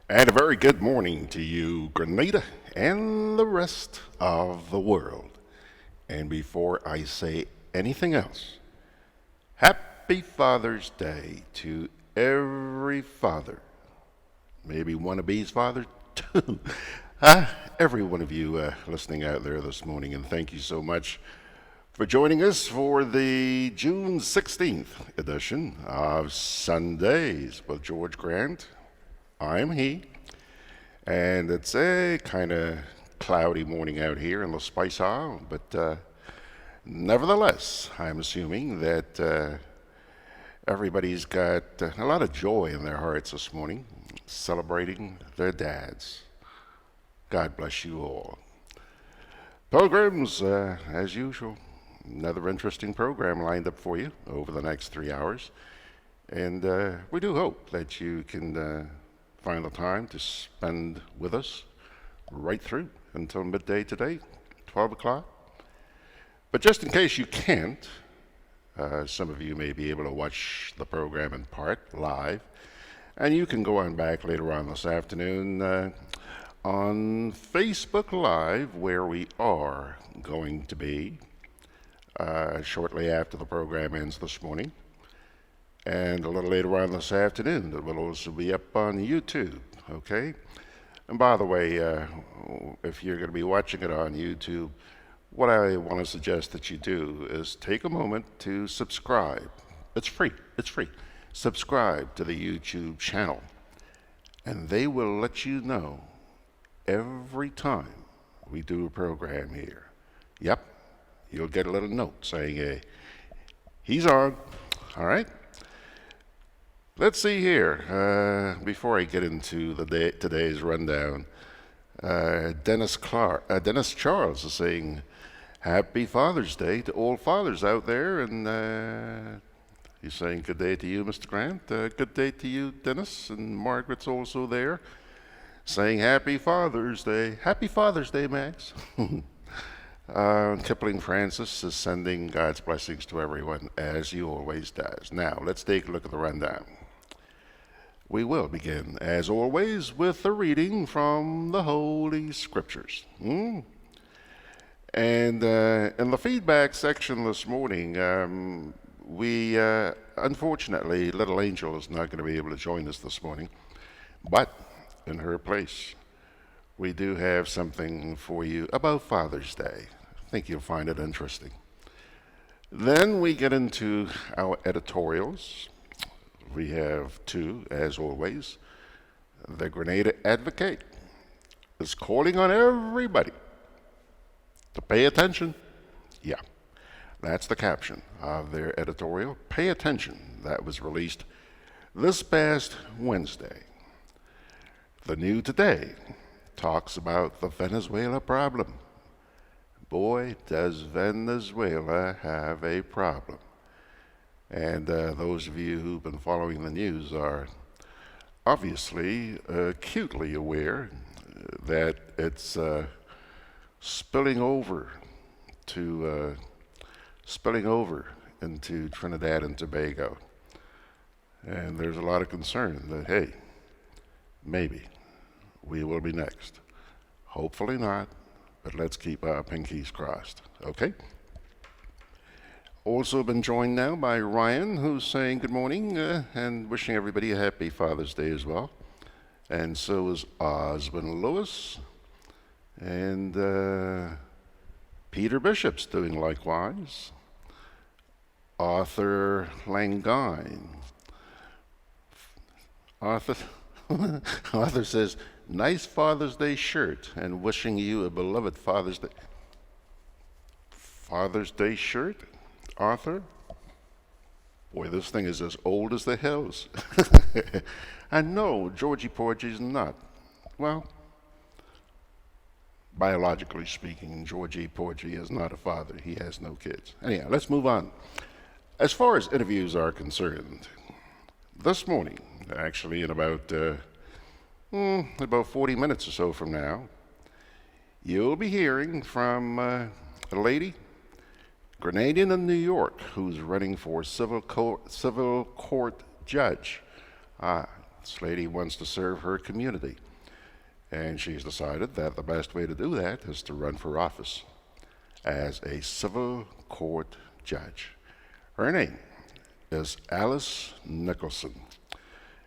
And a very good morning to you, Grenada, and the rest of the world. And before I say anything else, happy Father's Day to every father. Maybe wannabe's father, too. Every one of you listening out there this morning, and thank you so much for joining us for the June 16th edition of Sundays with George Grant. I'm he. And it's a kind of cloudy morning out here in the Spice Isle, but nevertheless, I'm assuming that everybody's got a lot of joy in their hearts this morning, celebrating their dads. God bless you all. Pilgrims, as usual, another interesting program lined up for you over the next 3 hours. And we do hope that you can find the time to spend with us right through until midday today, 12 o'clock. But just in case you can't, some of you may be able to watch the program in part live, and you can go on back later on this afternoon on Facebook Live, where we are going to be shortly after the program ends this morning. And a little later on this afternoon, it will also be up on YouTube, okay? And by the way, if you're going to be watching it on YouTube, what I want to suggest that you do is take a moment to subscribe. It's free. It's free. Subscribe to the YouTube channel, and they will let you know every time we do a program here. Yep, you'll get a little note saying, hey, he's on, all right? Let's see here. Before I get into today's rundown, Dennis Charles is saying, "Happy Father's Day to all fathers out there," and he's saying, "Good day to you, Mr. Grant. Good day to you, Dennis." And Margaret's also there, saying, "Happy Father's Day. Happy Father's Day, Max." Kipling Francis is sending God's blessings to everyone, as he always does. Now, let's take a look at the rundown. We will begin, as always, with a reading from the Holy Scriptures. And in the feedback section this morning, we, unfortunately, little Angel is not going to be able to join us this morning, but in her place, we do have something for you about Father's Day. I think you'll find it interesting. Then we get into our editorials. We have two, as always. The Grenada Advocate is calling on everybody to pay attention. Yeah, that's the caption of their editorial. Pay attention. That was released this past Wednesday. The New Today talks about the Venezuela problem. Boy, does Venezuela have a problem. And those of you who've been following the news are obviously acutely aware that it's spilling over into Trinidad and Tobago. And there's a lot of concern that, hey, maybe we will be next. Hopefully not, but let's keep our pinkies crossed, okay? Also been joined now by Ryan, who's saying good morning and wishing everybody a happy Father's Day as well. And so is Osmond Lewis. And Peter Bishop's doing likewise. Arthur Langine. Arthur says, "Nice Father's Day shirt and wishing you a beloved Father's Day." Father's Day shirt? Arthur? Boy, this thing is as old as the hills. And no, Georgie Porgy's not. Well, biologically speaking, Georgie Porgy is not a father. He has no kids. Anyhow, let's move on. As far as interviews are concerned, this morning, actually in about 40 minutes or so from now, you'll be hearing from a lady, Grenadian in New York, who's running for civil court judge. This lady wants to serve her community, and she's decided that the best way to do that is to run for office as a civil court judge. Her name is Alice Nicholson,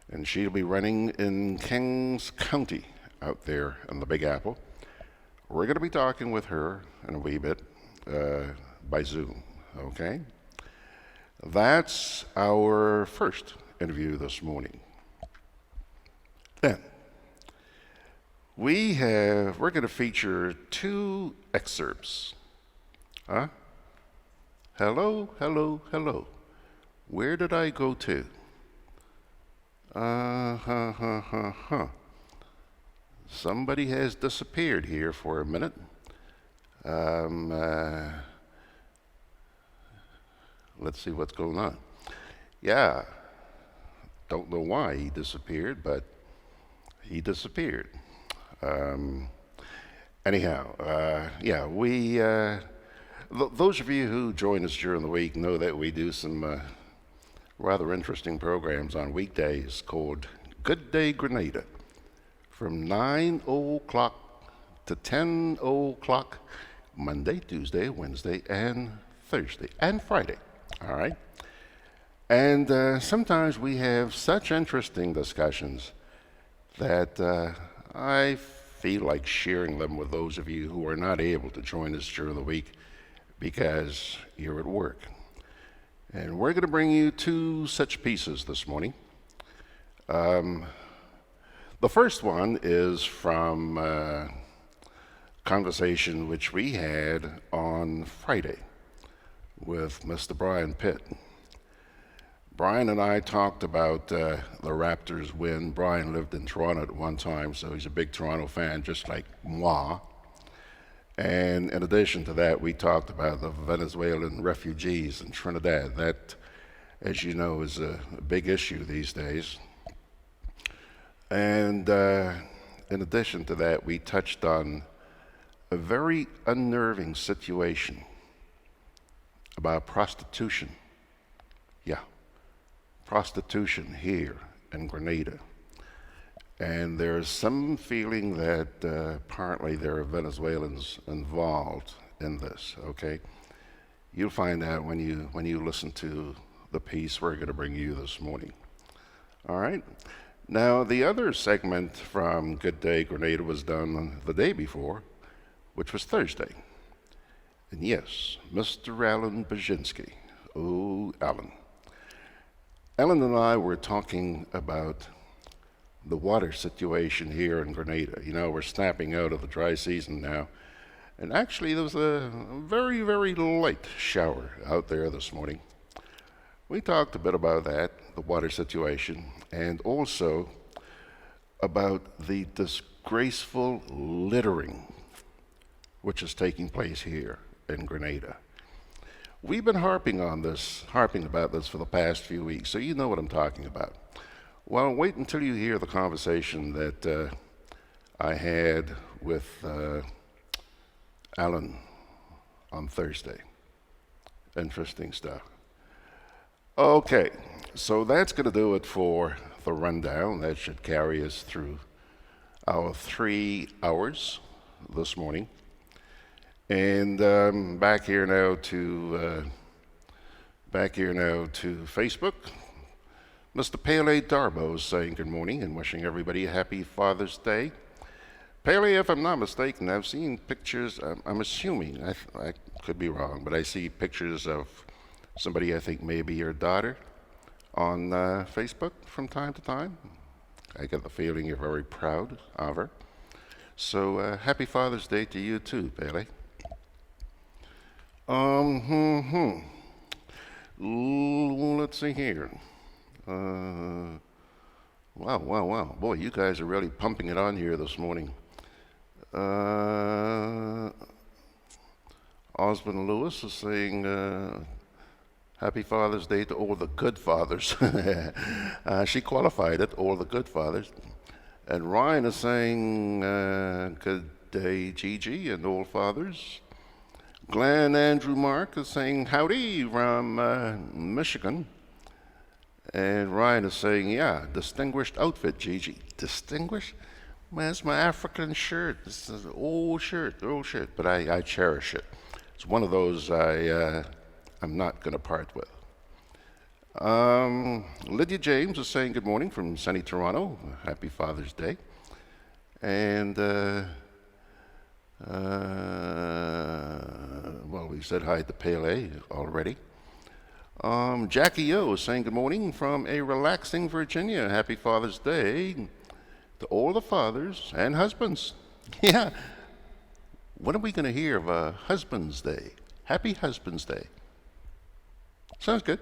and she'll be running in Kings County out there in the Big Apple. We're going to be talking with her in a wee bit by Zoom, okay? That's our first interview this morning. Then, we're going to feature two excerpts. Huh? Hello, hello, hello. Where did I go to? Somebody has disappeared here for a minute. Let's see what's going on. Yeah, don't know why he disappeared, but he disappeared. Anyhow, yeah, those of you who join us during the week know that we do some rather interesting programs on weekdays called Good Day Grenada from 9 o'clock to 10 o'clock, Monday, Tuesday, Wednesday, and Thursday, and Friday, all right? And sometimes we have such interesting discussions that I feel like sharing them with those of you who are not able to join us during the week because you're at work. And we're going to bring you two such pieces this morning. The first one is from a conversation which we had on Friday with Mr. Brian Pitt. Brian and I talked about the Raptors win. Brian lived in Toronto at one time, so he's a big Toronto fan, just like moi. And in addition to that, we talked about the Venezuelan refugees in Trinidad. That, as you know, is a big issue these days. And in addition to that, we touched on a very unnerving situation about prostitution. Yeah, prostitution here in Grenada. And there's some feeling that apparently there are Venezuelans involved in this, okay? You'll find out when you listen to the piece we're going to bring you this morning. All right? Now, the other segment from Good Day Grenada was done the day before, which was Thursday. And yes, Mr. Allan Bierzynski. Oh, Allan. Allan and I were talking about the water situation here in Grenada. You know, we're snapping out of the dry season now. And actually, there was a very, very light shower out there this morning. We talked a bit about that, the water situation, and also about the disgraceful littering which is taking place here in Grenada. We've been harping about this for the past few weeks, so you know what I'm talking about. Well, wait until you hear the conversation that I had with Allan on Thursday. Interesting stuff. Okay, so that's going to do it for the rundown. That should carry us through our 3 hours this morning. And back here now to Facebook. Mr. Pele Darbo is saying good morning and wishing everybody a happy Father's Day. Pele, if I'm not mistaken, I've seen pictures, I'm assuming, I could be wrong, but I see pictures of somebody I think maybe your daughter on Facebook from time to time. I get the feeling you're very proud of her. So happy Father's Day to you too, Pele. Let's see here. Wow. Boy, you guys are really pumping it on here this morning. Osmond Lewis is saying, happy Father's Day to all the good fathers. She qualified it, all the good fathers. And Ryan is saying, good day, Gigi, and all fathers. Glenn Andrew Mark is saying, howdy from Michigan. And Ryan is saying, yeah, distinguished outfit, Gigi. Distinguished? Man, it's my African shirt. This is an old shirt, but I cherish it. It's one of those I'm not going to part with. Lydia James is saying good morning from sunny Toronto. Happy Father's Day. And, well, we said hi to Pele already. Jackie O is saying good morning from a relaxing Virginia. Happy Father's Day to all the fathers and husbands. Yeah. When are we going to hear of a Husband's Day? Happy Husband's Day. Sounds good.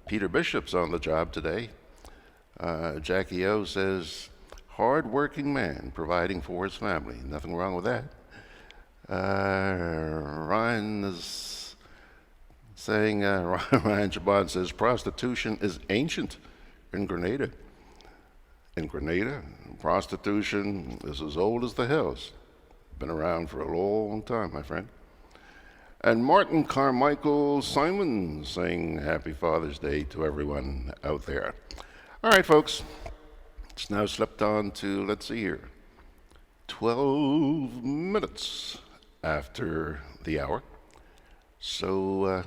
Peter Bishop's on the job today. Jackie O says, hard-working man providing for his family. Nothing wrong with that. Ryan is saying, Ryan Chabon says, prostitution is ancient in Grenada. In Grenada, prostitution is as old as the hills. Been around for a long time, my friend. And Martin Carmichael Simon saying Happy Father's Day to everyone out there. All right, folks. It's now slipped on to, let's see here, 12 minutes after the hour. So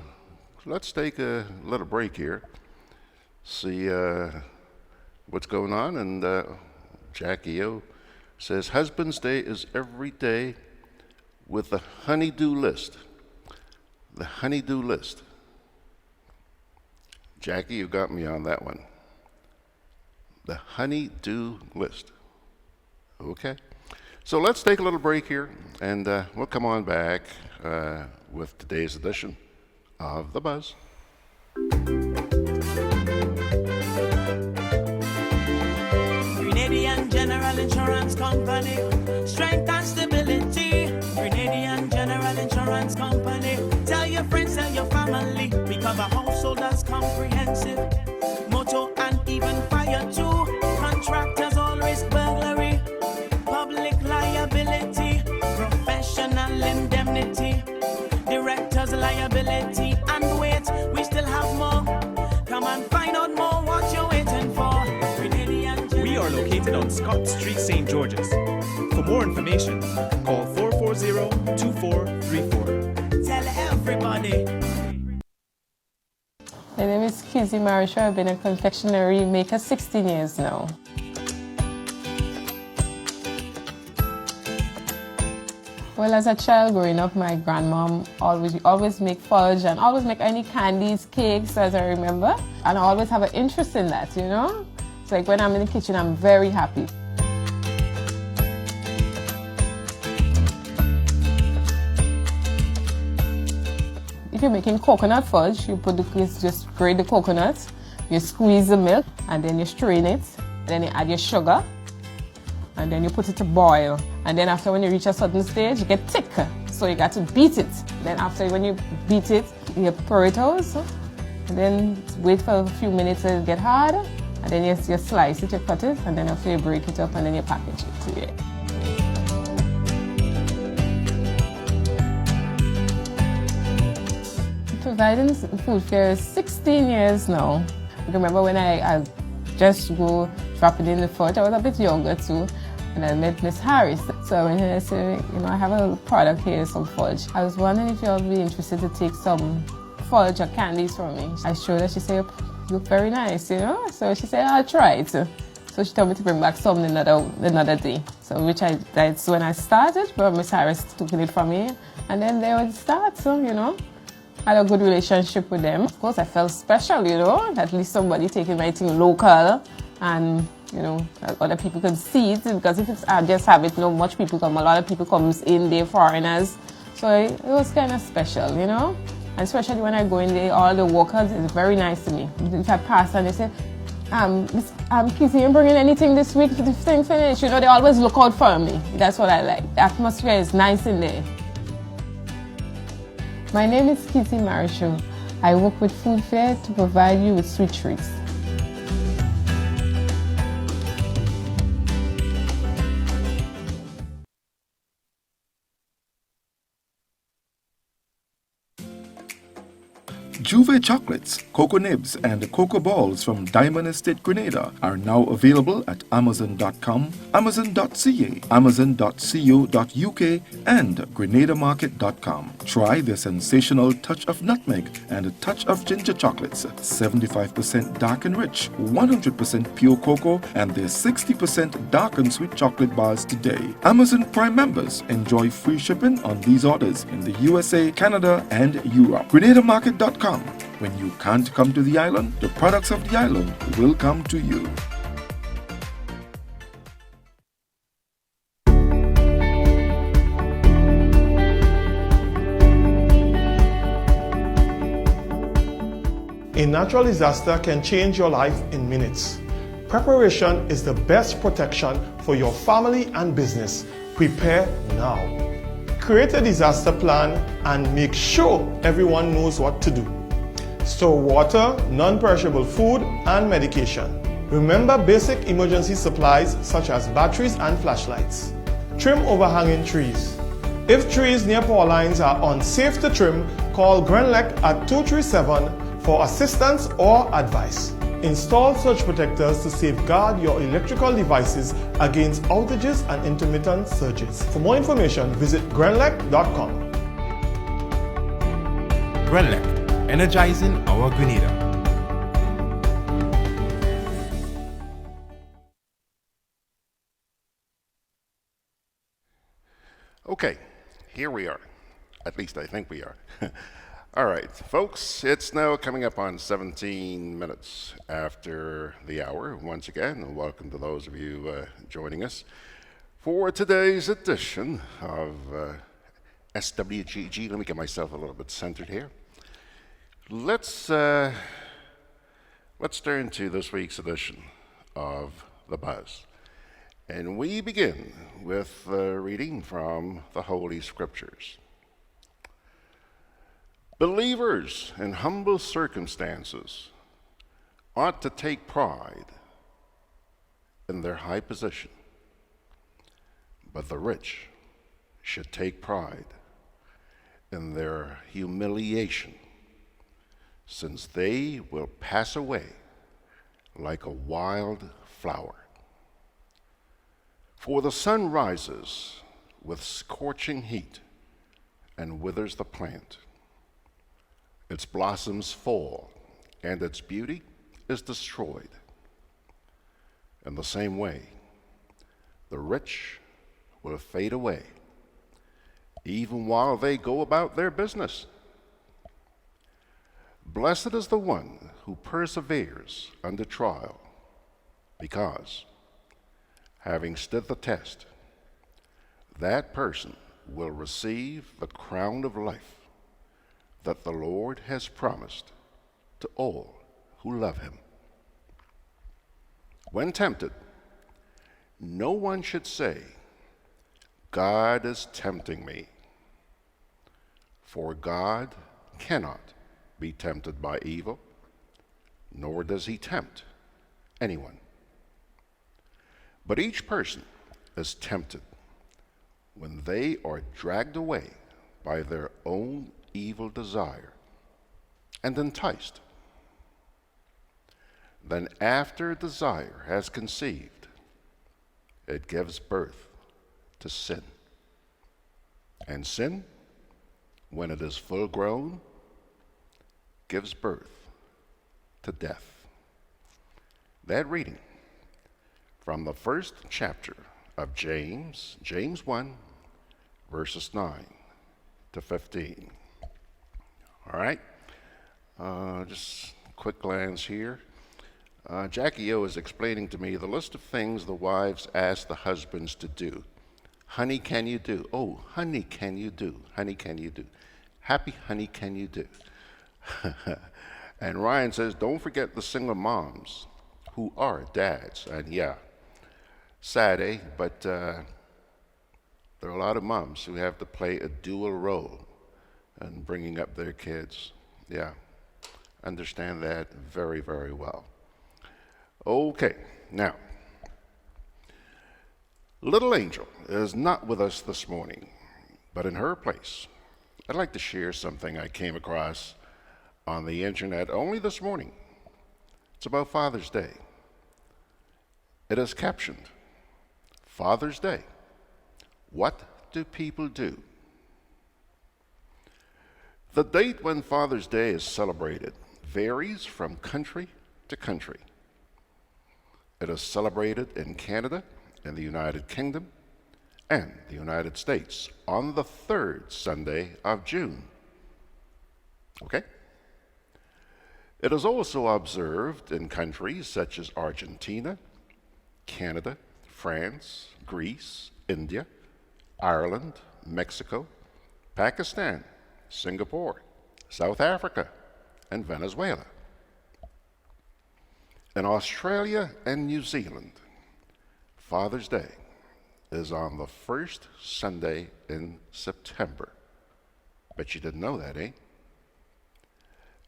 let's take a little break here, see what's going on. And Jackie O says, Husband's Day is every day with the honey-do list. The honey-do list. Jackie, you got me on that one. The honey-do list. Okay. So let's take a little break here, and we'll come on back with today's edition of The Buzz. Grenadian General Insurance Company, strength and stability. Grenadian General Insurance Company, tell your friends, tell your family. We cover householders comprehensive, motor and even fire too. Contractors all risk burglary, public liability, professional indemnity, directors liability, and wait, we still have more. Come and find out more what you're waiting for. We are located on Scott Street, St. George's. For more information, call 440-2434. Tell everybody. My name is Kizzy Marisha. I've been a confectionery maker 16 years now. Well, as a child growing up, my grandmom always make fudge and always make any candies, cakes, as I remember. And I always have an interest in that, you know? It's like when I'm in the kitchen, I'm very happy. If you're making coconut fudge, you just grate the coconut, you squeeze the milk, and then you strain it, and then you add your sugar, and then you put it to boil. And then after, when you reach a certain stage, you get thick, so you got to beat it. Then after, when you beat it, you pour it out, and then wait for a few minutes to get hard, and then you slice it, you cut it, and then after you break it up, and then you package it. Yeah. Providing food fairs 16 years now. I remember when I just go drop it in the fudge. I was a bit younger too, and I met Miss Harris. So I went and I said, you know, I have a product here, some fudge. I was wondering if y'all would be interested to take some fudge or candies from me. I showed her, she said, you look very nice, you know? So she said, I'll try it. So she told me to bring back some another day. So that's when I started, but Miss Harris took it from me, and then they would start, so, you know. I had a good relationship with them. Of course, I felt special, you know, at least somebody taking my thing local, and, you know, other people could see it, because if it's I just have it, not much people come, a lot of people comes in, they're foreigners, so it was kind of special, you know, and especially when I go in there, all the workers is very nice to me. If I pass and they say, Kizzy, you bringing anything this week? The thing finished, you know, they always look out for me. That's what I like. The atmosphere is nice in there. My name is Kizzy Marisha. I work with Food Fair to provide you with sweet treats. Juve chocolates, cocoa nibs, and cocoa balls from Diamond Estate Grenada are now available at Amazon.com, Amazon.ca, Amazon.co.uk, and GrenadaMarket.com. Try their sensational touch of nutmeg and a touch of ginger chocolates, 75% dark and rich, 100% pure cocoa, and their 60% dark and sweet chocolate bars today. Amazon Prime members enjoy free shipping on these orders in the USA, Canada, and Europe. GrenadaMarket.com. When you can't come to the island, the products of the island will come to you. A natural disaster can change your life in minutes. Preparation is the best protection for your family and business. Prepare now. Create a disaster plan and make sure everyone knows what to do. Store water, non-perishable food, and medication. Remember basic emergency supplies such as batteries and flashlights. Trim overhanging trees. If trees near power lines are unsafe to trim, call GRENLEC at 237 for assistance or advice. Install surge protectors to safeguard your electrical devices against outages and intermittent surges. For more information, visit grenlec.com. GRENLEC, energizing our Grenada. Okay, here we are. At least I think we are. All right, folks, it's now coming up on 17 minutes after the hour. Once again, welcome to those of you joining us for today's edition of SWGG. Let me get myself a little bit centered here. Let's turn to this week's edition of The Buzz. And we begin with a reading from the Holy Scriptures. Believers in humble circumstances ought to take pride in their high position, but the rich should take pride in their humiliation, since they will pass away like a wild flower. For the sun rises with scorching heat and withers the plant. Its blossoms fall, and its beauty is destroyed. In the same way, the rich will fade away, even while they go about their business. Blessed is the one who perseveres under trial, because, having stood the test, that person will receive the crown of life that the Lord has promised to all who love him. When tempted, no one should say, God is tempting me, for God cannot be tempted by evil, nor does he tempt anyone. But each person is tempted when they are dragged away by their own evil desire and enticed. Then after desire has conceived, it gives birth to sin. And sin, when it is full grown, gives birth to death. That reading from the first chapter of James 1, verses 9 to 15. All right, just a quick glance here. Jackie O is explaining to me the list of things the wives ask the husbands to do. Honey, can you do? Oh, honey, can you do? Honey, can you do? Happy honey, can you do? And Ryan says, don't forget the single moms who are dads. And yeah, sad, eh? But there are a lot of moms who have to play a dual role in bringing up their kids. Yeah, understand that very, very well. Okay, now, little Angel is not with us this morning, but in her place, I'd like to share something I came across on the internet only this morning. It's about Father's Day. It is captioned, Father's Day. What do people do? The date when Father's Day is celebrated varies from country to country. It is celebrated in Canada and the United Kingdom and the United States on the third Sunday of June. Okay? It is also observed in countries such as Argentina, Canada, France, Greece, India, Ireland, Mexico, Pakistan, Singapore, South Africa, and Venezuela. In Australia and New Zealand, Father's Day is on the first Sunday in September. Bet you didn't know that, eh?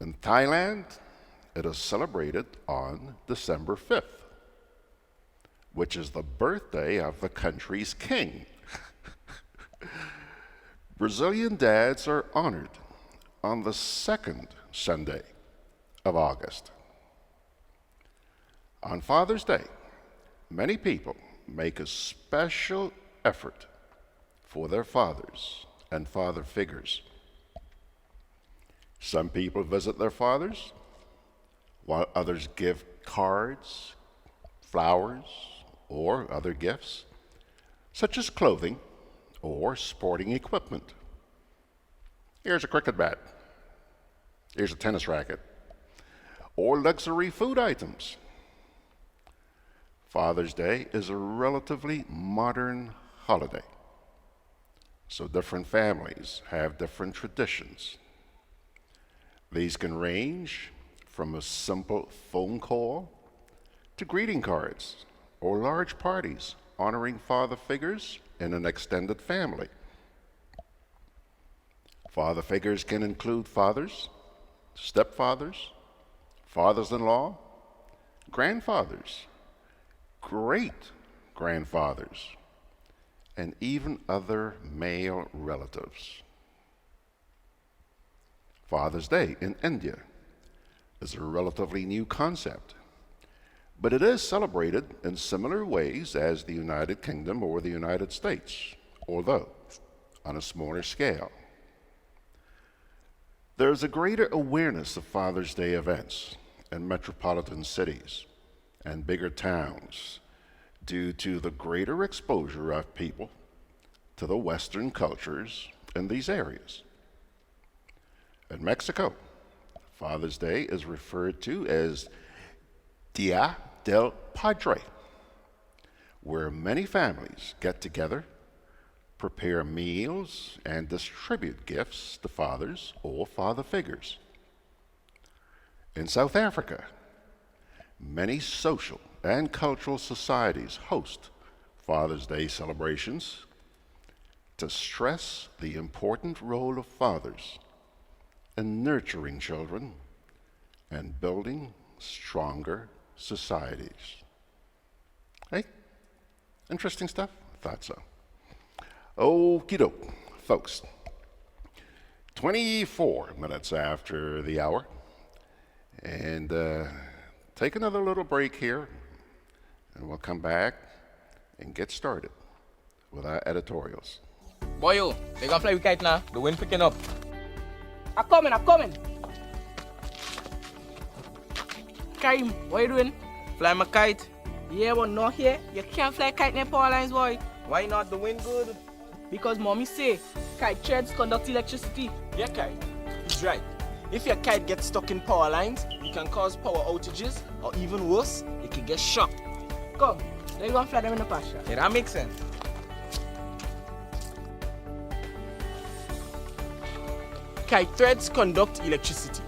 In Thailand, it is celebrated on December 5th, which is the birthday of the country's king. Brazilian dads are honored on the second Sunday of August. On Father's Day, many people make a special effort for their fathers and father figures. Some people visit their fathers, while others give cards, flowers, or other gifts, such as clothing or sporting equipment. Here's a cricket bat. Here's a tennis racket. Or luxury food items. Father's Day is a relatively modern holiday, so different families have different traditions. These can range from a simple phone call to greeting cards or large parties honoring father figures in an extended family. Father figures can include fathers, stepfathers, fathers-in-law, grandfathers, great-grandfathers, and even other male relatives. Father's Day in India is a relatively new concept, but it is celebrated in similar ways as the United Kingdom or the United States, although on a smaller scale. There is a greater awareness of Father's Day events in metropolitan cities and bigger towns due to the greater exposure of people to the Western cultures in these areas. In Mexico, Father's Day is referred to as Dia del Padre, where many families get together, prepare meals, and distribute gifts to fathers or father figures. In South Africa, many social and cultural societies host Father's Day celebrations to stress the important role of fathers in nurturing children and building stronger societies. Hey, interesting stuff? Thought so. Okie doke, folks. 24 minutes after the hour, and take another little break here, and we'll come back and get started with our editorials. Boyo, they gonna fly with kite now. The wind picking up. I'm coming. Karim, what you doing? Fly my kite. Yeah, but not here. You can't fly kite near power lines, boy. Why not? The wind good. Because mommy say kite threads conduct electricity. Yeah, kite. He's right. If your kite gets stuck in power lines, it can cause power outages, or even worse, it can get shocked. Come, let's go and fly them in the pasture. Yeah, that makes sense. Kite threads conduct electricity.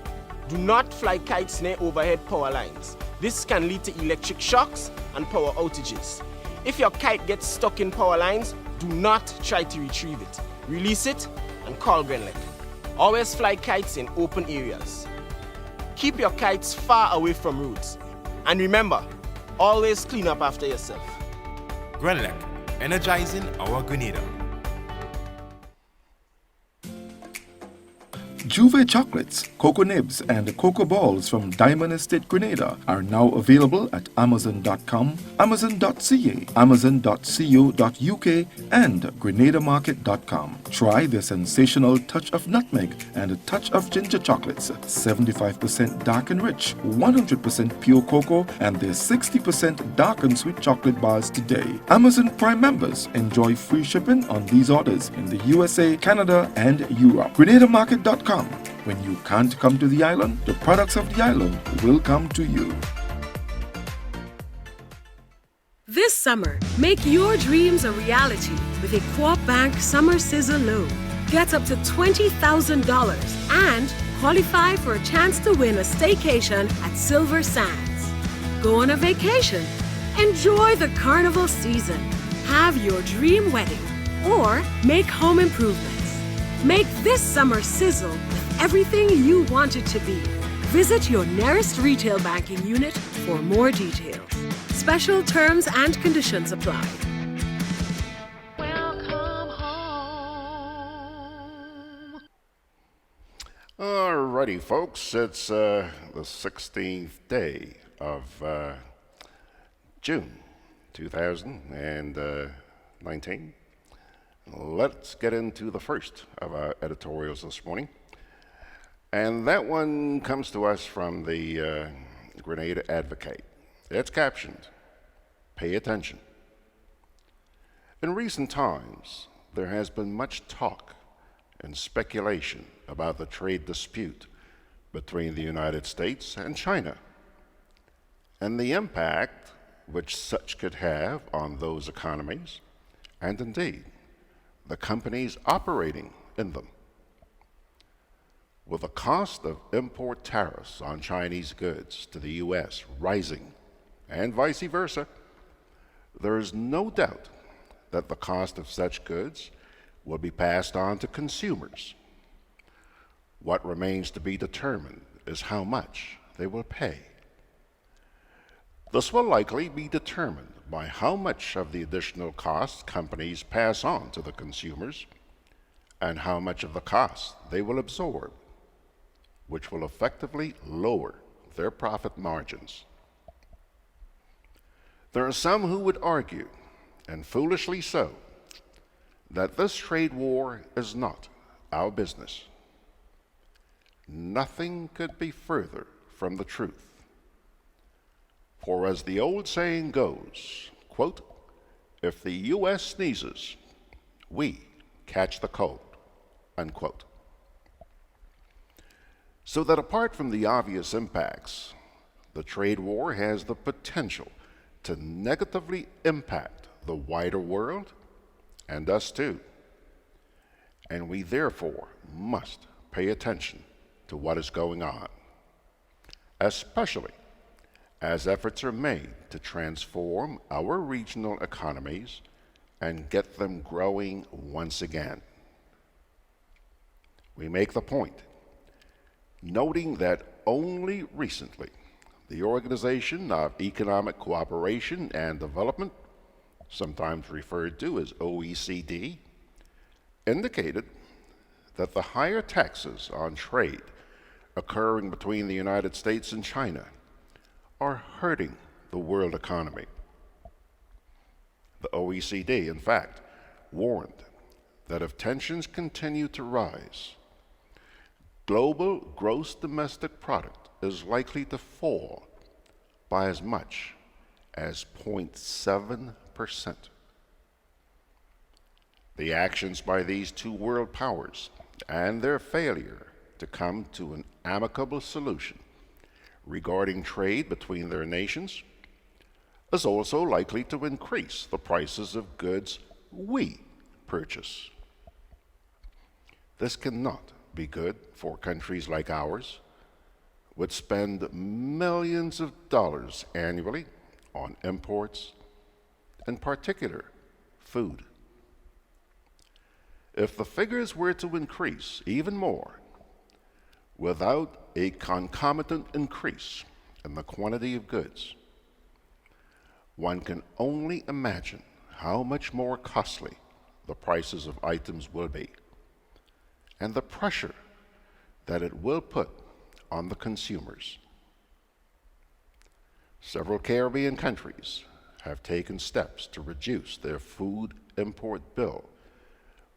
Do not fly kites near overhead power lines. This can lead to electric shocks and power outages. If your kite gets stuck in power lines, do not try to retrieve it. Release it and call GRENADA. Always fly kites in open areas. Keep your kites far away from roads. And remember, always clean up after yourself. GRENADA, energizing our Grenada. Juve chocolates, cocoa nibs, and cocoa balls from Diamond Estate Grenada are now available at Amazon.com, Amazon.ca, Amazon.co.uk, and GrenadaMarket.com. Try the sensational touch of nutmeg and a touch of ginger chocolates, 75% dark and rich, 100% pure cocoa, and their 60% dark and sweet chocolate bars today. Amazon Prime members enjoy free shipping on these orders in the USA, Canada, and Europe. GrenadaMarket.com. When you can't come to the island, the products of the island will come to you. This summer, make your dreams a reality with a Co-op Bank Summer Sizzle Loan. Get up to $20,000 and qualify for a chance to win a staycation at Silver Sands. Go on a vacation, enjoy the carnival season, have your dream wedding, or make home improvements. Make this summer sizzle with everything you want it to be. Visit your nearest retail banking unit for more details. Special terms and conditions apply. Welcome home. Alrighty, folks, it's the 16th day of June 2019. Let's get into the first of our editorials this morning. And that one comes to us from the Grenada Advocate. It's captioned, "Pay attention." In recent times, there has been much talk and speculation about the trade dispute between the United States and China, and the impact which such could have on those economies, and indeed, the companies operating in them. With the cost of import tariffs on Chinese goods to the U.S. rising, and vice versa, there is no doubt that the cost of such goods will be passed on to consumers. What remains to be determined is how much they will pay. This will likely be determined by how much of the additional costs companies pass on to the consumers and how much of the cost they will absorb, which will effectively lower their profit margins. There are some who would argue, and foolishly so, that this trade war is not our business. Nothing could be further from the truth. For as the old saying goes, quote, "If the U.S. sneezes, we catch the cold," unquote. So that apart from the obvious impacts, the trade war has the potential to negatively impact the wider world and us too. And we therefore must pay attention to what is going on, especially as efforts are made to transform our regional economies and get them growing once again. We make the point, noting that only recently the Organization of Economic Cooperation and Development, sometimes referred to as OECD, indicated that the higher taxes on trade occurring between the United States and China are hurting the world economy. The OECD, in fact, warned that if tensions continue to rise, global gross domestic product is likely to fall by as much as 0.7%. The actions by these two world powers and their failure to come to an amicable solution regarding trade between their nations is also likely to increase the prices of goods we purchase. This cannot be good for countries like ours, which spend millions of dollars annually on imports, in particular, food. If the figures were to increase even more, without a concomitant increase in the quantity of goods, one can only imagine how much more costly the prices of items will be, and the pressure that it will put on the consumers. Several Caribbean countries have taken steps to reduce their food import bill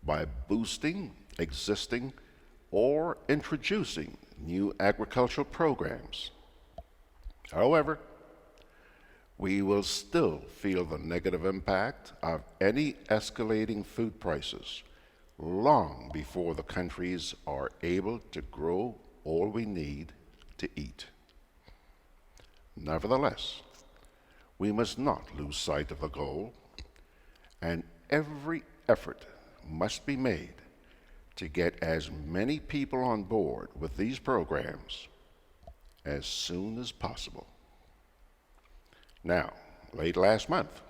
by boosting existing or introducing new agricultural programs. However, we will still feel the negative impact of any escalating food prices long before the countries are able to grow all we need to eat. Nevertheless, we must not lose sight of the goal, and every effort must be made to get as many people on board with these programs as soon as possible. Now, late last month,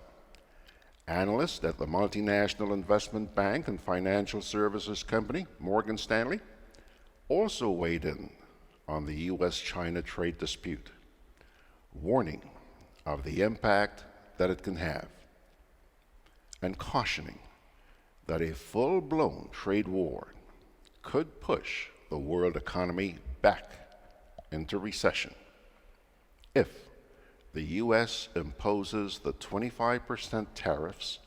analysts at the multinational investment bank and financial services company, Morgan Stanley, also weighed in on the U.S.-China trade dispute, warning of the impact that it can have, and cautioning that a full-blown trade war could push the world economy back into recession if the U.S. imposes the 25% tariffs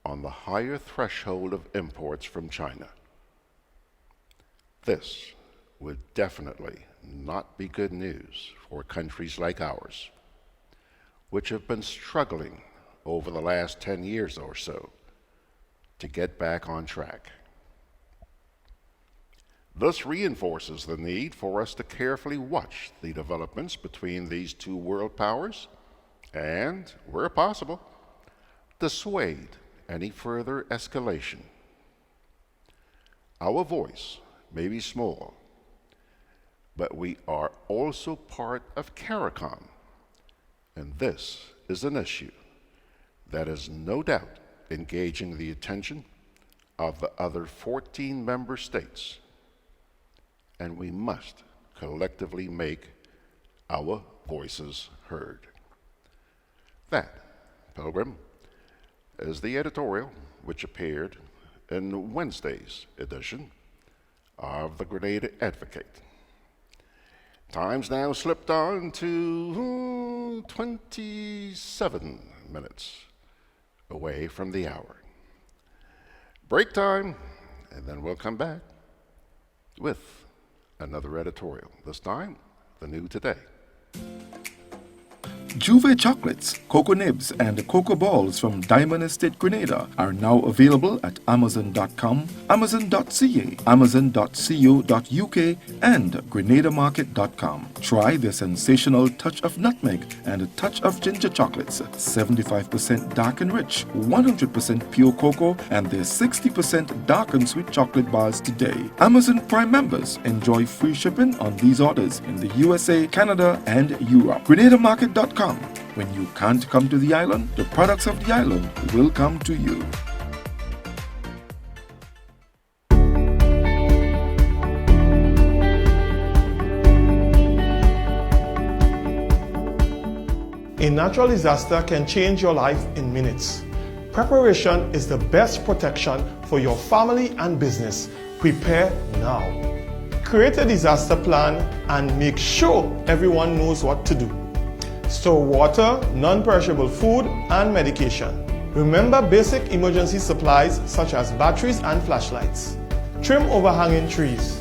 on the higher threshold of imports from China. This would definitely not be good news for countries like ours, which have been struggling over the last 10 years or so to get back on track. This reinforces the need for us to carefully watch the developments between these two world powers and, where possible, dissuade any further escalation. Our voice may be small, but we are also part of CARICOM, and this is an issue that is no doubt engaging the attention of the other 14 member states, and we must collectively make our voices heard. That, Pilgrim, is the editorial which appeared in Wednesday's edition of the Grenada Advocate. Time's now slipped on to 27 minutes away from the hour. Break time, and then we'll come back with another editorial, this time the new today. Juve chocolates, cocoa nibs, and cocoa balls from Diamond Estate Grenada are now available at Amazon.com, Amazon.ca, Amazon.co.uk, and GrenadaMarket.com. Try their sensational touch of nutmeg and a touch of ginger chocolates, 75% dark and rich, 100% pure cocoa, and their 60% dark and sweet chocolate bars today. Amazon Prime members enjoy free shipping on these orders in the USA, Canada, and Europe. GrenadaMarket.com. When you can't come to the island, the products of the island will come to you. A natural disaster can change your life in minutes. Preparation is the best protection for your family and business. Prepare now. Create a disaster plan and make sure everyone knows what to do. Store water, non-perishable food, and medication. Remember basic emergency supplies such as batteries and flashlights. Trim overhanging trees.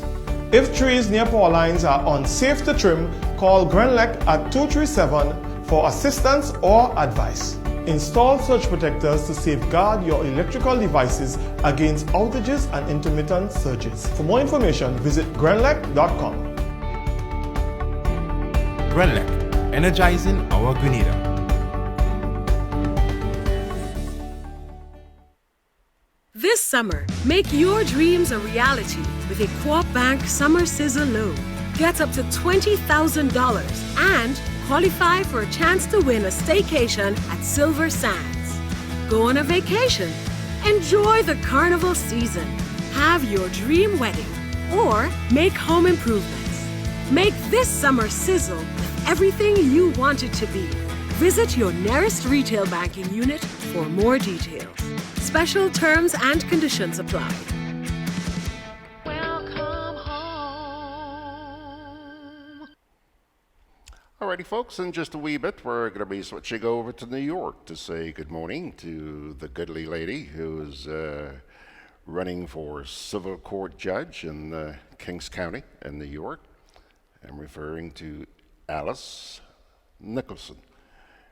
If trees near power lines are unsafe to trim, call GRENADA at 237 for assistance or advice. Install surge protectors to safeguard your electrical devices against outages and intermittent surges. For more information, visit GRENADA.com. GRENADA, energizing our Grenada. This summer, make your dreams a reality with a Co-op Bank Summer Sizzle Loan. Get up to $20,000 and qualify for a chance to win a staycation at Silver Sands. Go on a vacation, enjoy the carnival season, have your dream wedding, or make home improvements. Make this summer sizzle with everything you want it to be. Visit your nearest retail banking unit for more details. Special terms and conditions apply. Welcome home. Alrighty, folks, in just a wee bit, we're going to be switching over to New York to say good morning to the goodly lady who is running for civil court judge in Kings County in New York. I'm referring to Alice Nicholson.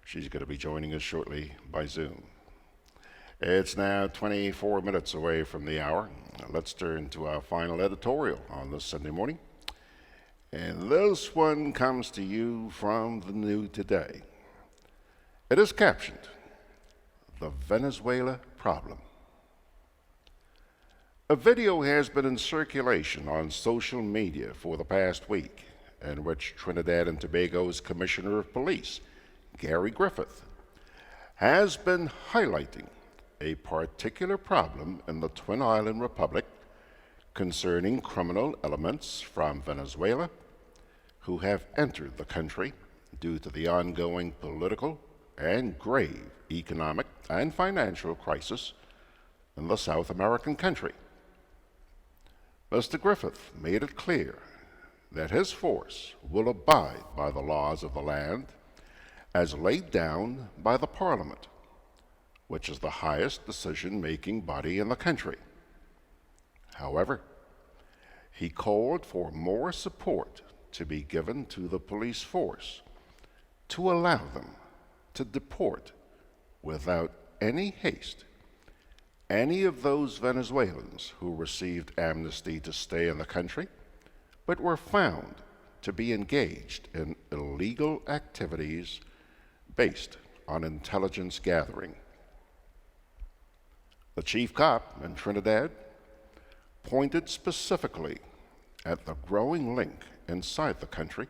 She's going to be joining us shortly by Zoom. It's now 24 minutes away from the hour. Let's turn to our final editorial on this Sunday morning. And this one comes to you from the New Today. It is captioned, "The Venezuela Problem." A video has been in circulation on social media for the past week in which Trinidad and Tobago's Commissioner of Police, Gary Griffith, has been highlighting a particular problem in the Twin Island Republic concerning criminal elements from Venezuela who have entered the country due to the ongoing political and grave economic and financial crisis in the South American country. Mr. Griffith made it clear that his force will abide by the laws of the land as laid down by the Parliament, which is the highest decision-making body in the country. However, he called for more support to be given to the police force to allow them to deport without any haste any of those Venezuelans who received amnesty to stay in the country but were found to be engaged in illegal activities based on intelligence gathering. The chief cop in Trinidad pointed specifically at the growing link inside the country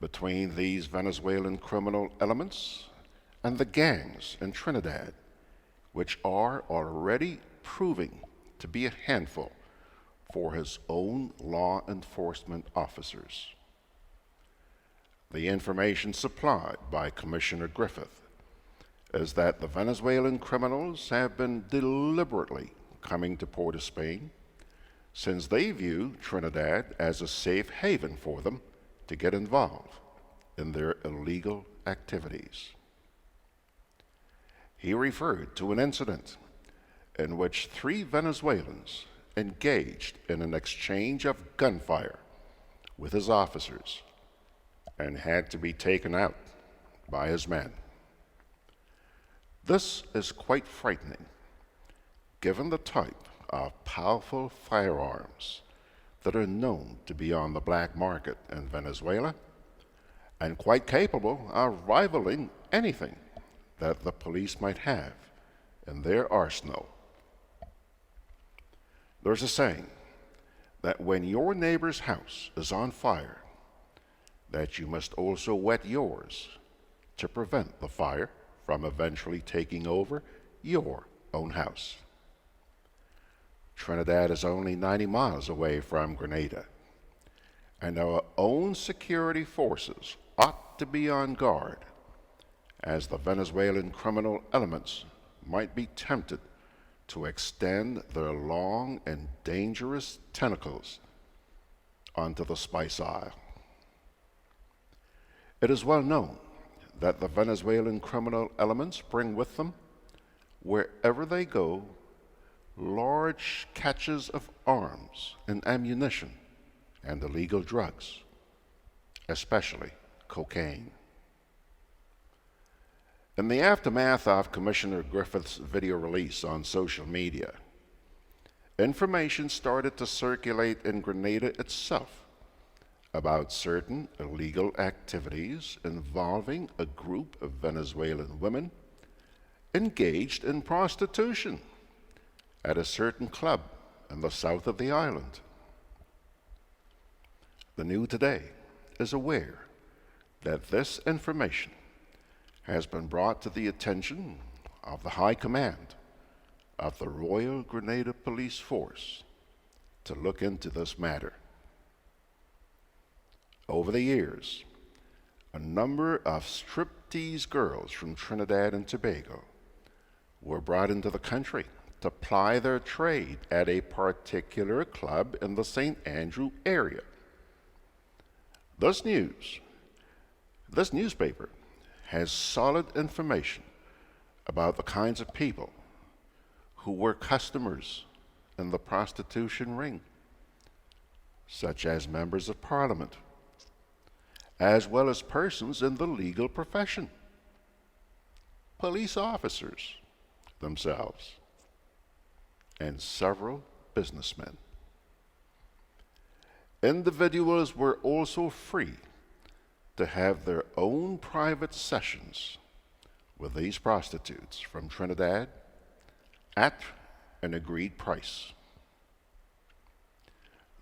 between these Venezuelan criminal elements and the gangs in Trinidad, which are already proving to be a handful for his own law enforcement officers. The information supplied by Commissioner Griffith is that the Venezuelan criminals have been deliberately coming to Port of Spain since they view Trinidad as a safe haven for them to get involved in their illegal activities. He referred to an incident in which 3 Venezuelans engaged in an exchange of gunfire with his officers and had to be taken out by his men. This is quite frightening, given the type of powerful firearms that are known to be on the black market in Venezuela and quite capable of rivaling anything that the police might have in their arsenal. There's a saying that when your neighbor's house is on fire, that you must also wet yours to prevent the fire from eventually taking over your own house. Trinidad is only 90 miles away from Grenada, and our own security forces ought to be on guard, as the Venezuelan criminal elements might be tempted to extend their long and dangerous tentacles onto the spice aisle. It is well known that the Venezuelan criminal elements bring with them, wherever they go, large catches of arms and ammunition and illegal drugs, especially cocaine. In the aftermath of Commissioner Griffith's video release on social media, information started to circulate in Grenada itself about certain illegal activities involving a group of Venezuelan women engaged in prostitution at a certain club in the south of the island. The New Today is aware that this information has been brought to the attention of the High Command of the Royal Grenada Police Force to look into this matter. Over the years, a number of striptease girls from Trinidad and Tobago were brought into the country to ply their trade at a particular club in the St. Andrew area. This news This newspaper has solid information about the kinds of people who were customers in the prostitution ring, such as members of Parliament, as well as persons in the legal profession, police officers themselves, and several businessmen. Individuals were also free to have their own private sessions with these prostitutes from Trinidad at an agreed price.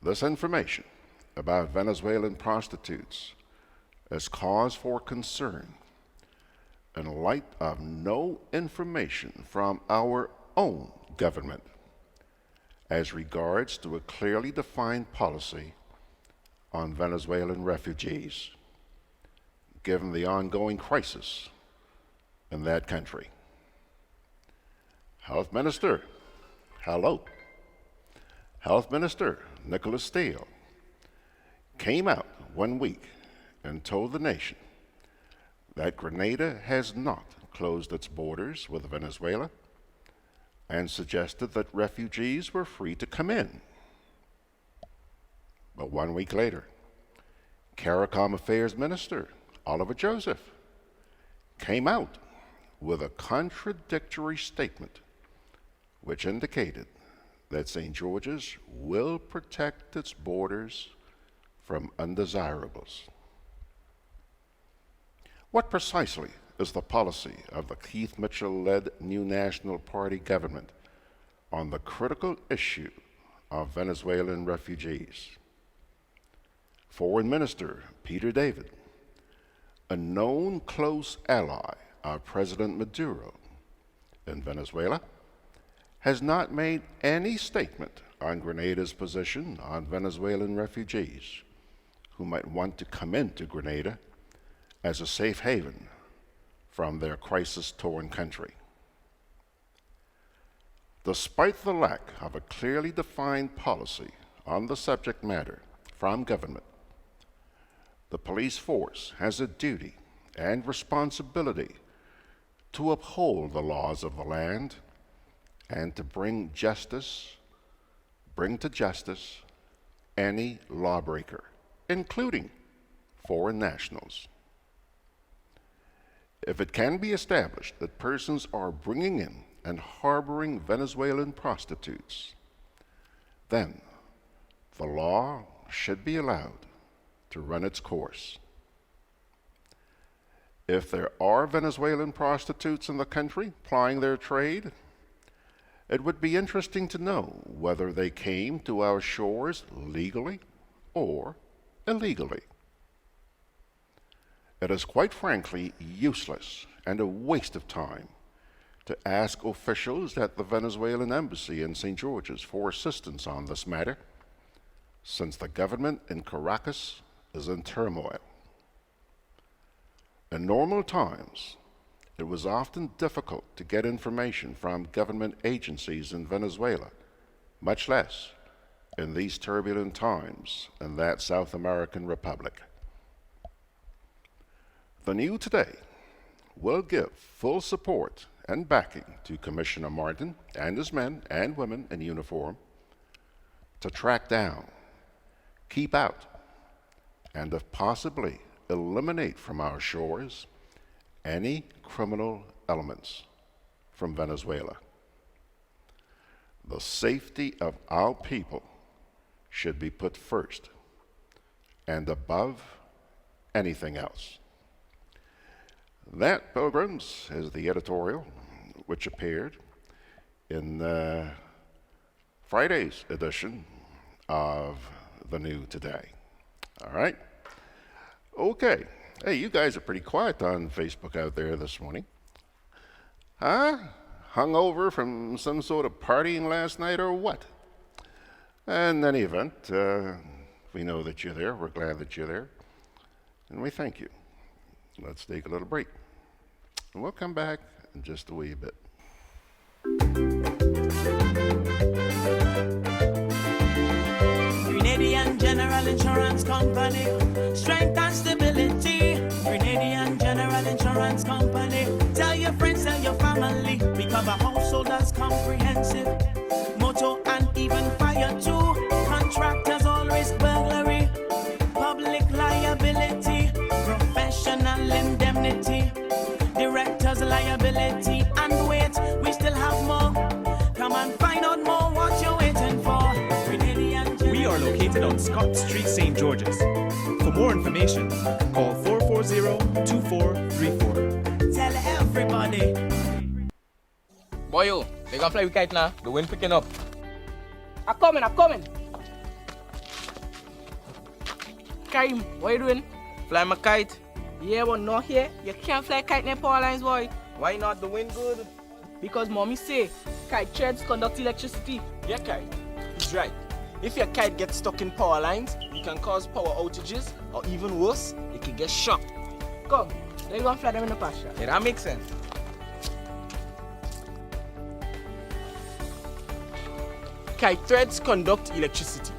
This information about Venezuelan prostitutes is cause for concern in light of no information from our own government as regards to a clearly defined policy on Venezuelan refugees, given the ongoing crisis in that country. Health Minister, hello. Health Minister Nicholas Steele came out one week and told the nation that Grenada has not closed its borders with Venezuela and suggested that refugees were free to come in. But 1 week later, CARICOM Affairs Minister Oliver Joseph came out with a contradictory statement which indicated that St. George's will protect its borders from undesirables. What precisely is the policy of the Keith Mitchell-led New National Party government on the critical issue of Venezuelan refugees? Foreign Minister Peter David, a known close ally of President Maduro in Venezuela, has not made any statement on Grenada's position on Venezuelan refugees who might want to come into Grenada as a safe haven from their crisis-torn country. Despite the lack of a clearly defined policy on the subject matter from government, the police force has a duty and responsibility to uphold the laws of the land and to bring to justice any lawbreaker, including foreign nationals. If it can be established that persons are bringing in and harboring Venezuelan prostitutes, then the law should be allowed to run its course. If there are Venezuelan prostitutes in the country plying their trade, it would be interesting to know whether they came to our shores legally or illegally. It is quite frankly useless and a waste of time to ask officials at the Venezuelan embassy in St. George's for assistance on this matter, since the government in Caracas is in turmoil. In normal times, it was often difficult to get information from government agencies in Venezuela, much less in these turbulent times in that South American republic. The New Today will give full support and backing to Commissioner Martin and his men and women in uniform to track down, keep out, and if possibly eliminate from our shores any criminal elements from Venezuela. The safety of our people should be put first and above anything else. That, Pilgrims, is the editorial which appeared in Friday's edition of the New Today. All right? Okay. Hey, you guys are pretty quiet on Facebook out there this morning. Huh? Hung over from some sort of partying last night or what? In any event, we know that you're there. We're glad that you're there. And we thank you. Let's take a little break. And we'll come back in just a wee bit. Grenadian General Insurance Company, strength and stability. Grenadian Insurance Company. Tell your friends, tell your family. We cover householders comprehensive. Motor and even fire too. Contractors all risk burglary. Public liability. Professional indemnity. Directors liability. And wait, we still have more. Come and find out more what you're waiting for. We are located on Scott Street, St. George's. For more information, call 440-2434. Tell everybody. Boy, yo, they gonna fly with kite now. The wind picking up. I'm coming. Karim, what you doing? Fly my kite. Yeah, but not here. You can't fly kite near power lines, boy. Why not? The wind good. Because mommy say kite threads conduct electricity. Yeah, kite. He's right. If your kite gets stuck in power lines, it can cause power outages, or even worse, it can get shocked. Come, let's go and fly them in the pasture. Yeah, that makes sense. Kite threads conduct electricity.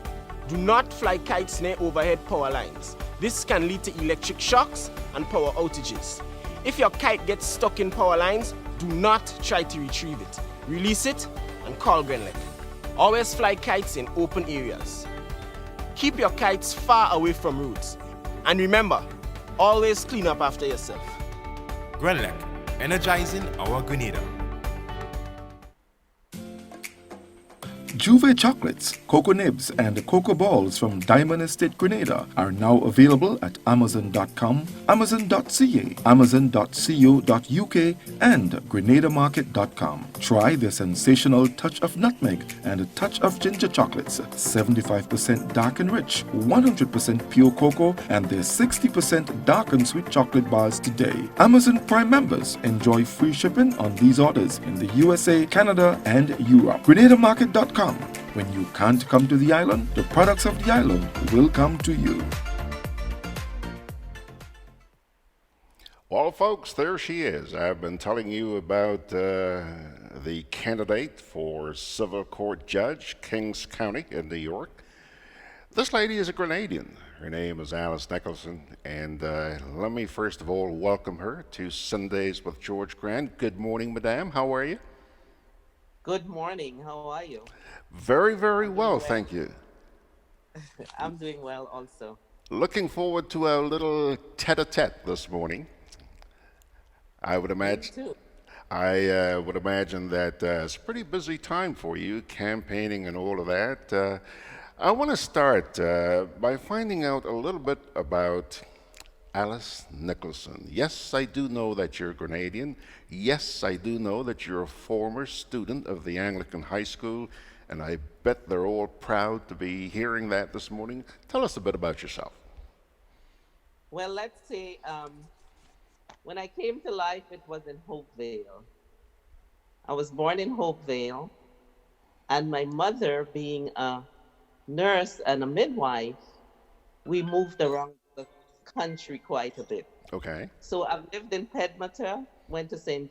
Do not fly kites near overhead power lines. This can lead to electric shocks and power outages. If your kite gets stuck in power lines, do not try to retrieve it. Release it and call GRENADA. Always fly kites in open areas. Keep your kites far away from roads. And remember, always clean up after yourself. GRENADA, energizing our Grenada. Juve chocolates, cocoa nibs, and cocoa balls from Diamond Estate Grenada are now available at Amazon.com, Amazon.ca, Amazon.co.uk, and GrenadaMarket.com. Try the sensational touch of nutmeg and a touch of ginger chocolates, 75% dark and rich, 100% pure cocoa, and their 60% dark and sweet chocolate bars today. Amazon Prime members enjoy free shipping on these orders in the USA, Canada, and Europe. GrenadaMarket.com. When you can't come to the island, the products of the island will come to you. Well, folks, there she is. I've been telling you about the candidate for civil court judge, Kings County in New York. This lady is a Grenadian. Her name is Alice Nicholson, and let me first of all welcome her to Sundays with George Grant. Good morning, madame. How are you? Good morning. How are you? Very, very well, thank you. I'm doing well also. Looking forward to a little tete-a-tete this morning. I would imagine that it's a pretty busy time for you, campaigning and all of that. I want to start by finding out a little bit about Alice Nicholson. Yes, I do know that you're Grenadian. Yes, I do know that you're a former student of the Anglican High School, and I bet they're all proud to be hearing that this morning. Tell us a bit about yourself. Well, let's say when I came to life, it was in Hopevale. I was born in Hopevale, and my mother, being a nurse and a midwife, we moved around the country quite a bit. Okay. So I've lived in Pedmata, went to St.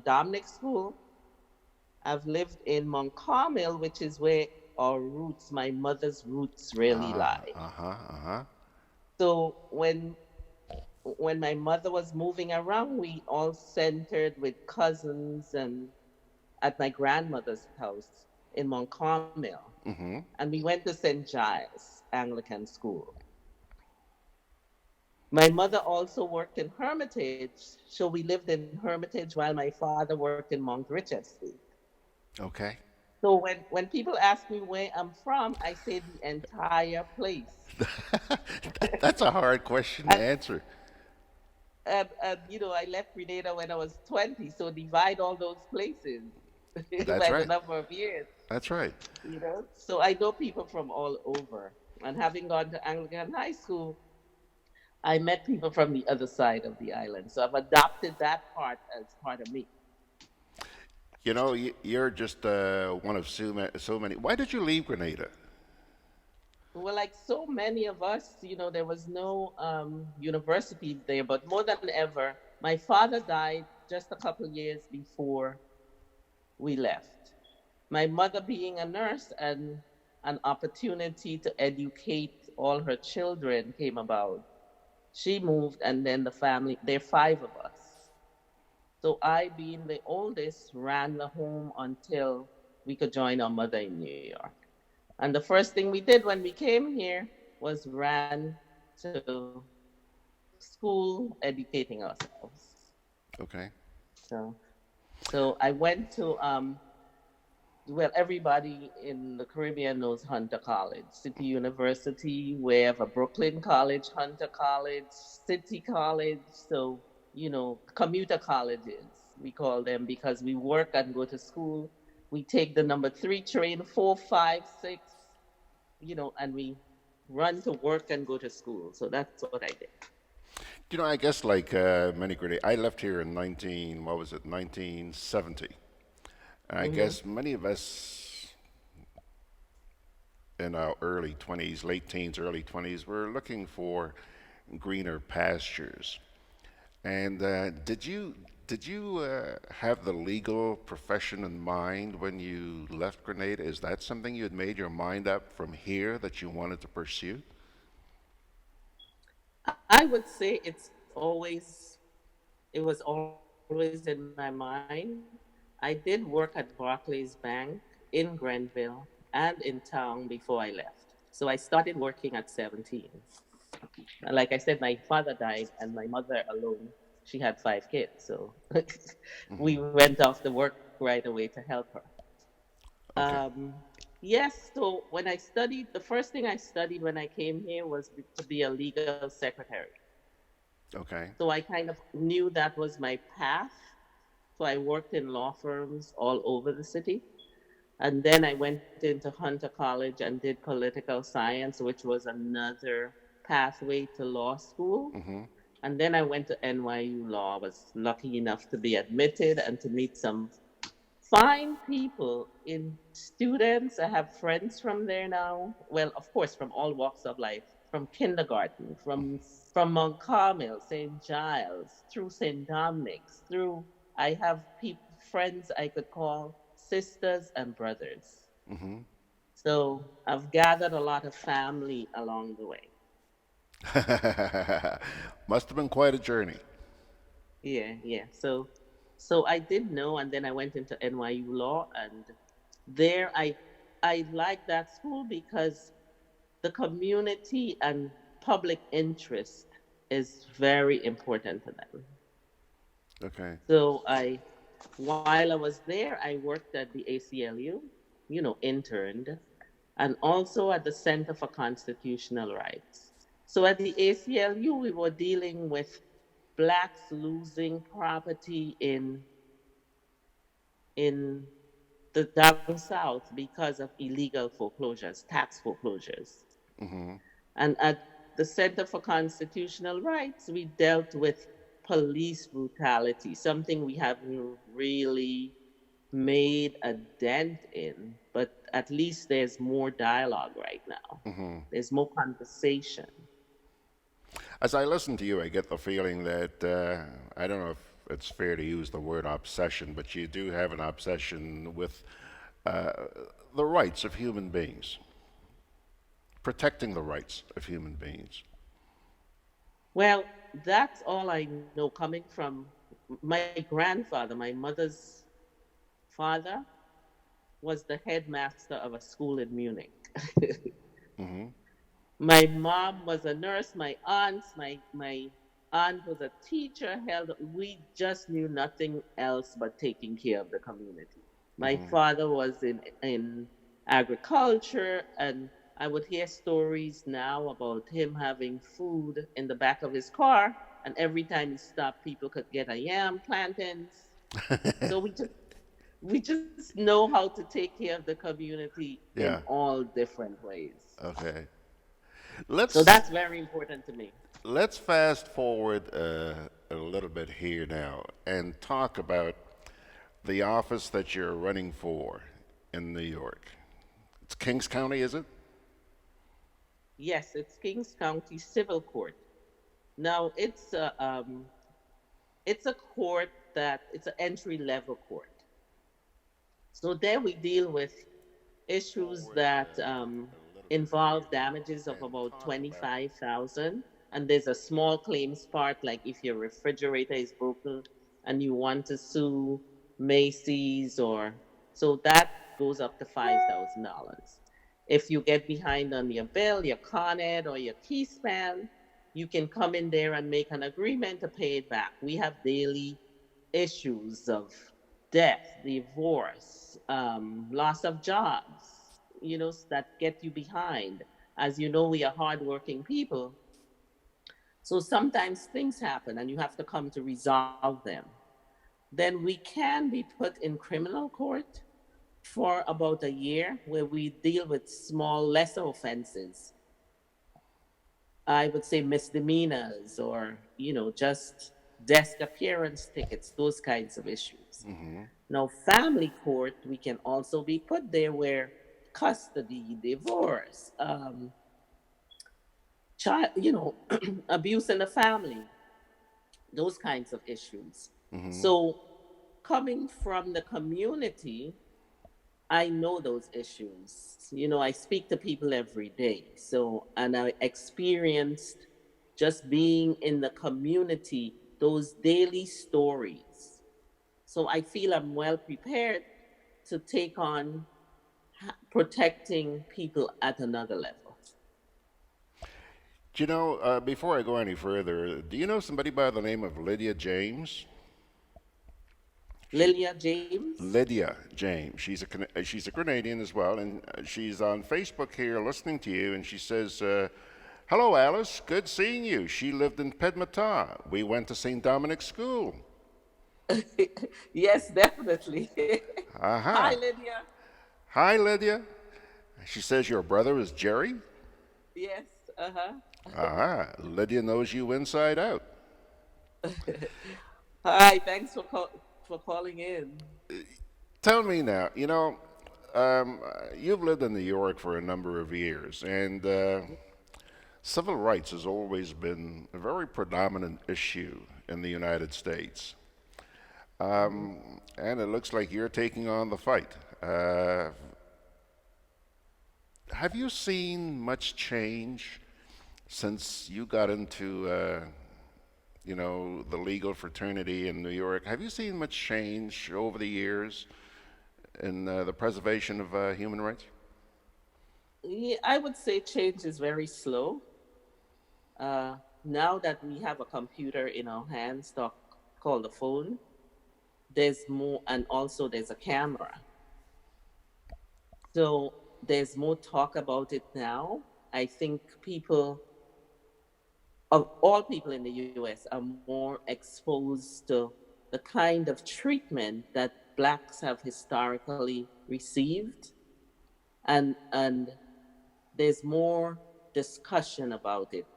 Dominic School. I've lived in Mount Carmel, which is where our roots, my mother's roots, really lie. So when my mother was moving around, we all centered with cousins and at my grandmother's house in Mount Carmel. Mm-hmm. And we went to St. Giles Anglican School. My mother also worked in Hermitage, so we lived in Hermitage while my father worked in Mount Richardson. Okay. So when people ask me where I'm from, I say the entire place. That's a hard question to answer. And I left Grenada when I was 20, so divide all those places That's by right. the number of years. That's right. So I know people from all over. And having gone to Anglican High School, I met people from the other side of the island. So I've adopted that part as part of me. You know, you're just one of so many. Why did you leave Grenada? Well, like so many of us, there was no university there, but more than ever, my father died just a couple of years before we left. My mother being a nurse and an opportunity to educate all her children came about. She moved, and then the family, there are 5 of us. So I, being the oldest, ran the home until we could join our mother in New York. And the first thing we did when we came here was ran to school educating ourselves. Okay. So so I went to well, everybody in the Caribbean knows Hunter College, City University. We have a Brooklyn College, Hunter College, City College. So, commuter colleges, we call them, because we work and go to school. We take the number three train, 4, 5, 6, and we run to work and go to school. So that's what I did. I guess like many Grenadians, I left here in 1970. I Hmm. guess many of us in our early 20s, late teens, early 20s, were looking for greener pastures. And did you have the legal profession in mind when you left Grenada? Is that something you had made your mind up from here that you wanted to pursue? I would say it was always in my mind. I did work at Barclays Bank in Grenville and in town before I left. So I started working at 17. Like I said, my father died and my mother alone, she had 5 kids. So we Hmm. went off to work right away to help her. Okay. Yes, so when I studied, the first thing I studied when I came here was to be a legal secretary. Okay. So I kind of knew that was my path. So I worked in law firms all over the city. And then I went into Hunter College and did political science, which was another pathway to law school. Hmm. And then I went to NYU Law. I was lucky enough to be admitted and to meet some fine people in students. I have friends from there now. Well, of course, from all walks of life, from kindergarten, from Mount Carmel, St. Giles, through St. Dominic's, through I have friends I could call sisters and brothers. Hmm. So I've gathered a lot of family along the way. Must have been quite a journey. Yeah, yeah. So I did know, and then I went into NYU Law, and there I liked that school because the community and public interest is very important to them. Okay. So while I was there, I worked at the ACLU, interned, and also at the Center for Constitutional Rights. So at the ACLU, we were dealing with blacks losing property in the down south because of illegal foreclosures, tax foreclosures. Hmm. And at the Center for Constitutional Rights, we dealt with police brutality, something we haven't really made a dent in, but at least there's more dialogue right now. Hmm. There's more conversation. As I listen to you, I get the feeling that I don't know if it's fair to use the word obsession, but you do have an obsession with uh, the rights of human beings, protecting the rights of human beings. Well, that's all I know coming from my grandfather, my mother's father was the headmaster of a school in Munich. Hmm. My mom was a nurse, my aunt was a teacher, held we just knew nothing else but taking care of the community. My Hmm. father was in agriculture, and I would hear stories now about him having food in the back of his car, and every time he stopped people could get a yam, plantains. So we just know how to take care of the community in Yeah. all different ways. Okay. So Let's that's very important to me. let's fast forward a little bit here now and talk about the office that you're running for in New York. It's Kings County, is it? Yes, it's Kings County Civil Court. Now it's a court that it's an entry level court. So there we deal with issues that involve damages of about 25,000, and there's a small claims part like if your refrigerator is broken, and you want to sue Macy's, or so that goes up to $5,000. If you get behind on your bill, your Con Ed or your key span, you can come in there and make an agreement to pay it back. We have daily issues of death, divorce, loss of jobs, that get you behind. As you know, we are hardworking people. So sometimes things happen and you have to come to resolve them. Then we can be put in criminal court for about a year where we deal with small, lesser offenses. I would say misdemeanors or, just desk appearance tickets, those kinds of issues. Now, family court, we can also be put there where custody, divorce, child, abuse in the family, those kinds of issues. So, coming from the community, I know those issues. I speak to people every day. So, and I experienced just being in the community, those daily stories. So I feel I'm well prepared to take on protecting people at another level. Do you know, before I go any further, do you know somebody by the name of Lydia James? Lilia James? Lydia James. She's a Grenadian as well, and she's on Facebook here listening to you, and she says, hello, Alice. Good seeing you. She lived in Pedmata. We went to St. Dominic's School. Yes, definitely. Hi, Lydia. Hi, Lydia. She says your brother is Jerry? Yes, Lydia knows you inside out. Hi, thanks for calling in. Tell me now, you've lived in New York for a number of years, and civil rights has always been a very predominant issue in the United States. And it looks like you're taking on the fight. Have you seen much change since you got into, the legal fraternity in New York? Have you seen much change over the years in the preservation of human rights? Yeah, I would say change is very slow. Now that we have a computer in our hands called the phone, there's more, and also there's a camera. So there's more talk about it now. I think people, of all people in the US, are more exposed to the kind of treatment that Blacks have historically received. And there's more discussion about it.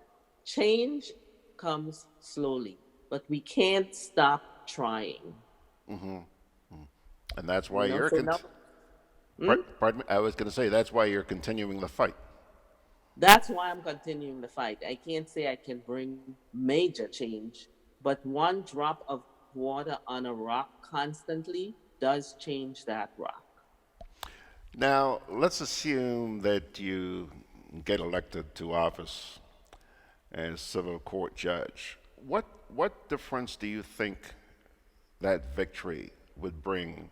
Change comes slowly, but we can't stop trying. And that's why pardon me, I was going to say that's why you're continuing the fight. That's why I'm continuing the fight. I can't say I can bring major change, but one drop of water on a rock constantly does change that rock. Now, let's assume that you get elected to office as civil court judge. What difference do you think that victory would bring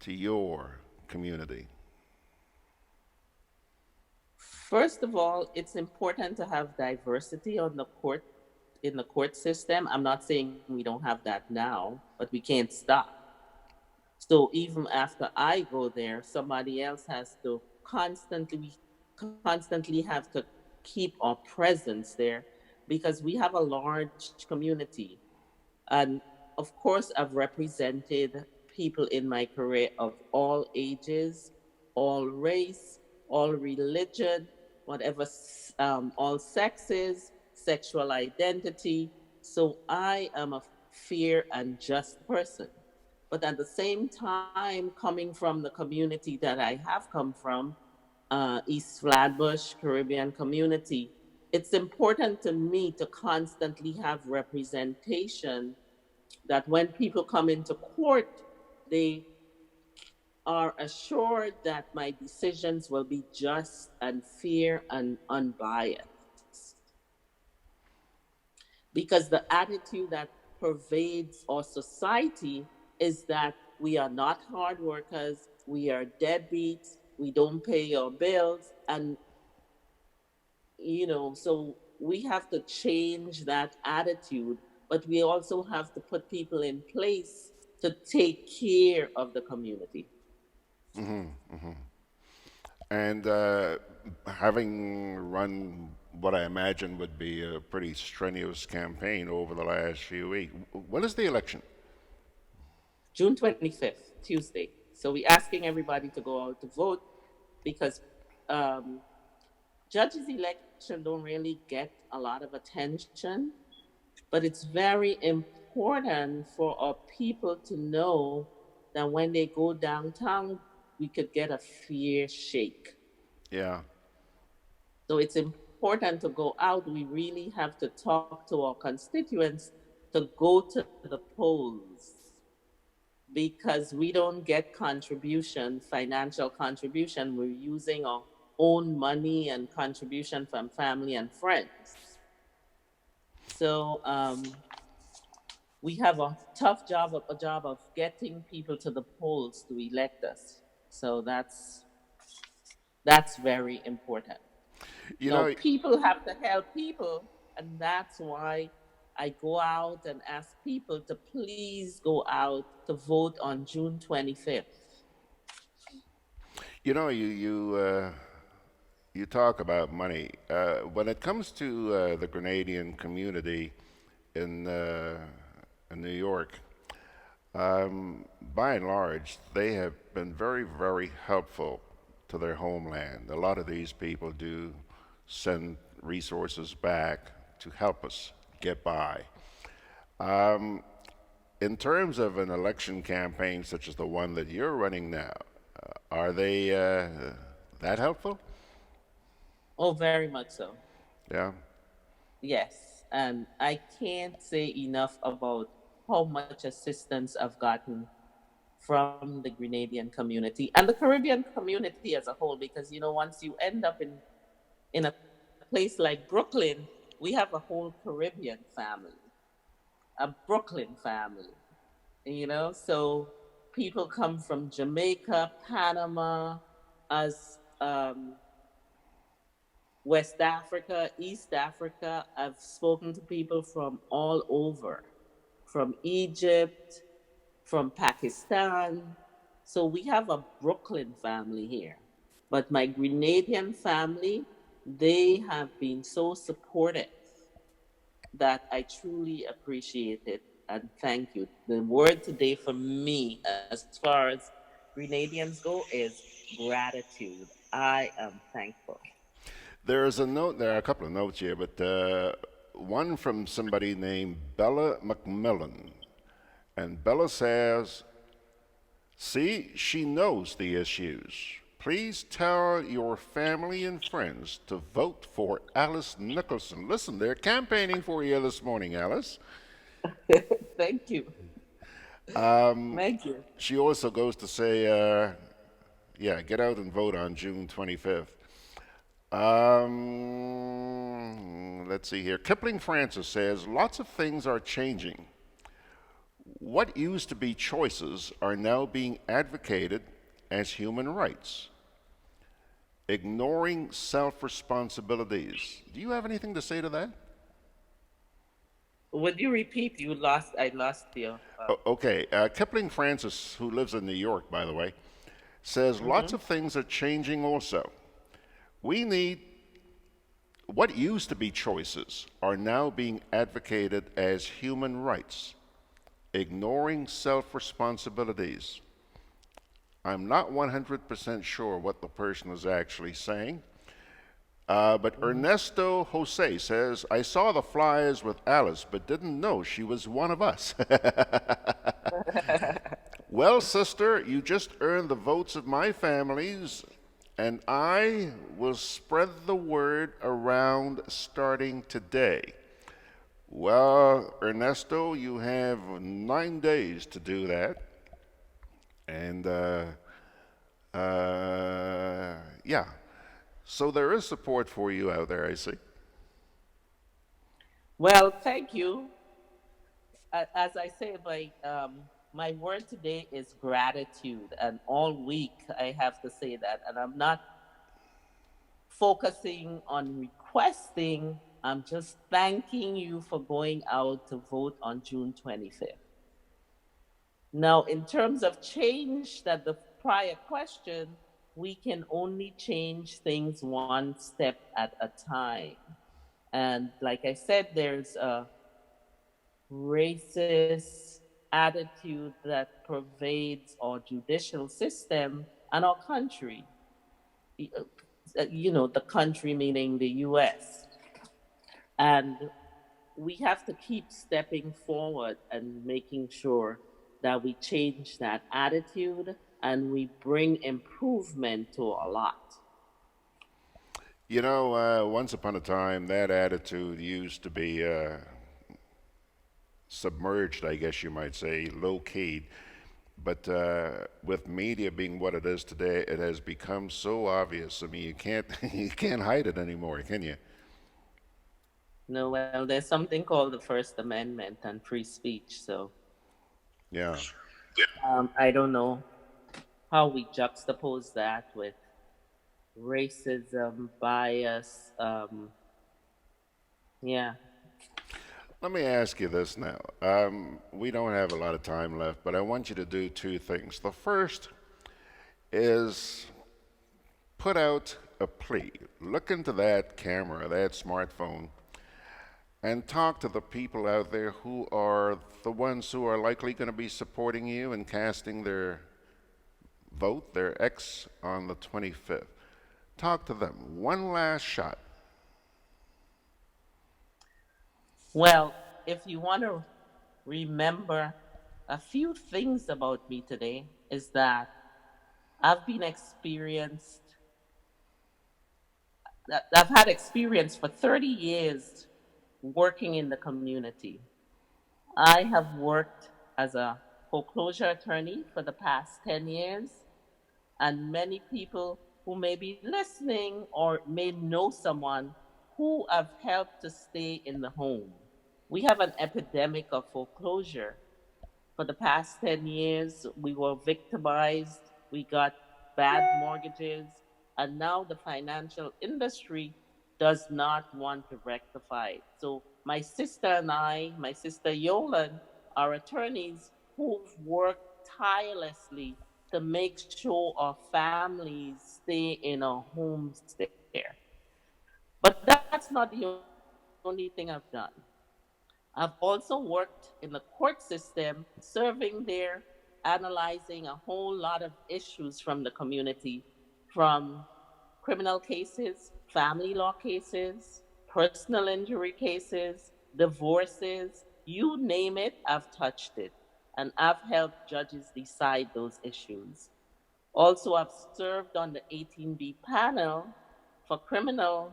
to your community? First of all, it's important to have diversity in the court system. I'm not saying we don't have that now, but we can't stop. So even after I go there, somebody else has to constantly have to keep our presence there, because we have a large community. And of course, I've represented people in my career of all ages, all race, all religion, whatever, all sexes, sexual identity. So I am a fair and just person. But at the same time, coming from the community that I have come from, East Flatbush Caribbean community, it's important to me to constantly have representation, that when people come into court, they are assured that my decisions will be just and fair and unbiased. Because the attitude that pervades our society is that we are not hard workers, we are deadbeats, we don't pay our bills, and so we have to change that attitude, but we also have to put people in place to take care of the community. And having run what I imagine would be a pretty strenuous campaign over the last few weeks, when is the election? June 25th, Tuesday. So we're asking everybody to go out to vote because um, judges' election don't really get a lot of attention, but it's very important for our people to know that when they go downtown, we could get a fair shake. Yeah. So it's important to go out. We really have to talk to our constituents to go to the polls because we don't get financial contribution. We're using our own money and contribution from family and friends. So we have a tough job of getting people to the polls to elect us. So that's very important. People have to help people, and that's why I go out and ask people to please go out to vote on June 25th. You talk about money. When it comes to the Grenadian community in New York, by and large, they have been very, very helpful to their homeland. A lot of these people do send resources back to help us get by. In terms of an election campaign such as the one that you're running now, are they that helpful? Oh, very much so. Yeah. Yes, and I can't say enough about how much assistance I've gotten from the Grenadian community and the Caribbean community as a whole, because once you end up in a place like Brooklyn, we have a whole Caribbean family, a Brooklyn family, so people come from Jamaica, Panama, as West Africa, East Africa. I've spoken to people from all over, from Egypt, from Pakistan. So we have a Brooklyn family here. But my Grenadian family, they have been so supportive that I truly appreciate it and thank you. The word today for me, as far as Grenadians go, is gratitude. I am thankful. There are a couple of notes here, but one from somebody named Bella McMillan. And Bella says, see, she knows the issues. Please tell your family and friends to vote for Alice Nicholson. Listen, they're campaigning for you this morning, Alice. Thank you. Thank you. She also goes to say, get out and vote on June 25th. Let's see here. Kipling Francis says, lots of things are changing. What used to be choices are now being advocated as human rights. Ignoring self-responsibilities. Do you have anything to say to that? Would you repeat? I lost you. Okay. Kipling Francis, who lives in New York, by the way, says lots of things are changing also. What used to be choices are now being advocated as human rights. Ignoring self-responsibilities. I'm not 100% sure what the person is actually saying. But Ernesto Jose says, I saw the flyers with Alice, but didn't know she was one of us. Well, sister, you just earned the votes of my families, and I will spread the word around starting today. Well, Ernesto, you have 9 days to do that. And, so there is support for you out there, I see. Well, thank you. As I say, my word today is gratitude, and all week I have to say that. And I'm not focusing on requesting. I'm just thanking you for going out to vote on June 25th. Now, in terms of change, that the prior question, we can only change things one step at a time. And like I said, there's a racist attitude that pervades our judicial system and our country. The country meaning the US. And we have to keep stepping forward and making sure that we change that attitude and we bring improvement to a lot. Once upon a time, that attitude used to be submerged, I guess you might say, low keyed. But with media being what it is today, it has become so obvious. I mean, you can't you can't hide it anymore, can you? No, well, there's something called the First Amendment and free speech. So Yeah. I don't know how we juxtapose that with racism, bias. Yeah. Let me ask you this now. We don't have a lot of time left, but I want you to do two things. The first is put out a plea. Look into that camera, that smartphone, and talk to the people out there who are the ones who are likely going to be supporting you and casting their vote, their X, on the 25th. Talk to them. One last shot. Well, if you want to remember a few things about me today, is that I've been experienced, I've had experience for 30 years working in the community. I have worked as a foreclosure attorney for the past 10 years, and many people who may be listening or may know someone who have helped to stay in the home. We have an epidemic of foreclosure. For the past 10 years, we were victimized, we got bad mortgages, and now the financial industry does not want to rectify it. So my sister and I, my sister Yolan, are attorneys who've worked tirelessly to make sure our families stay in our homes there. But that's not the only thing I've done. I've also worked in the court system, serving there, analyzing a whole lot of issues from the community, from criminal cases, family law cases, personal injury cases, divorces, you name it, I've touched it. And I've helped judges decide those issues. Also, I've served on the 18B panel for criminal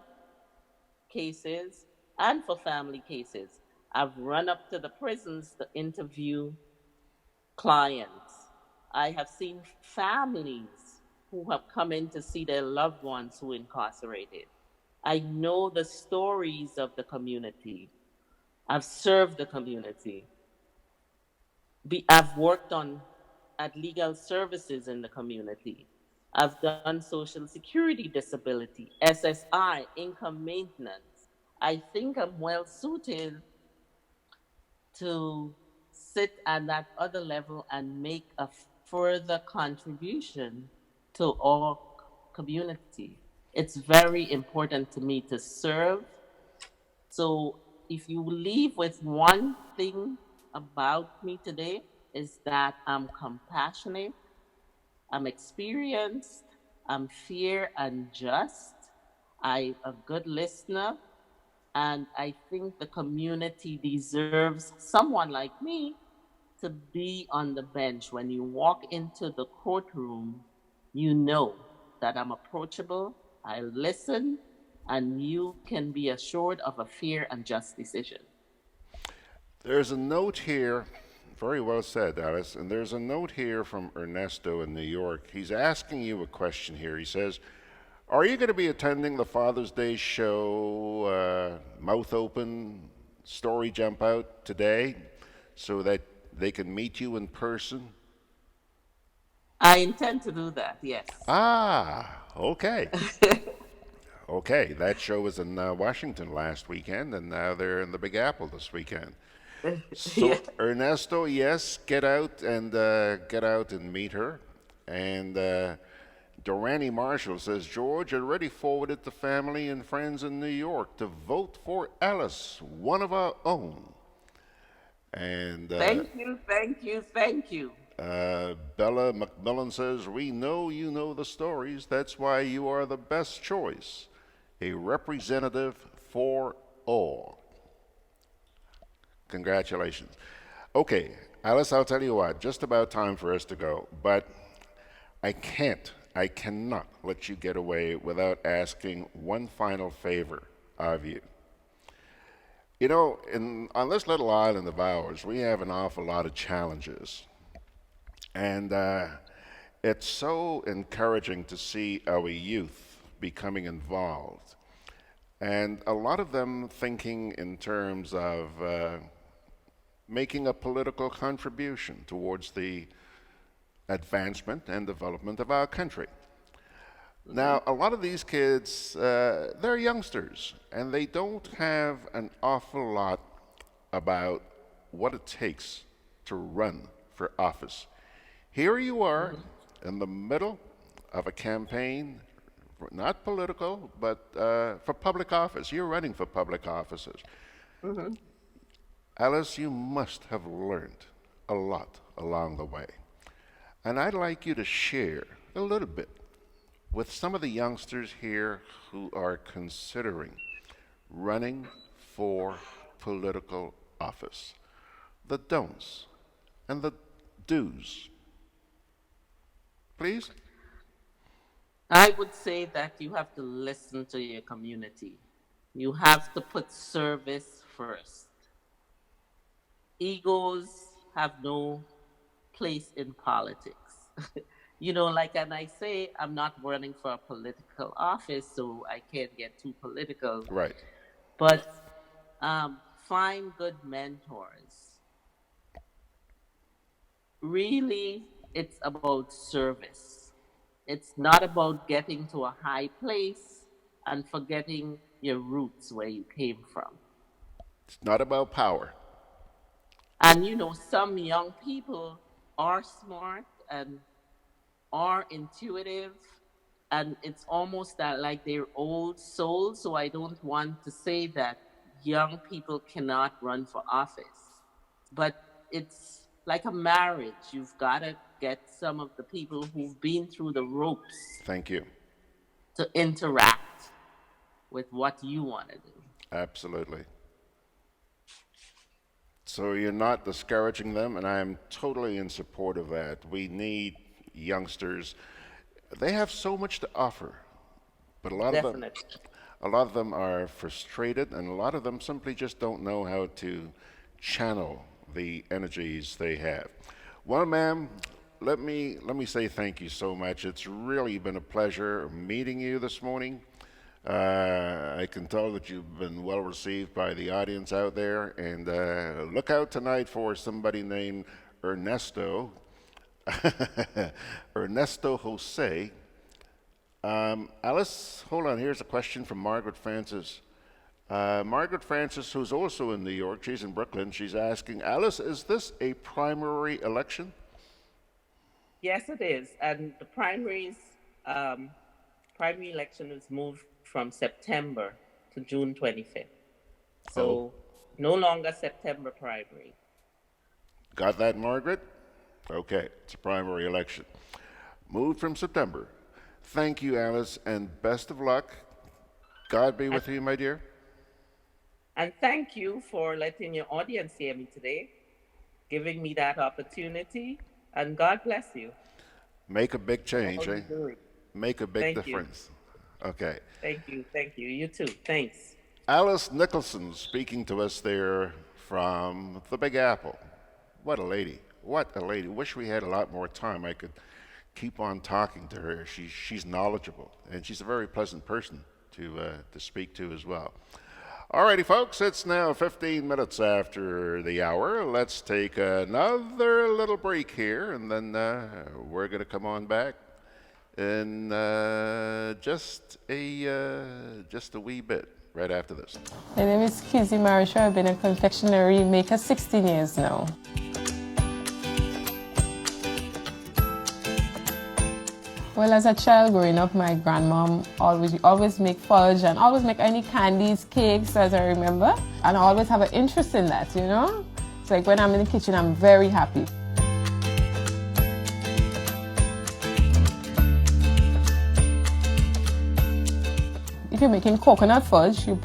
cases and for family cases. I've run up to the prisons to interview clients. I have seen families who have come in to see their loved ones who incarcerated. I know the stories of the community. I've served the community. I've worked at legal services in the community. I've done social security disability, SSI, income maintenance. I think I'm well suited to sit at that other level and make a further contribution to our community. It's very important to me to serve. So if you leave with one thing about me today, is that I'm compassionate, I'm experienced, I'm fair and just, I'm a good listener, and I think the community deserves someone like me to be on the bench. When you walk into the courtroom, you know that I'm approachable, I listen, and you can be assured of a fair and just decision. There's a note here, very well said, Alice, and there's a note here from Ernesto in New York. He's asking you a question here. He says, are you going to be attending the Father's Day show, Mouth Open, Story Jump Out today? so that they can meet you in person? I intend to do that, yes. Ah, okay. Okay, that show was in Washington last weekend, and now they're in the Big Apple this weekend. So, Yeah. Ernesto, yes, get out and meet her. And Durrani Marshall says, George already forwarded to family and friends in New York to vote for Alice, one of our own. And Thank you, thank you, thank you. Bella McMillan says, we know you know the stories. That's why you are the best choice. A representative for all. Congratulations. Okay, Alice, I'll tell you what, just about time for us to go, but I cannot let you get away without asking one final favor of you. You know, on this little island of ours, we have an awful lot of challenges. And it's so encouraging to see our youth becoming involved. And a lot of them thinking in terms of making a political contribution towards the advancement and development of our country. Now, a lot of these kids, they're youngsters, and they don't have an awful lot about what it takes to run for office. Here you are in the middle of a campaign, not political, but for public office. You're running for public offices. Alice, you must have learned a lot along the way. And I'd like you to share a little bit with some of the youngsters here who are considering running for political office. The don'ts and the do's. Please? I would say that you have to listen to your community. You have to put service first. Egos have no place in politics. You know, like, and I say I'm not running for a political office, so I can't get too political. Right. But find good mentors. Really, it's about service. It's not about getting to a high place and forgetting your roots where you came from. It's not about power. And you know, some young people are smart and are intuitive, and it's almost that like they're old souls. So I don't want to say that young people cannot run for office, but it's like a marriage. You've got to get some of the people who've been through the ropes. Thank you. To interact with what you want to do. Absolutely. So you're not discouraging them, and I am totally in support of that. We need youngsters. They have so much to offer, but a lot of them are frustrated, and a lot of them simply just don't know how to channel the energies they have. Well, ma'am, let me say thank you so much. It's really been a pleasure meeting you this morning. I can tell that you've been well received by the audience out there, and look out tonight for somebody named Ernesto, Ernesto Jose. Alice, hold on, here's a question from Margaret Francis. Margaret Francis, who's also in New York, she's in Brooklyn, she's asking, Alice, is this a primary election? Yes, it is. And the primary election is moved from September to June 25th. So no longer September primary. Got that, Margaret? Okay, it's a primary election. Moved from September. Thank you, Alice, and best of luck. God be with you, my dear. And thank you for letting your audience hear me today, giving me that opportunity, and God bless you. Make a big change, eh? Make a big difference. Okay. Thank you, you too, thanks. Alice Nicholson speaking to us there from the Big Apple. What a lady, what a lady. Wish we had a lot more time. I could keep on talking to her. She's knowledgeable, and she's a very pleasant person to speak to as well. Alrighty, folks, it's now 15 minutes after the hour. Let's take another little break here, and then we're going to come on back in just a wee bit right after this. My name is Kizzy Marisha. I've been a confectionery maker 16 years now. Well, as a child growing up, my grandmom always make fudge and always make any candies, cakes, as I remember. And I always have an interest in that, you know? It's like when I'm in the kitchen, I'm very happy. If you're making coconut fudge, you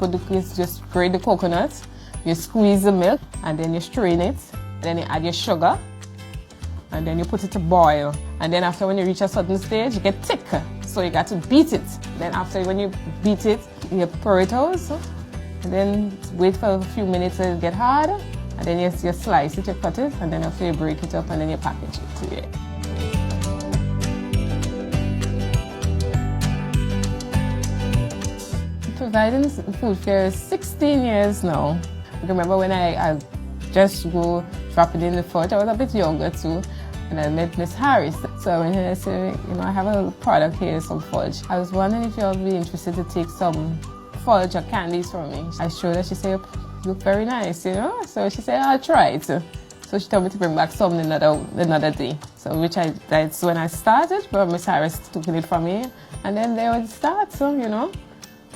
just grate the coconut, you squeeze the milk, and then you strain it. Then you add your sugar, and then you put it to boil. And then after, when you reach a certain stage, you get thick. So you got to beat it. Then after, when you beat it, you pour it out. And then wait for a few minutes to get hard. And then you slice it, you cut it, and then after you break it up, and then you package it. Yeah. Providing food for 16 years now. I remember when I just go dropping in the fort, I was a bit younger too. And I met Miss Harris. So I went and I said, you know, I have a product here, some fudge. I was wondering if you'll be interested to take some fudge or candies from me. I showed her, she said, you look very nice, you know? So she said, I'll try it. So she told me to bring back some another day. So that's when I started, but Miss Harris took it from me. And then they would start, so, you know.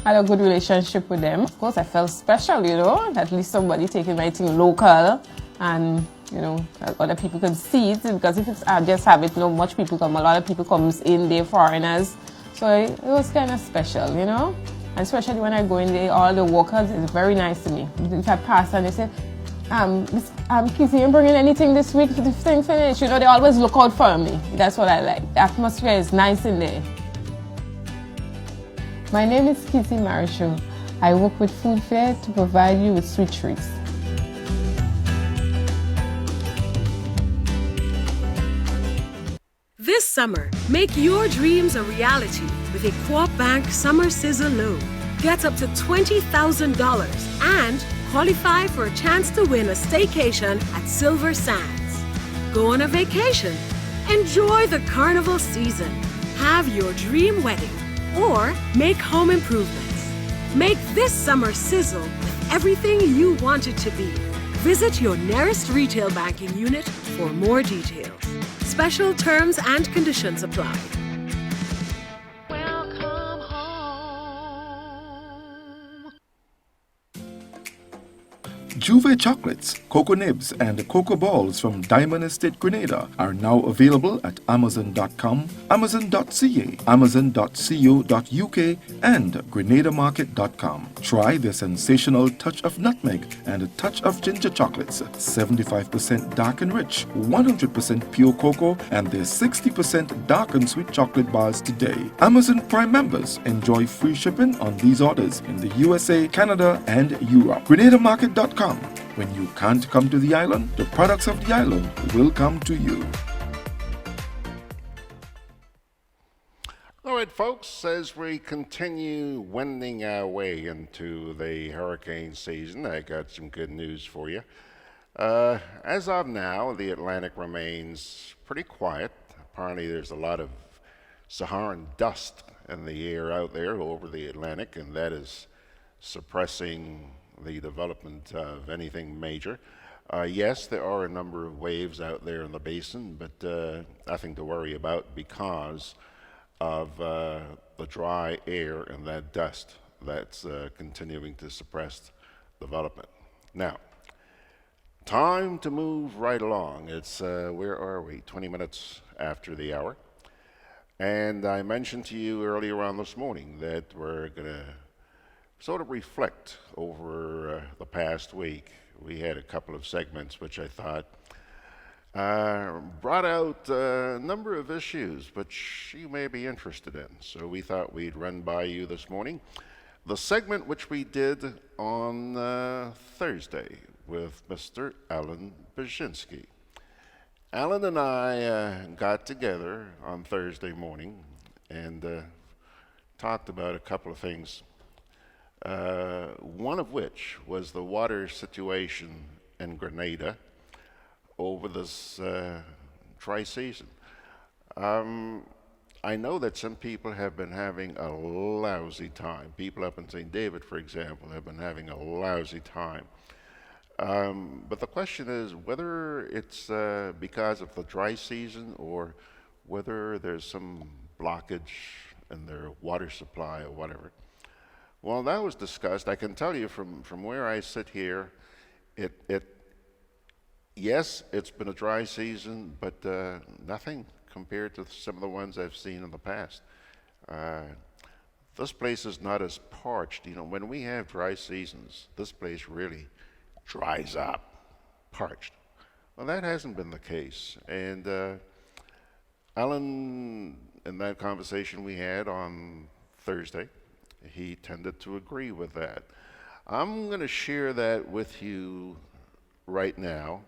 I had a good relationship with them. Of course, I felt special, you know, at least somebody taking my thing local and, you know, other people can see it, because if it's, I just have it, you know, much people come, a lot of people comes in, they're foreigners. So it was kind of special, you know, and especially when I go in there, all the workers is very nice to me. If I pass and they say, Kizzy, you bringing anything this week? The thing finished, you know, they always look out for me. That's what I like. The atmosphere is nice in there. My name is Kizzy Marisha. I work with Food Fair to provide you with sweet treats. This summer, make your dreams a reality with a Co-op Bank Summer Sizzle Loan. Get up to $20,000 and qualify for a chance to win a staycation at Silver Sands. Go on a vacation. Enjoy the carnival season. Have your dream wedding. Or make home improvements. Make this summer sizzle with everything you want it to be. Visit your nearest retail banking unit for more details. Special terms and conditions apply. Juve chocolates, cocoa nibs, and cocoa balls from Diamond Estate, Grenada are now available at Amazon.com, Amazon.ca, Amazon.co.uk, and GrenadaMarket.com. Try the sensational touch of nutmeg and a touch of ginger chocolates, 75% dark and rich, 100% pure cocoa, and their 60% dark and sweet chocolate bars today. Amazon Prime members enjoy free shipping on these orders in the USA, Canada, and Europe. GrenadaMarket.com. When you can't come to the island, the products of the island will come to you. All right, folks, as we continue wending our way into the hurricane season, I got some good news for you. As of now, the Atlantic remains pretty quiet. Apparently, there's a lot of Saharan dust in the air out there over the Atlantic, and that is suppressing the development of anything major. Yes, there are a number of waves out there in the basin, but nothing to worry about because of the dry air and that dust that's continuing to suppress development. Now, time to move right along. It's, where are we? 20 minutes after the hour. And I mentioned to you earlier on this morning that we're going to sort of reflect over the past week. We had a couple of segments which I thought brought out a number of issues which you may be interested in. So we thought we'd run by you this morning. The segment which we did on Thursday with Mr. Allan Bierzynski. Allan and I got together on Thursday morning and talked about a couple of things one of which was the water situation in Grenada over this dry season. I know that some people have been having a lousy time. People up in St. David, for example, have been having a lousy time. But the question is whether it's because of the dry season or whether there's some blockage in their water supply or whatever. Well, that was discussed. I can tell you from where I sit here, yes, it's been a dry season, but nothing compared to some of the ones I've seen in the past. This place is not as parched. You know, when we have dry seasons, this place really dries up, parched. Well, that hasn't been the case. And Allan, in that conversation we had on Thursday, he tended to agree with that. I'm going to share that with you right now.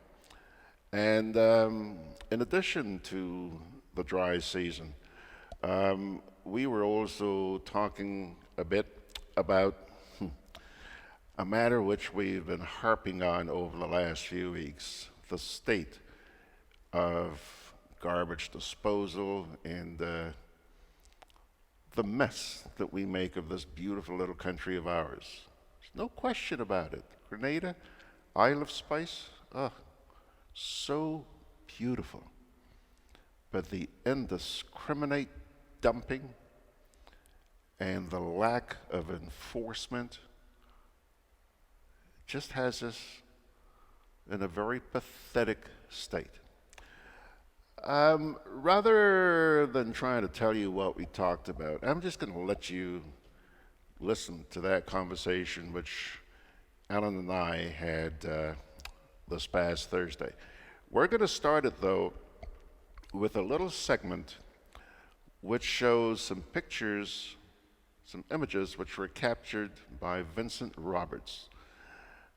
And in addition to the dry season, we were also talking a bit about a matter which we've been harping on over the last few weeks, the state of garbage disposal and the mess that we make of this beautiful little country of ours. There's no question about it. Grenada, Isle of Spice, so beautiful. But the indiscriminate dumping and the lack of enforcement just has us in a very pathetic state. Rather than trying to tell you what we talked about, I'm just going to let you listen to that conversation which Allan and I had this past Thursday. We're going to start it, though, with a little segment which shows some pictures, some images which were captured by Vincent Roberts.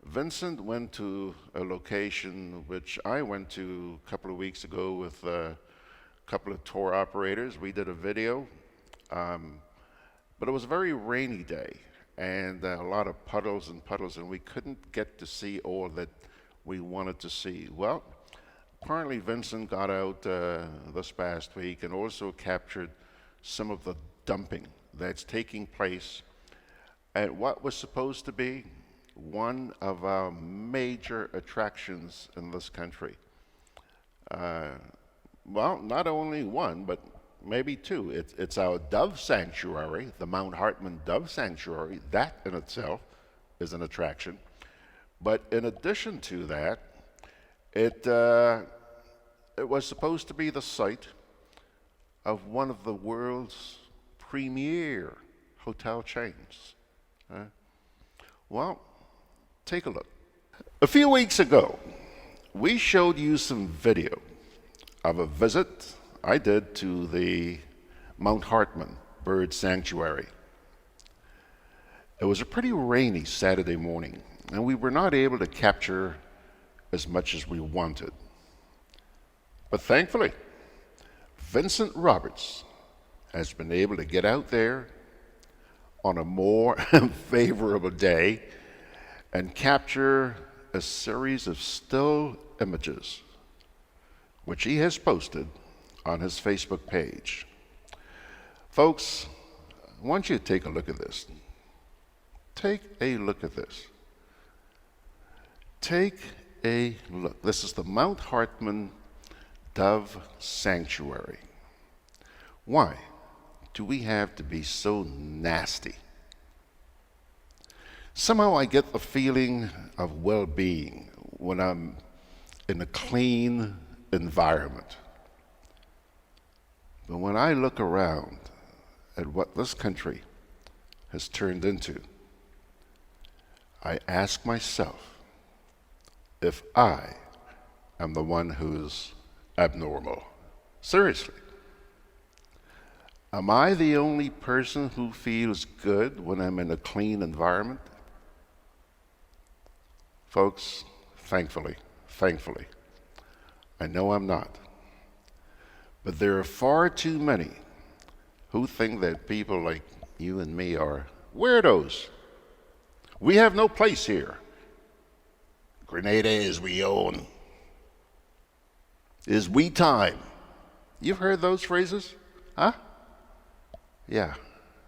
Vincent went to a location which I went to a couple of weeks ago with a couple of tour operators. We did a video, but it was a very rainy day and a lot of puddles, and we couldn't get to see all that we wanted to see. Well, apparently Vincent got out this past week and also captured some of the dumping that's taking place at what was supposed to be one of our major attractions in this country. Well, not only one, but maybe two. It's our dove sanctuary, the Mount Hartman Dove Sanctuary. That in itself is an attraction. But in addition to that, it was supposed to be the site of one of the world's premier hotel chains. Well, take a look. A few weeks ago, we showed you some video of a visit I did to the Mount Hartman Bird Sanctuary. It was a pretty rainy Saturday morning, and we were not able to capture as much as we wanted. But thankfully, Vincent Roberts has been able to get out there on a more favorable day and capture a series of still images, which he has posted on his Facebook page. Folks, I want you to take a look at this. Take a look at this. Take a look. This is the Mount Hartman Dove Sanctuary. Why do we have to be so nasty? Somehow I get the feeling of well-being when I'm in a clean environment. But when I look around at what this country has turned into, I ask myself if I am the one who's abnormal. Seriously. Am I the only person who feels good when I'm in a clean environment? Folks, thankfully, I know I'm not. But there are far too many who think that people like you and me are weirdos. We have no place here. Grenada is we own. Is we time. You've heard those phrases? Huh? Yeah,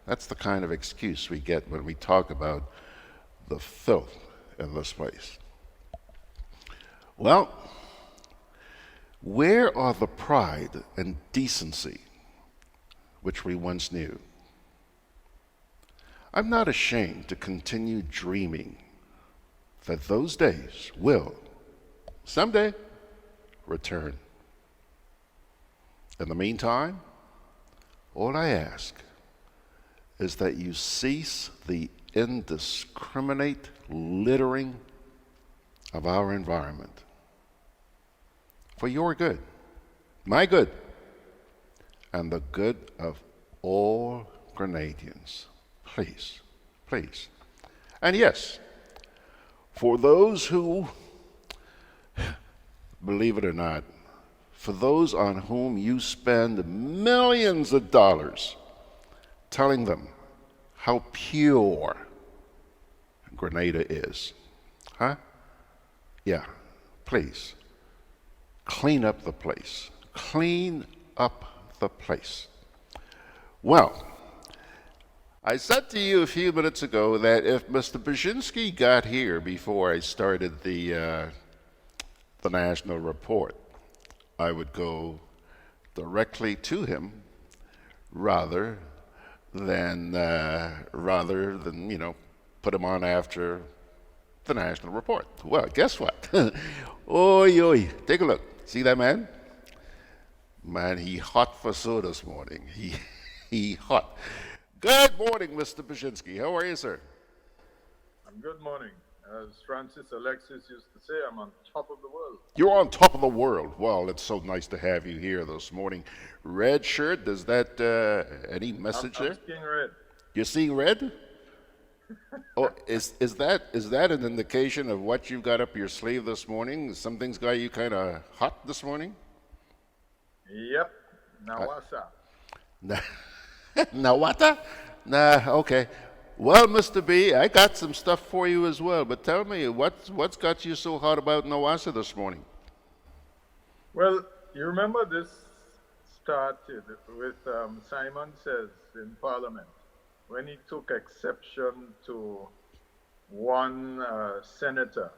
that's the kind of excuse we get when we talk about the filth in this place. Well, where are the pride and decency which we once knew? I'm not ashamed to continue dreaming that those days will someday return. In the meantime, all I ask is that you cease the indiscriminate littering of our environment. For your good, my good, and the good of all Grenadians. Please, please. And yes, for those who, believe it or not, for those on whom you spend millions of dollars telling them how pure Grenada is. Huh? Yeah, please. Clean up the place. Clean up the place. Well, I said to you a few minutes ago that if Mr. Bierzynski got here before I started the national report, I would go directly to him rather than put him on after the national report. Well, guess what? Oy, oy, take a look. See that man? Man, he hot for so this morning. He hot. Good morning, Mr. Bierzynski. How are you, sir? Good morning. As Francis Alexis used to say, I'm on top of the world. You're on top of the world. Well, it's so nice to have you here this morning. Red shirt, does that, any message there? I'm seeing red. You're seeing red? Oh, is that an indication of what you've got up your sleeve this morning? Something's got you kind of hot this morning? Yep. Nawasa. Nawata? Nah, okay. Well, Mr. B, I got some stuff for you as well, but tell me, what's got you so hot about Nawasa this morning? Well, you remember this started with Simon Says in Parliament, when he took exception to one senator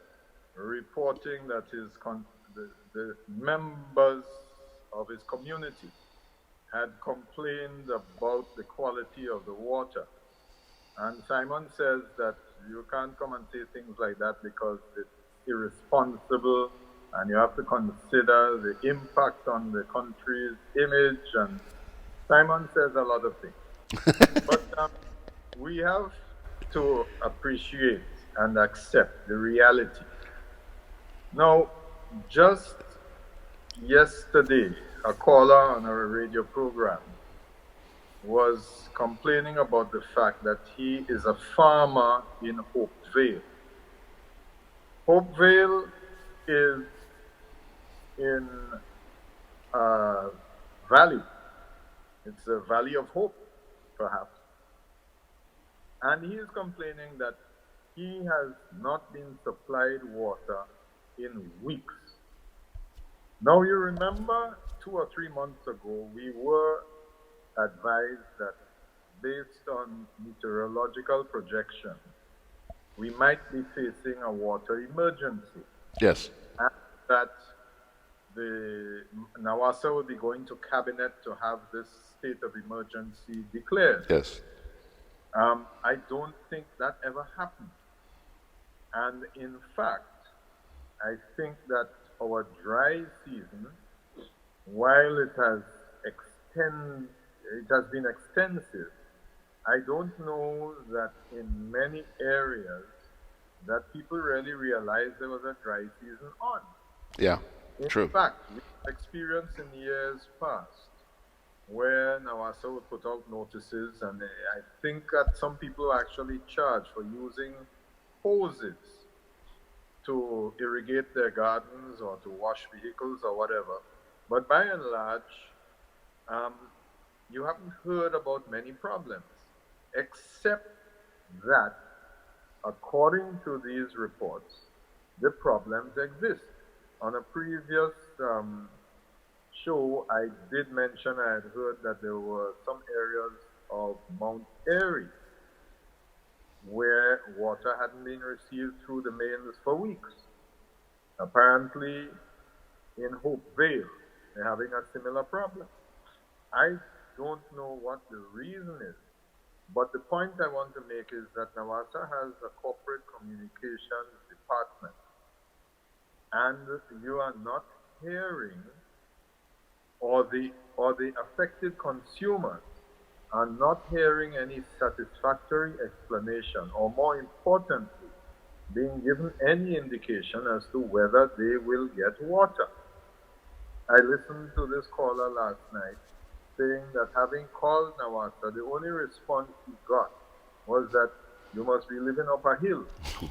reporting that the members of his community had complained about the quality of the water. And Simon says that you can't come and say things like that because it's irresponsible and you have to consider the impact on the country's image. And Simon says a lot of things. But we have to appreciate and accept the reality. Now, just yesterday, a caller on our radio program was complaining about the fact that he is a farmer in Hope Vale. Hope Vale is in a valley. It's a valley of hope, perhaps. And he is complaining that he has not been supplied water in weeks. Now you remember 2 or 3 months ago, we were advised that based on meteorological projections, we might be facing a water emergency. Yes. And that the Nawasa will be going to cabinet to have this state of emergency declared. Yes. I don't think that ever happened. And in fact, I think that our dry season, while it has been extensive, I don't know that in many areas that people really realized there was a dry season on. Yeah, true. In fact, we've experienced in years past where Nawasa would put out notices, and I think that some people actually charged for using hoses to irrigate their gardens or to wash vehicles or whatever. But by and large, you haven't heard about many problems, except that according to these reports, the problems exist. On a previous show, I did mention I had heard that there were some areas of Mount Airy where water hadn't been received through the mains for weeks. Apparently, in Hope Vale, they're having a similar problem. I don't know what the reason is, but the point I want to make is that NAWASA has a corporate communications department, and you are not hearing, or the affected consumers are not hearing any satisfactory explanation, or more importantly, being given any indication as to whether they will get water. I listened to this caller last night saying that having called NAWASA, the only response he got was that you must be living up a hill.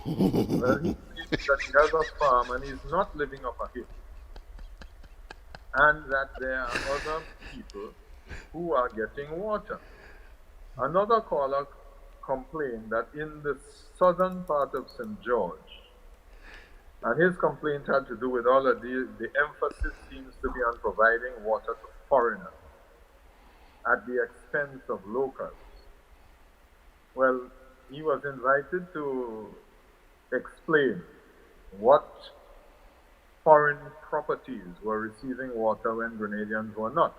Well, he thinks that he has a farm and he's not living up a hill. And that there are other people who are getting water. Another caller complained that in the southern part of St. George, and his complaint had to do with all of the emphasis seems to be on providing water to foreigners at the expense of locals. Well, he was invited to explain what foreign properties were receiving water when Grenadians were not.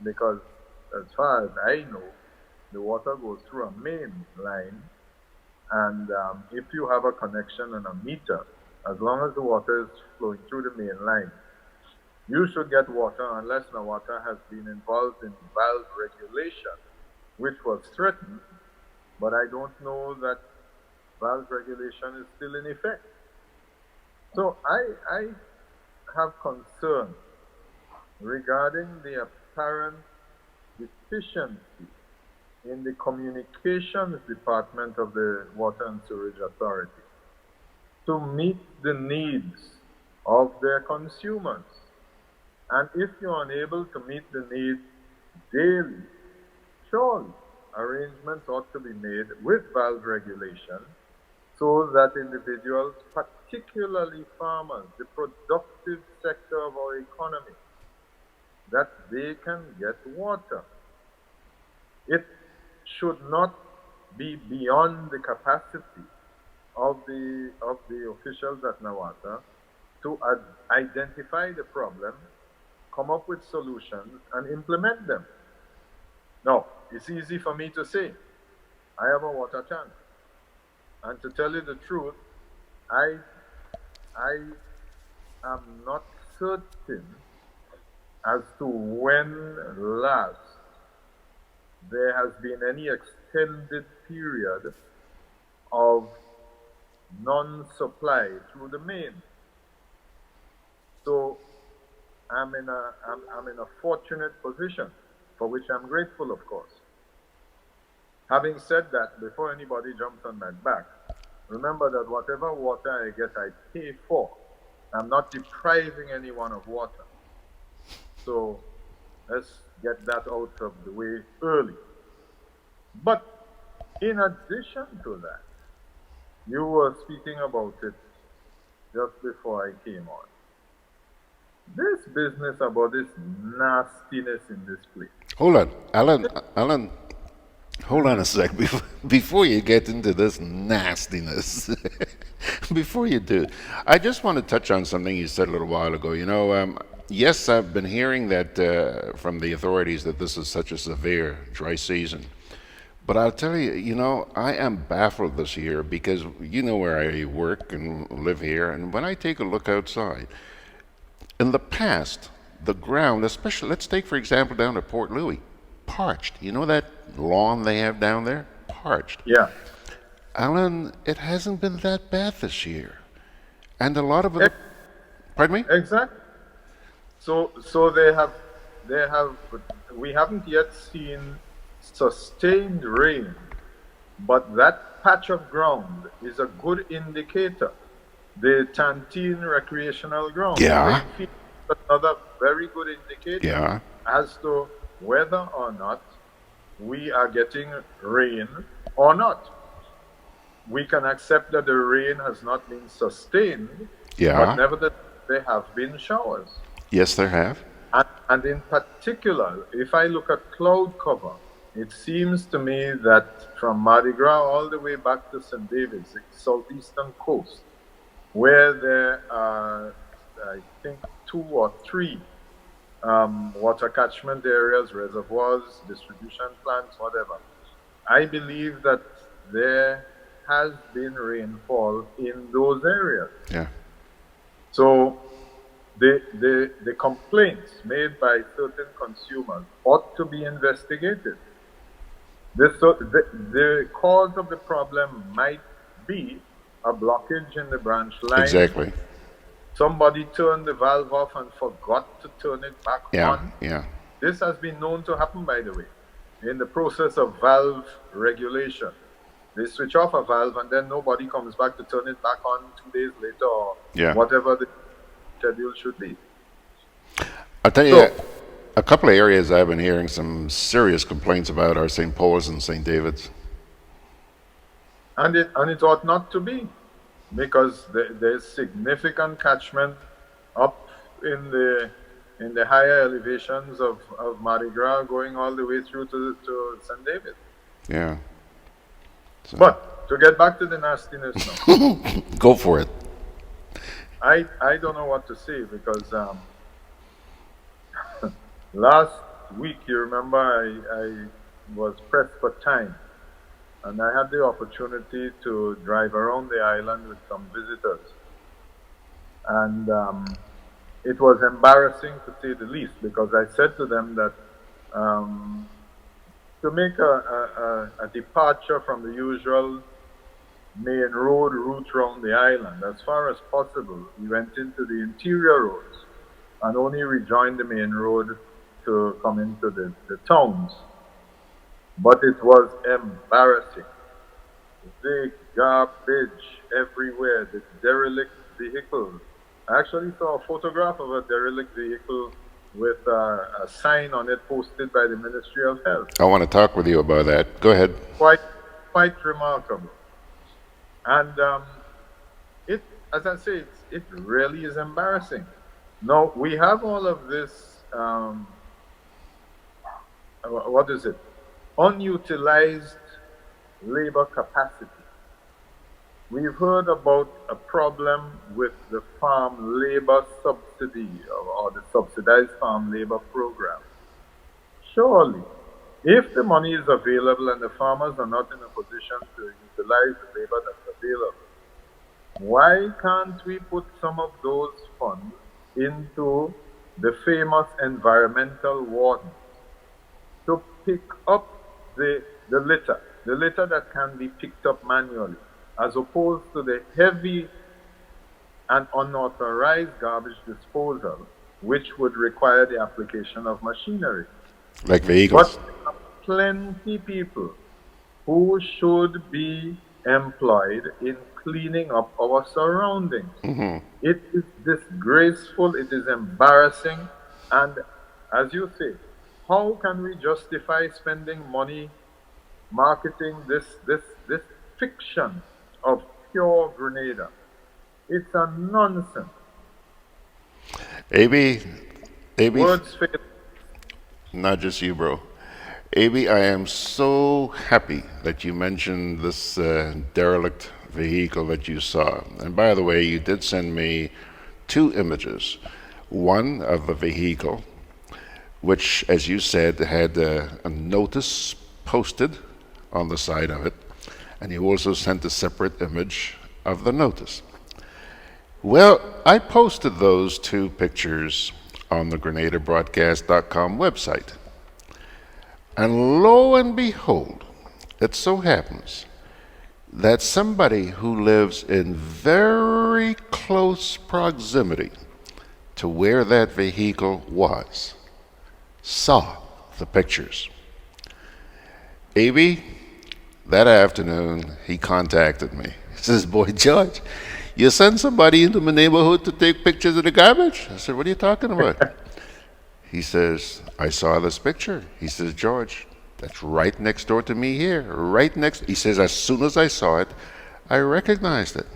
Because as far as I know, the water goes through a main line, and if you have a connection and a meter, as long as the water is flowing through the main line, you should get water unless the water has been involved in valve regulation, which was threatened, but I don't know that valve regulation is still in effect. So I have concern regarding the apparent deficiency in the communications department of the Water and Sewerage Authority to meet the needs of their consumers. And if you're unable to meet the needs daily, surely arrangements ought to be made with valve regulation so that individuals, particularly farmers, the productive sector of our economy, that they can get water. It should not be beyond the capacity of the officials at NAWASA to identify the problem, come up with solutions, and implement them. Now, it's easy for me to say, I have a water tank. And to tell you the truth, I am not certain as to when last there has been any extended period of non-supply through the main. So I'm in a fortunate position, for which I'm grateful, of course. Having said that, before anybody jumps on my back, remember that whatever water I get, I pay for. I'm not depriving anyone of water. So let's get that out of the way early. But in addition to that, you were speaking about it just before I came on. This business about this nastiness in this place. Hold on, Allan, hold on a sec. Before you get into this nastiness, before you do, I just want to touch on something you said a little while ago. You know, yes, I've been hearing that from the authorities that this is such a severe dry season. But I'll tell you, you know, I am baffled this year because you know where I work and live here, and when I take a look outside, in the past, the ground, especially, let's take, for example, down at Port Louis, parched. You know that lawn they have down there? Parched. Yeah. Allan, it hasn't been that bad this year. And a lot of it... Pardon me? Exactly. So we haven't yet seen sustained rain, but that patch of ground is a good indicator. The Tantine recreational ground. Yeah. Another very good indicator. Yeah. As to whether or not we are getting rain or not. we can accept that the rain has not been sustained, Yeah. but nevertheless, there have been showers. Yes, there have. And in particular, if I look at cloud cover, it seems to me that from Mardi Gras all the way back to St. David's, the southeastern coast, where there are, I think, 2 or 3 water catchment areas, reservoirs, distribution plants, whatever, I believe that there has been rainfall in those areas. Yeah. So the complaints made by certain consumers ought to be investigated. The cause of the problem might be a blockage in the branch line. Exactly. Somebody turned the valve off and forgot to turn it back on. Yeah. This has been known to happen, by the way, in the process of valve regulation. They switch off a valve and then nobody comes back to turn it back on 2 days later or whatever the schedule should be. I'll tell you, a couple of areas I've been hearing some serious complaints about are St. Paul's and St. David's. And it ought not to be, because there's significant catchment up in the higher elevations of Mardi Gras, going all the way through to St. David. Yeah. So. But to get back to the nastiness now. Go for it. I don't know what to say, because last week, you remember, I was pressed for time, and I had the opportunity to drive around the island with some visitors. And it was embarrassing, to say the least, because I said to them that to make a departure from the usual main road route around the island, as far as possible, we went into the interior roads and only rejoined the main road to come into the towns. But it was embarrassing. The garbage everywhere, the derelict vehicles. I actually saw a photograph of a derelict vehicle with a sign on it posted by the Ministry of Health. I want to talk with you about that. Go ahead. Quite remarkable. And it, as I say, it really is embarrassing. Now, we have all of this, what is it? Unutilized labor capacity. We've heard about a problem with the farm labor subsidy or the subsidized farm labor program. Surely, if the money is available and the farmers are not in a position to utilize the labor that's available, why can't we put some of those funds into the famous environmental wardens to pick up the litter that can be picked up manually, as opposed to the heavy and unauthorized garbage disposal, which would require the application of machinery. Like vehicles. But there are plenty people who should be employed in cleaning up our surroundings. Mm-hmm. It is disgraceful, it is embarrassing, and as you say, how can we justify spending money marketing this fiction of pure Grenada? It's a nonsense. AB, words fail. Not just you, bro. AB, I am so happy that you mentioned this derelict vehicle that you saw. And by the way, you did send me 2 images. One of the vehicle, which, as you said, had a notice posted on the side of it, and you also sent a separate image of the notice. Well, I posted those 2 pictures on the GrenadaBroadcast.com website. And lo and behold, it so happens that somebody who lives in very close proximity to where that vehicle was saw the pictures. AB, that afternoon, he contacted me. He says, "Boy, George, you send somebody into my neighborhood to take pictures of the garbage?" I said, "What are you talking about?" He says, "I saw this picture." He says, "George, that's right next door to me here, right next." He says, "As soon as I saw it, I recognized it.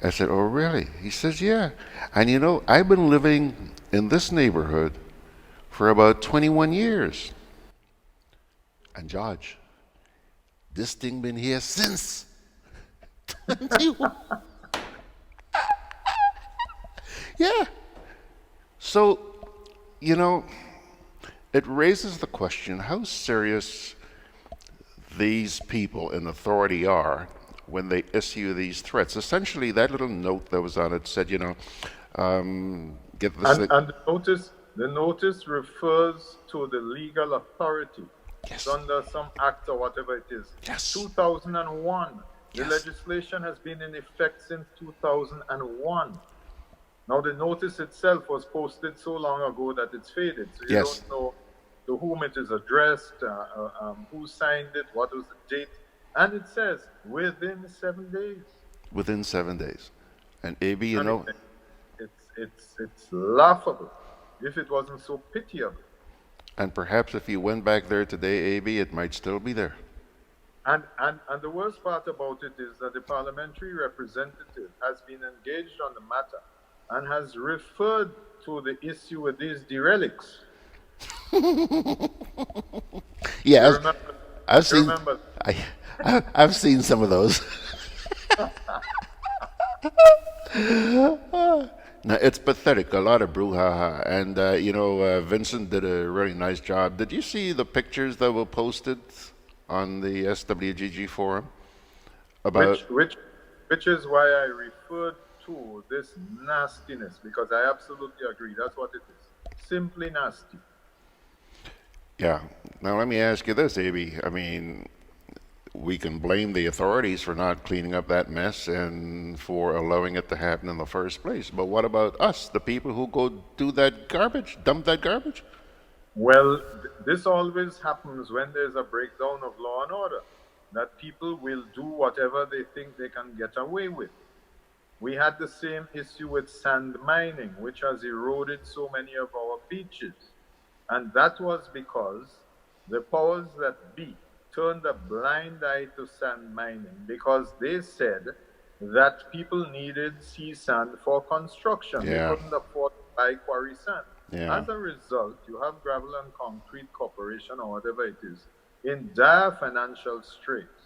I said, oh, really? He says, yeah. And you know, I've been living in this neighborhood for about 21 years. And George, this thing been here since 21. Yeah. So, you know, it raises the question how serious these people in authority are when they issue these threats. Essentially, that little note that was on it said, you know, get this. And the notice refers to the legal authority. Yes. It's under some act or whatever it is. Yes. 2001. The Yes. legislation has been in effect since 2001. Now, the notice itself was posted so long ago that it's faded. So you Yes. don't know to whom it is addressed, who signed it, what was the date. And it says within 7 days. Within 7 days. And AB, you know, It's laughable if it wasn't so pitiable. and perhaps if you went back there today, AB, it might still be there. And the worst part about it is that the parliamentary representative has been engaged on the matter and has referred to the issue with these derelicts. Yeah, I've seen. Remember? I've seen some of those. Now it's pathetic. A lot of brouhaha, and you know, Vincent did a really nice job. Did you see the pictures that were posted on the SWGG forum about which is why I referred to this nastiness, because I absolutely agree. That's what it is. Simply nasty. Yeah. Now let me ask you this, AB. I mean, we can blame the authorities for not cleaning up that mess and for allowing it to happen in the first place. But what about us, the people who go do that garbage, dump that garbage? Well, this always happens when there's a breakdown of law and order, that people will do whatever they think they can get away with. We had the same issue with sand mining, which has eroded so many of our beaches. And that was because the powers that be turned a blind eye to sand mining because they said that people needed sea sand for construction. Yeah. They couldn't afford to buy quarry sand. Yeah. As a result, you have Gravel and Concrete Corporation, or whatever it is, in dire financial straits.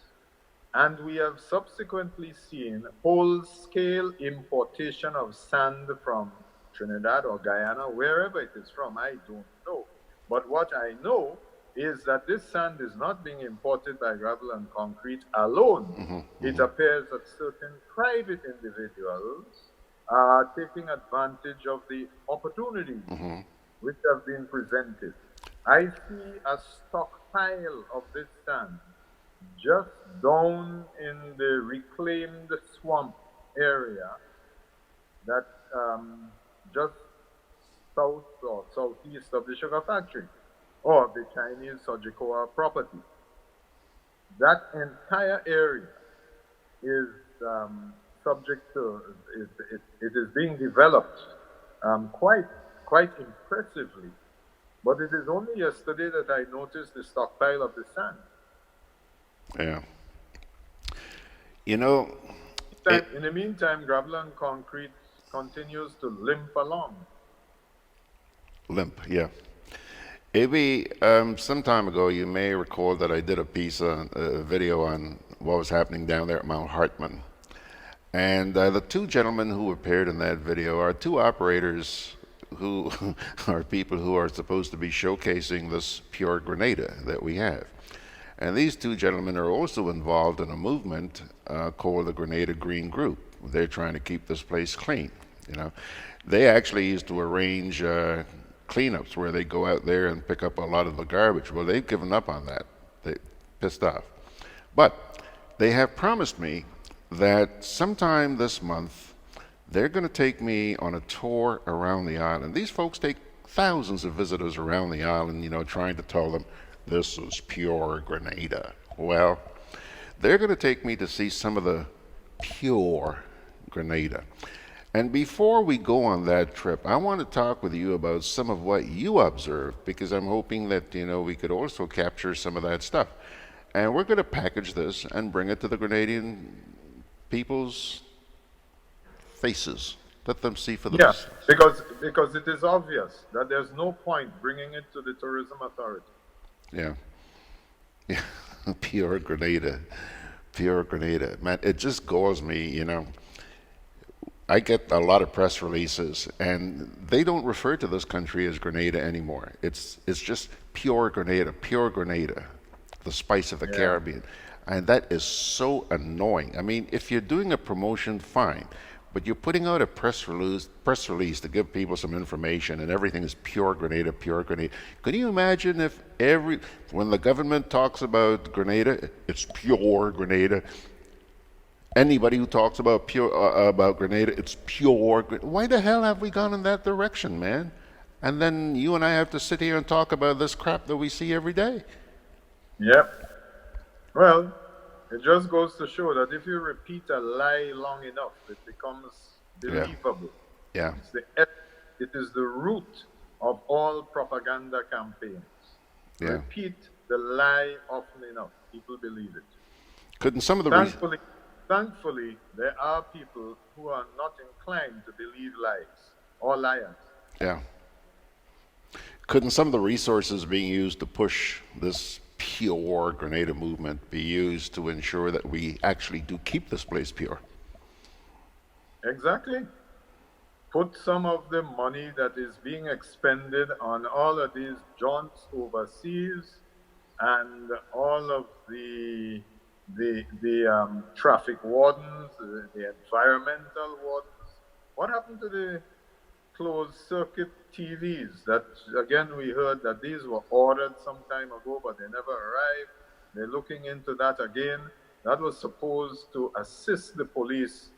And we have subsequently seen whole-scale importation of sand from Trinidad or Guyana, wherever it is from, I don't know. But what I know is that this sand is not being imported by Gravel and Concrete alone. It appears that certain private individuals are taking advantage of the opportunities which have been presented. I see a stockpile of this sand just down in the reclaimed swamp area that just south or southeast of the sugar factory or the Chinese Sojicoa property. That entire area is subject to, it is being developed quite impressively. But it is only yesterday that I noticed the stockpile of the sand. Yeah. You know, in the meantime, Gravel and Concrete continues to limp along. Limp, yeah. AB, some time ago, you may recall that I did a piece, a video on what was happening down there at Mount Hartman. And the two gentlemen who appeared in that video are two operators who are people who are supposed to be showcasing this pure Grenada that we have. And these two gentlemen are also involved in a movement called the Grenada Green Group. They're trying to keep this place clean, you know. They actually used to arrange cleanups where they go out there and pick up a lot of the garbage. Well, they've given up on that. They pissed off. But they have promised me that sometime this month, they're going to take me on a tour around the island. These folks take thousands of visitors around the island, you know, trying to tell them, this is pure Grenada. Well, they're going to take me to see some of the pure Grenada. And before we go on that trip, I want to talk with you about some of what you observed, because I'm hoping that, you know, we could also capture some of that stuff. And we're going to package this and bring it to the Grenadian people's faces. Let them see for Yeah, themselves. because it is obvious that there's no point bringing it to the tourism authority. Yeah. Yeah. Pure Grenada. Pure Grenada. Man, it just galls me, you know. I get a lot of press releases, and they don't refer to this country as Grenada anymore. It's just pure Grenada, the spice of the Caribbean. And that is so annoying. I mean, if you're doing a promotion, fine. But you're putting out a press release to give people some information, and everything is pure Grenada, pure Grenada. Can you imagine if when the government talks about Grenada, it's pure Grenada. Anybody who talks about Grenada, it's pure. Why the hell have we gone in that direction, man? And then you and I have to sit here and talk about this crap that we see every day. Yep. Well, it just goes to show that if you repeat a lie long enough, it becomes believable. Yeah. It is the root of all propaganda campaigns. Yeah. Repeat the lie often enough, people believe it. Couldn't some of the Thankfully, there are people who are not inclined to believe lies or liars. Yeah. Couldn't some of the resources being used to push this pure Grenada movement be used to ensure that we actually do keep this place pure? Exactly. Put some of the money that is being expended on all of these jaunts overseas and all of the traffic wardens, the environmental wardens. What happened to the closed circuit TVs that, again, we heard that these were ordered some time ago, but they never arrived. They're looking into that again. That was supposed to assist the police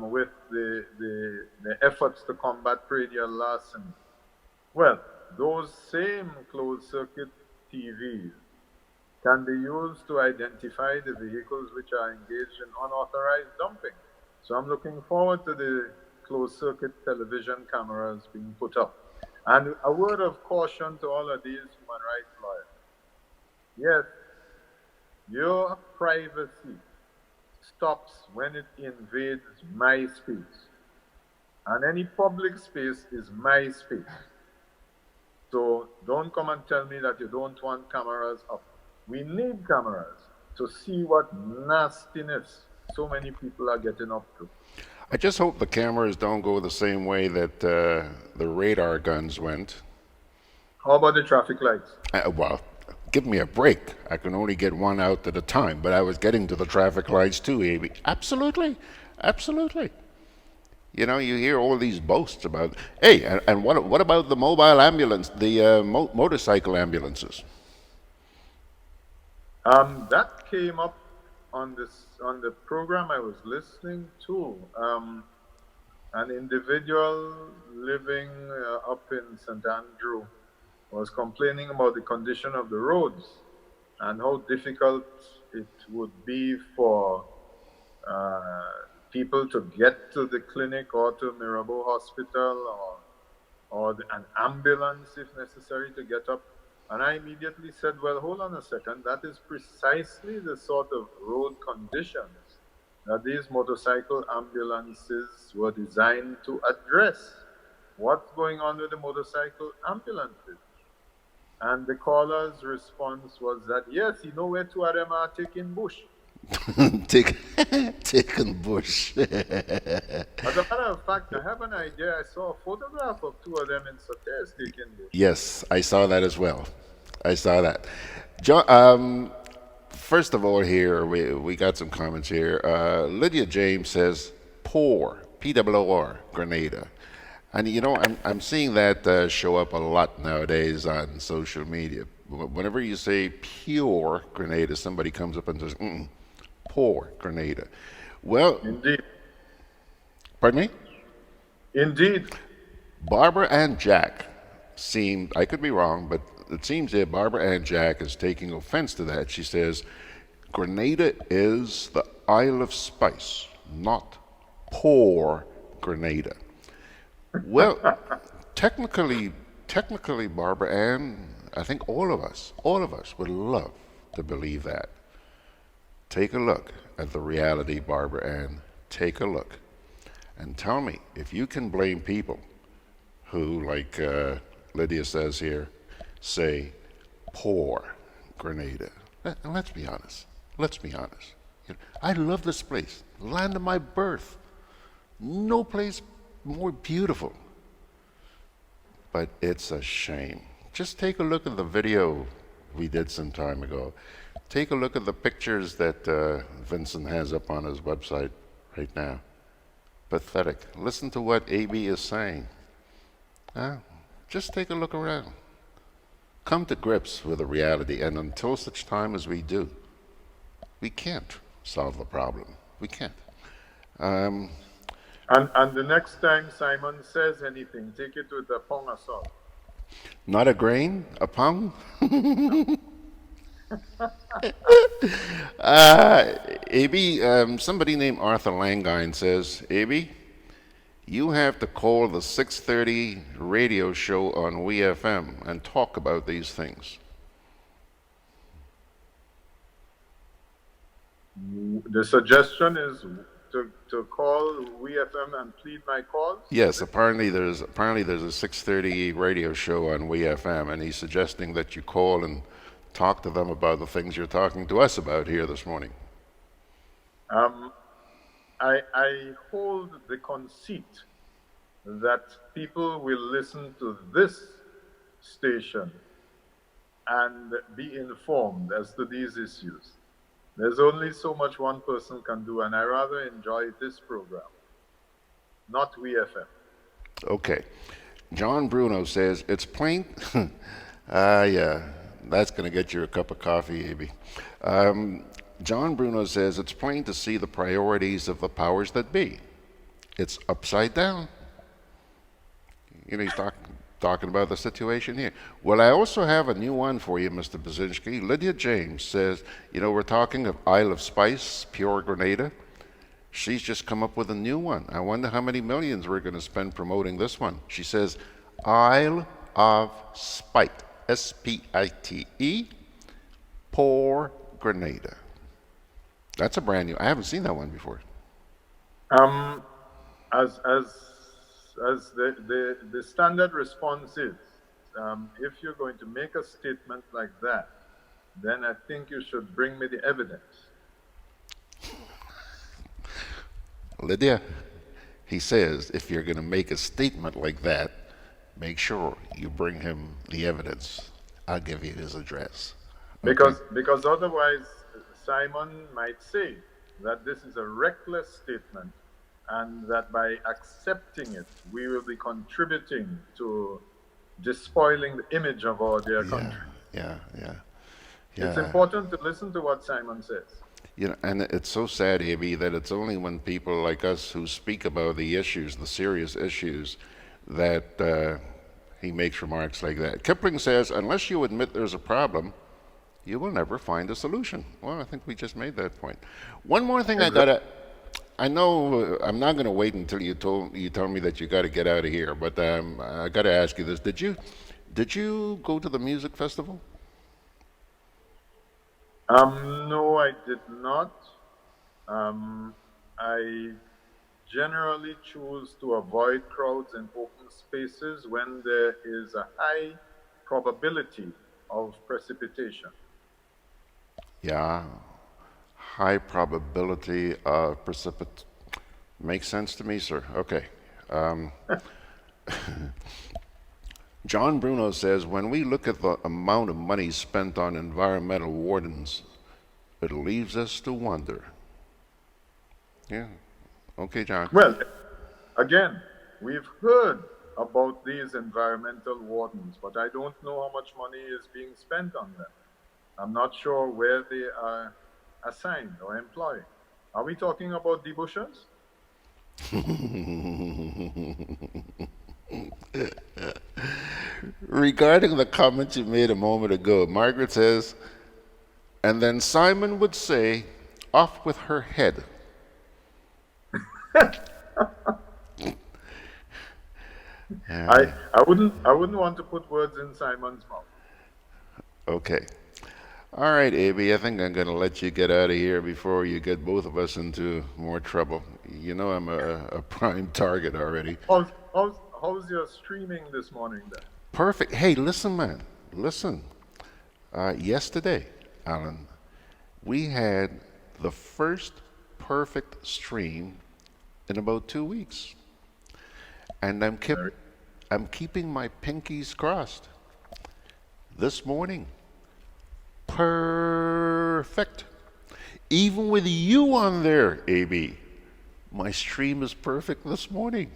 with the efforts to combat radial larceny. Well, those same closed circuit TVs can be used to identify the vehicles which are engaged in unauthorized dumping. So I'm looking forward to the closed circuit television cameras being put up. And a word of caution to all of these human rights lawyers. Yes, your privacy stops when it invades my space. And any public space is my space. So don't come and tell me that you don't want cameras up. We need cameras to see what nastiness so many people are getting up to. I just hope the cameras don't go the same way that the radar guns went. How about the traffic lights? Well, give me a break. I can only get one out at a time, but I was getting to the traffic lights too, Amy. Absolutely. Absolutely. You know, you hear all these boasts about, hey, and what about the mobile ambulance, the motorcycle ambulances? That came up on the program I was listening to. An individual living up in St. Andrew was complaining about the condition of the roads and how difficult it would be for people to get to the clinic or to Mirabeau Hospital or an ambulance if necessary to get up. And I immediately said, well, hold on a second, that is precisely the sort of road conditions that these motorcycle ambulances were designed to address. What's going on with the motorcycle ambulances? And the caller's response was that, yes, you know where two of them are taking bush. Taking bush. As a matter of fact, I have an idea. I saw a photograph of two of them in Soteres taking bush. Yes, I saw that as well. I saw that. John, first of all here, we got some comments here. Lydia James says, poor, P-O-O-R, Grenada. And you know, I'm seeing that show up a lot nowadays on social media. Whenever you say pure Grenada, somebody comes up and says, poor Grenada. Well, indeed. Pardon me? Indeed. Barbara Ann Jack seemed, I could be wrong, but it seems that Barbara Ann Jack is taking offense to that. She says, Grenada is the Isle of Spice, not poor Grenada. Well, technically, Barbara Ann, I think all of us would love to believe that. Take a look at the reality, Barbara Ann. Take a look and tell me if you can blame people who, like Lydia says here, say, poor Grenada. And let's be honest. Let's be honest. I love this place, land of my birth. No place more beautiful. But it's a shame. Just take a look at the video we did some time ago. Take a look at the pictures that Vincent has up on his website right now. Pathetic. Listen to what AB is saying. Just take a look around. Come to grips with the reality, and until such time as we do, we can't solve the problem. We can't. And the next time Simon says anything, take it with a pound of salt. Not a grain, a pound? AB, somebody named Arthur Langine says, AB, you have to call the 6:30 radio show on WeFM and talk about these things. The suggestion is to call WeFM and plead my cause? Yes, apparently there's a 6:30 radio show on WeFM, and he's suggesting that you call and talk to them about the things you're talking to us about here this morning. I hold the conceit that people will listen to this station and be informed as to these issues. There's only so much one person can do, and I rather enjoy this program, not WeFM. Okay. John Bruno says, it's plain... yeah, that's going to get you a cup of coffee, AB. John Bruno says, it's plain to see the priorities of the powers that be. It's upside down. You know, he's talking about the situation here. Well, I also have a new one for you, Mr. Bierzynski. Lydia James says, you know, we're talking of Isle of Spice, pure Grenada. She's just come up with a new one. I wonder how many millions we're going to spend promoting this one. She says, Isle of Spite, S-P-I-T-E, Poor Grenada. That's a brand new. I haven't seen that one before. As the standard response is, if you're going to make a statement like that, then I think you should bring me the evidence. Lydia, he says, if you're going to make a statement like that, make sure you bring him the evidence. I'll give you his address. Okay? Because otherwise, Simon might say that this is a reckless statement and that by accepting it, we will be contributing to despoiling the image of our dear country. Yeah. It's important to listen to what Simon says. You know, and it's so sad, AB, that it's only when people like us who speak about the issues, the serious issues, that he makes remarks like that. Kipling says, unless you admit there's a problem, you will never find a solution. Well, I think we just made that point. One more thing I know I'm not going to wait until you tell me that you got to get out of here, but I got to ask you this. Did you go to the music festival? No, I did not. I generally choose to avoid crowds in open spaces when there is a high probability of precipitation. Yeah, high probability of precipitation. Makes sense to me, sir. Okay. John Bruno says, when we look at the amount of money spent on environmental wardens, it leaves us to wonder. Yeah. Okay, John. Well, again, we've heard about these environmental wardens, but I don't know how much money is being spent on them. I'm not sure where they are assigned or employed. Are we talking about debushers? Regarding the comment you made a moment ago, Margaret says, and then Simon would say, off with her head. I wouldn't want to put words in Simon's mouth. Okay. All right, AB, I think I'm going to let you get out of here before you get both of us into more trouble. You know I'm a prime target already. How's your streaming this morning then? Perfect. Hey, listen, man. Listen. Yesterday, Allan, we had the first perfect stream in about 2 weeks. And I'm keeping my pinkies crossed. This morning, perfect. Even with you on there, AB, my stream is perfect this morning.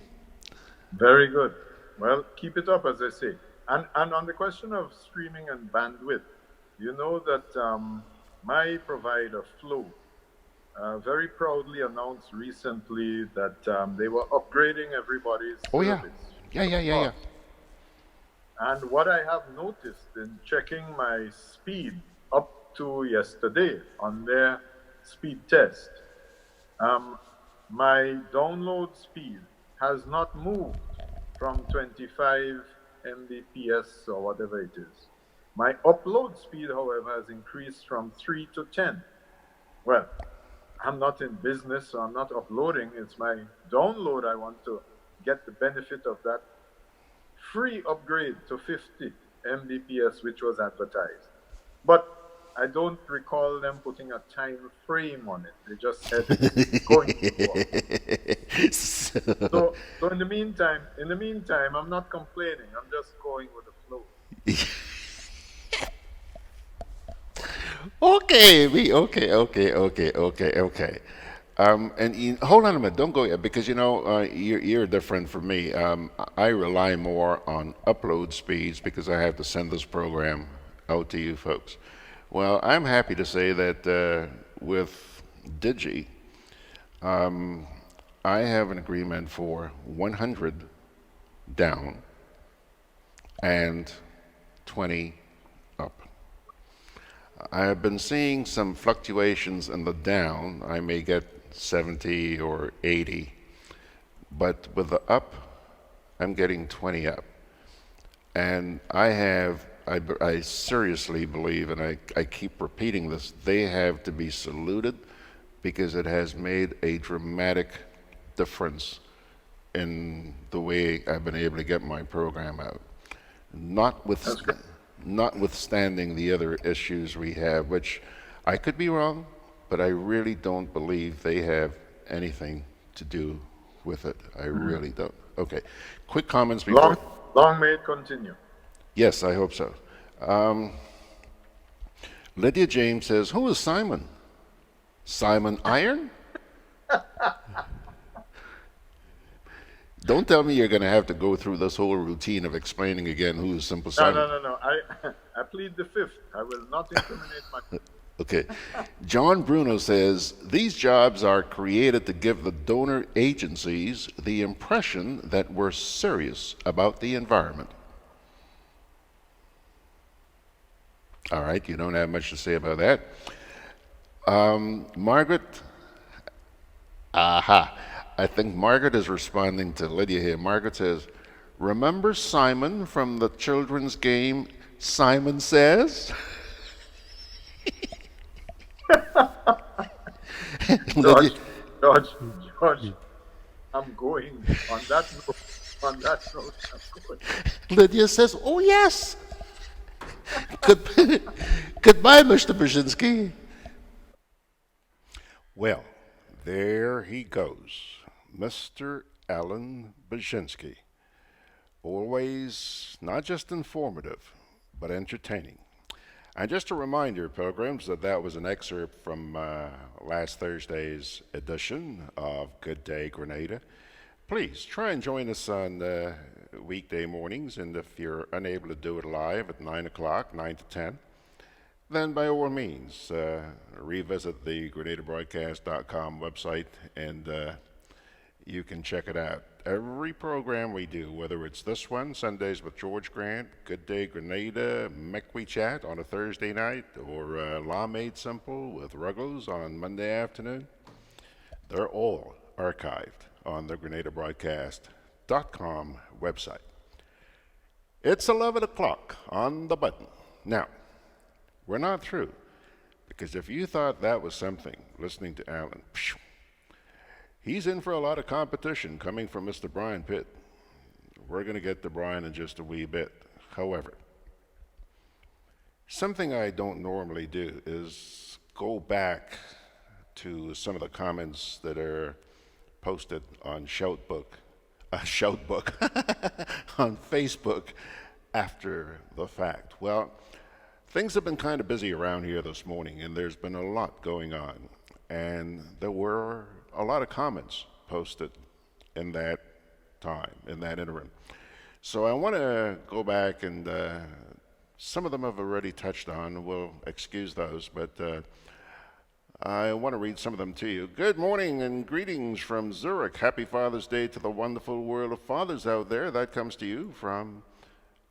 Very good. Well, keep it up, as I say. And on the question of streaming and bandwidth, you know that my provider, Flow, very proudly announced recently that they were upgrading everybody's service. Yeah. And what I have noticed in checking my speed up to yesterday on their speed test, my download speed has not moved from 25 Mbps or whatever it is. My upload speed, however, has increased from 3 to 10. Well, I'm not in business, so I'm not uploading. It's my download. I want to get the benefit of that free upgrade to 50 Mbps, which was advertised. But I don't recall them putting a time frame on it. They just said it's going to so in the meantime, I'm not complaining. I'm just going with the flow. Okay. And hold on a minute, don't go yet, because you're different from me. I rely more on upload speeds because I have to send this program out to you folks. Well, I'm happy to say that with Digi, I have an agreement for 100 down and 20 up. I have been seeing some fluctuations in the down. I may get 70 or 80, but with the up, I'm getting 20 up. And I seriously believe, and I keep repeating this, they have to be saluted because it has made a dramatic difference in the way I've been able to get my program out. Notwithstanding the other issues we have, which I could be wrong, but I really don't believe they have anything to do with it. I really don't. Okay, quick comments before... Long may it continue. Yes, I hope so. Lydia James says, who is Simon? Simon Iron? Don't tell me you're going to have to go through this whole routine of explaining again who is Simple Simon. No. I plead the fifth. I will not incriminate myself. Okay. John Bruno says, these jobs are created to give the donor agencies the impression that we're serious about the environment. All right, you don't have much to say about that. Margaret, I think Margaret is responding to Lydia here. Margaret says, remember Simon from the children's game, Simon Says? George, I'm going on that note. I'm going. Lydia says, oh yes. Goodbye, Mr. Bierzynski. Well, there he goes, Mr. Allan Bierzynski. Always not just informative, but entertaining. And just a reminder, Pilgrims, that was an excerpt from last Thursday's edition of Good Day Grenada. Please try and join us on weekday mornings, and if you're unable to do it live at 9 o'clock, 9 to 10, then by all means, revisit the GrenadaBroadcast.com website, and you can check it out. Every program we do, whether it's this one, Sundays with George Grant, Good Day Grenada, Mekwee Chat on a Thursday night, or Law Made Simple with Ruggles on Monday afternoon, they're all archived on the GrenadaBroadcast.com website. It's 11 o'clock on the button. Now, we're not through. Because if you thought that was something, listening to Allan, he's in for a lot of competition coming from Mr. Brian Pitt. We're going to get to Brian in just a wee bit. However, something I don't normally do is go back to some of the comments that are posted on Shoutbook, on Facebook after the fact. Well, things have been kind of busy around here this morning, and there's been a lot going on. And there were a lot of comments posted in that time, in that interim. So I want to go back, and some of them have already touched on. We'll excuse those, but I want to read some of them to you. Good morning and greetings from Zurich. Happy Father's Day to the wonderful world of fathers out there. That comes to you from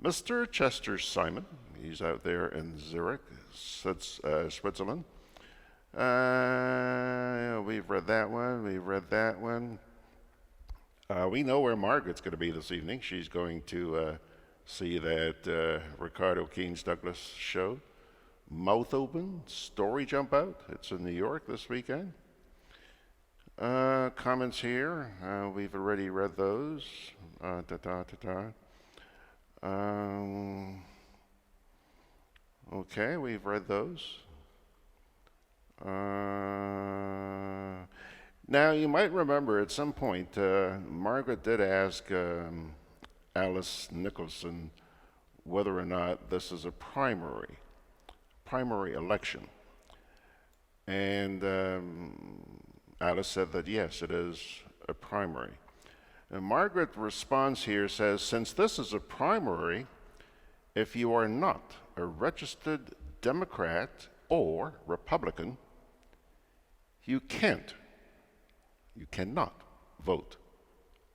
Mr. Chester Simon. He's out there in Zurich, Switzerland. We've read that one. We've read that one. We know where Margaret's going to be this evening. She's going to see that Ricardo Keynes Douglas show. Mouth Open, Story Jump Out. It's in New York this weekend. Comments here. We've already read those. Okay, we've read those. Now, you might remember at some point, Margaret did ask Alice Nicholson whether or not this is a primary election. And Alice said that yes, it is a primary. And Margaret responds here, says, since this is a primary, if you are not a registered Democrat or Republican, you cannot vote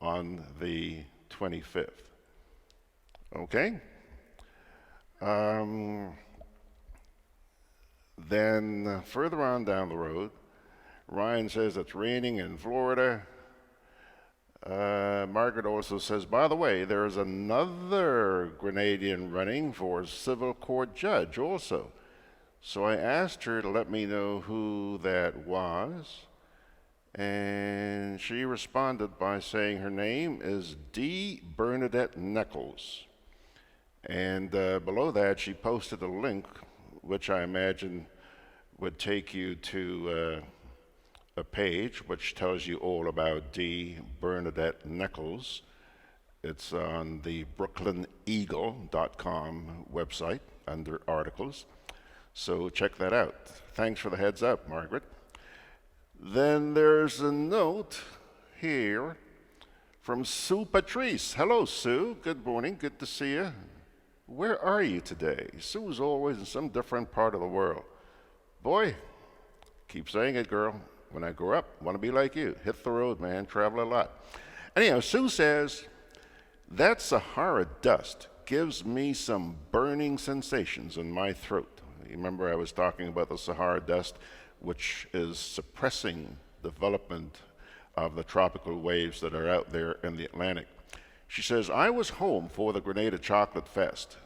on the 25th. Okay? Then further on down the road, Ryan says it's raining in Florida. Margaret also says, by the way, there is another Grenadian running for civil court judge also. So I asked her to let me know who that was. And she responded by saying her name is D. Bernadette Nichols. And below that, she posted a link, which I imagine would take you to a page which tells you all about D. Bernadette Nichols. It's on the BrooklynEagle.com website under articles. So check that out. Thanks for the heads up, Margaret. Then there's a note here from Sue Patrice. Hello, Sue. Good morning. Good to see you. Where are you today? Sue's always in some different part of the world. Boy, keep saying it, girl. When I grow up, I want to be like you. Hit the road, man. Travel a lot. Anyhow, Sue says, that Sahara dust gives me some burning sensations in my throat. You remember I was talking about the Sahara dust, which is suppressing development of the tropical waves that are out there in the Atlantic. She says, I was home for the Grenada Chocolate Fest.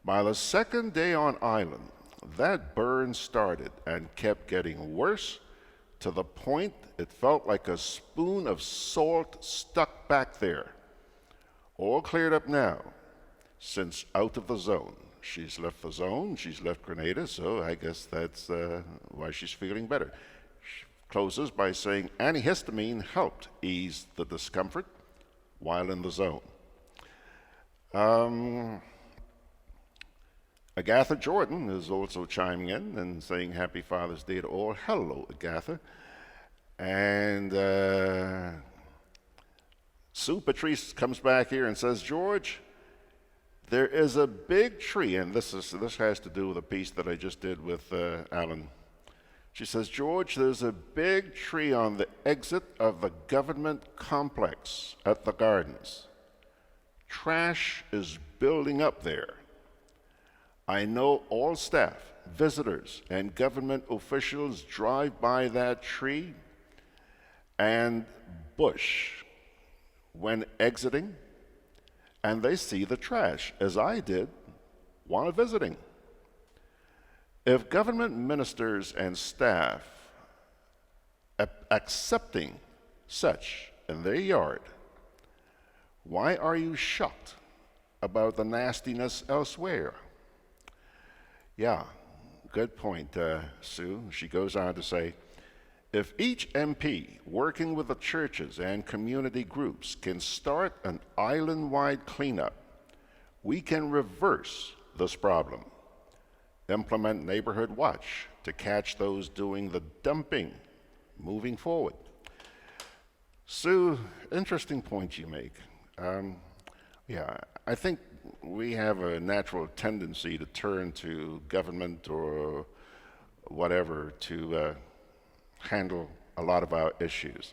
By the second day on island, that burn started and kept getting worse to the point it felt like a spoon of salt stuck back there. All cleared up now, since out of the zone. She's left the zone, she's left Grenada, so I guess that's why she's feeling better. She closes by saying antihistamine helped ease the discomfort while in the zone. Agatha Jordan is also chiming in and saying Happy Father's Day to all. Hello, Agatha. And Sue Patrice comes back here and says, George, there is a big tree, and this has to do with a piece that I just did with Allan. She says, George, there's a big tree on the exit of the government complex at the gardens. Trash is building up there. I know all staff, visitors, and government officials drive by that tree and bush when exiting, and they see the trash, as I did while visiting. If government ministers and staff accepting such in their yard, why are you shocked about the nastiness elsewhere? Yeah, good point, Sue. She goes on to say, if each MP working with the churches and community groups can start an island-wide cleanup, we can reverse this problem. Implement Neighborhood Watch to catch those doing the dumping moving forward. Sue, interesting point you make. Yeah, I think we have a natural tendency to turn to government or whatever to handle a lot of our issues.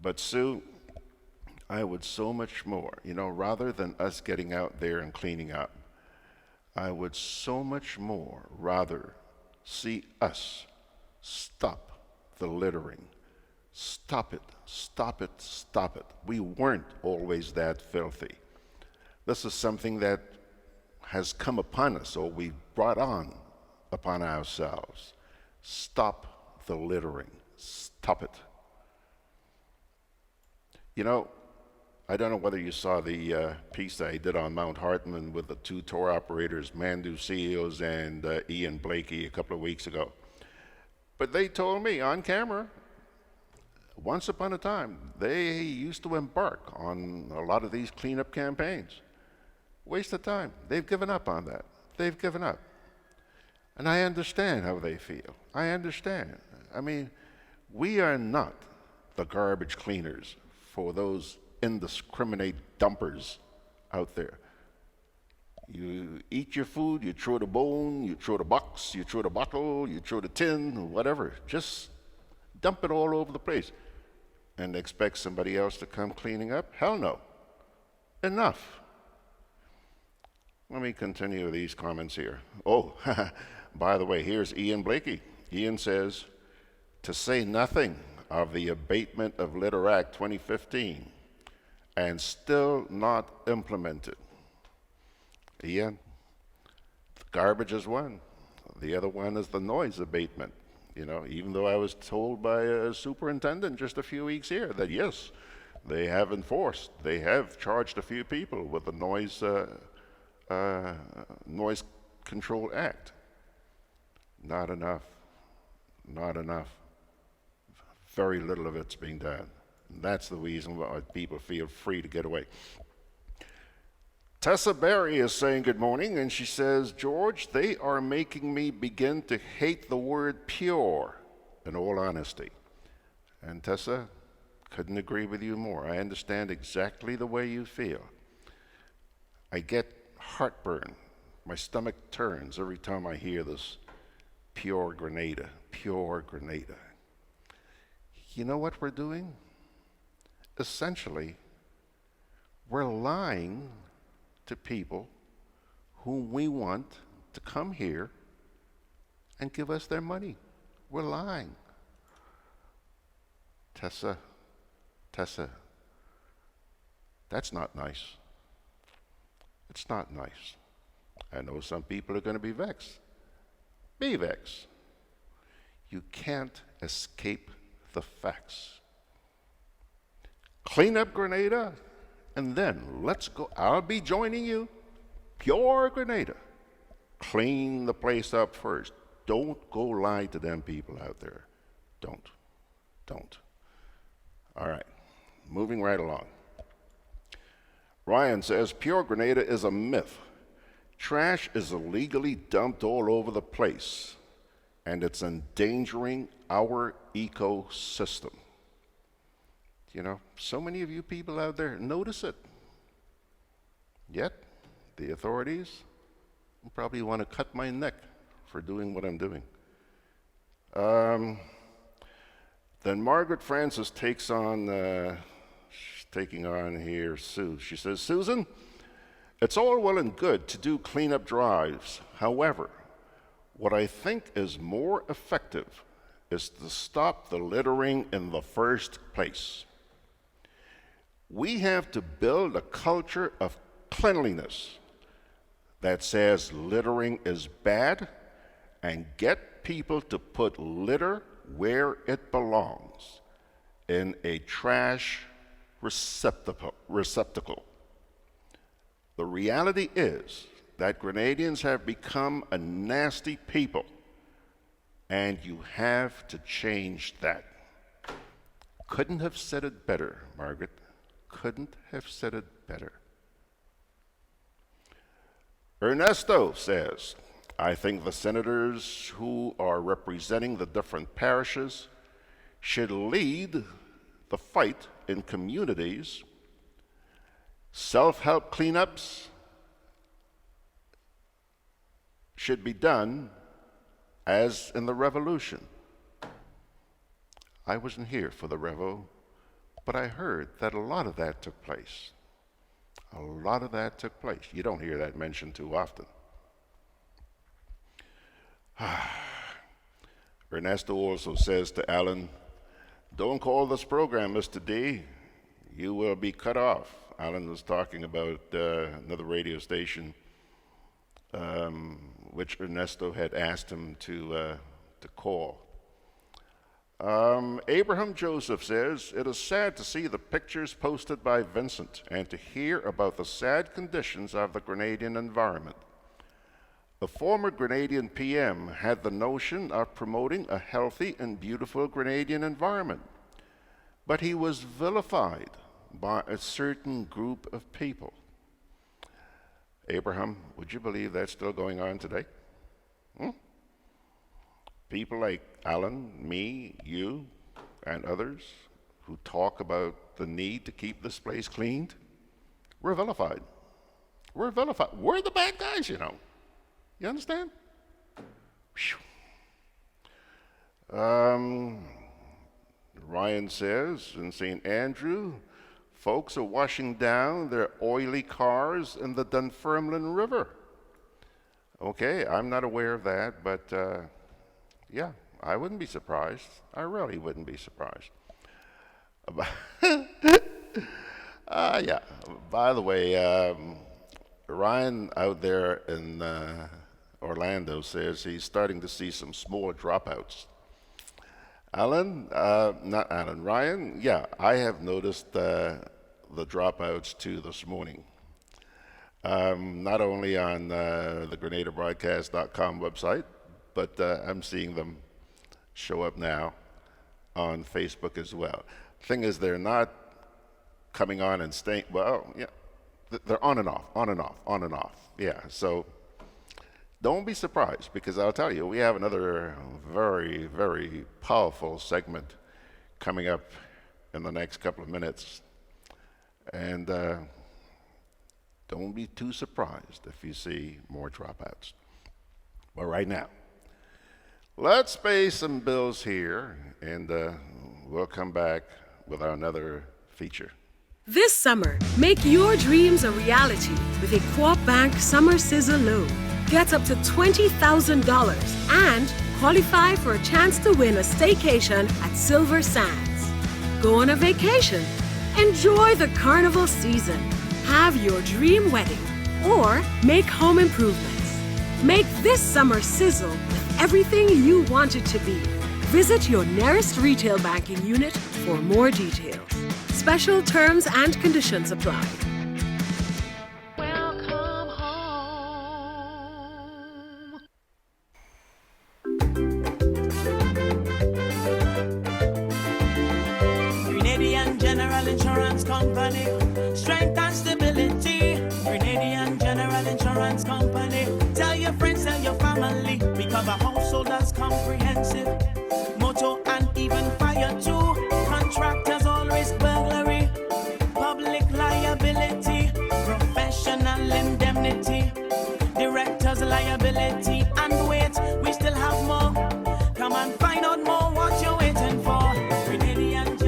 But Sue, I would so much more, rather than us getting out there and cleaning up, I would so much more rather see us stop the littering. Stop it, stop it, stop it. We weren't always that filthy. This is something that has come upon us, or we brought on upon ourselves. Stop the littering. Stop it. I don't know whether you saw the piece I did on Mount Hartman with the two tour operators, Mandu Seals and Ian Blakey, a couple of weeks ago. But they told me on camera, once upon a time, they used to embark on a lot of these cleanup campaigns. Waste of time. They've given up on that. They've given up. And I understand how they feel. I understand. I mean, we are not the garbage cleaners for those indiscriminate dumpers out there. You eat your food, you throw the bone, you throw the box, you throw the bottle, you throw the tin, whatever. Just dump it all over the place and expect somebody else to come cleaning up? Hell no. Enough. Let me continue these comments here. Oh, by the way, here's Ian Blakey. Ian says, to say nothing of the Abatement of Litter Act 2015 and still not implemented. Ian, garbage is one. The other one is the noise abatement. Even though I was told by a superintendent just a few weeks here that yes, they have enforced, they have charged a few people with the Noise Control Act. Not enough. Not enough. Very little of it's being done. And that's the reason why people feel free to get away. Tessa Berry is saying good morning, and she says, George, they are making me begin to hate the word pure, in all honesty. And Tessa, couldn't agree with you more. I understand exactly the way you feel. I get heartburn. My stomach turns every time I hear this pure Grenada, pure Grenada. You know what we're doing? Essentially, we're lying to people whom we want to come here and give us their money. We're lying. Tessa, that's not nice. It's not nice. I know some people are going to be vexed. Be vexed. You can't escape the facts. Clean up Grenada, and then let's go. I'll be joining you. Pure Grenada. Clean the place up first. Don't go lie to them people out there. Don't. All right, moving right along. Ryan says, pure Grenada is a myth. Trash is illegally dumped all over the place, and it's endangering our ecosystem. So many of you people out there notice it. Yet, the authorities probably want to cut my neck for doing what I'm doing. Then Margaret Francis takes on, she's taking on here Sue. She says, Susan, it's all well and good to do cleanup drives. However, what I think is more effective is to stop the littering in the first place. We have to build a culture of cleanliness that says littering is bad and get people to put litter where it belongs, in a trash receptacle. The reality is that Grenadians have become a nasty people, and you have to change that. Couldn't have said it better, Margaret. Couldn't have said it better. Ernesto says, I think the senators who are representing the different parishes should lead the fight in communities. Self-help cleanups should be done as in the revolution. I wasn't here for the revo, but I heard that a lot of that took place. A lot of that took place. You don't hear that mentioned too often. Ernesto also says to Allan, don't call this program Mr. D. You will be cut off. Allan was talking about another radio station which Ernesto had asked him to call. Abraham Joseph says, it is sad to see the pictures posted by Vincent and to hear about the sad conditions of the Grenadian environment. The former Grenadian PM had the notion of promoting a healthy and beautiful Grenadian environment, but he was vilified by a certain group of people. Abraham, would you believe that's still going on today? People like Allan, me, you, and others who talk about the need to keep this place cleaned, we're vilified. We're vilified. We're the bad guys, you know. You understand? Ryan says in St. Andrew, folks are washing down their oily cars in the Dunfermline River. Okay, I'm not aware of that, but yeah, I wouldn't be surprised. I really wouldn't be surprised. Yeah, by the way, Ryan out there in Orlando says he's starting to see some small dropouts. Allan, not Allan, Ryan, yeah, I have noticed the dropouts too this morning. Not only on the GRENADABROADCAST.com website, but I'm seeing them show up now on Facebook as well. Thing is, they're not coming on and staying, well, yeah, they're on and off, on and off, on and off. Yeah, so don't be surprised, because I'll tell you, we have another very, very powerful segment coming up in the next couple of minutes. And don't be too surprised if you see more dropouts. But right now, let's pay some bills here, and we'll come back with another feature. This summer, make your dreams a reality with a Co-op Bank Summer Sizzle Loan. Get up to $20,000 and qualify for a chance to win a staycation at Silver Sands. Go on a vacation, enjoy the carnival season, have your dream wedding, or make home improvements. Make this summer sizzle with everything you want it to be. Visit your nearest retail banking unit for more details. Special terms and conditions apply. Welcome home. Grenadian General Insurance Company, strength and stability. Grenadian General Insurance Company. Tell your friends, tell your family. We cover householders comprehensive. Motor and even fire too. Contractors all risk burglary. Public liability. Professional indemnity. Directors liability. And wait, we still have more. Come and find out more what you're waiting for.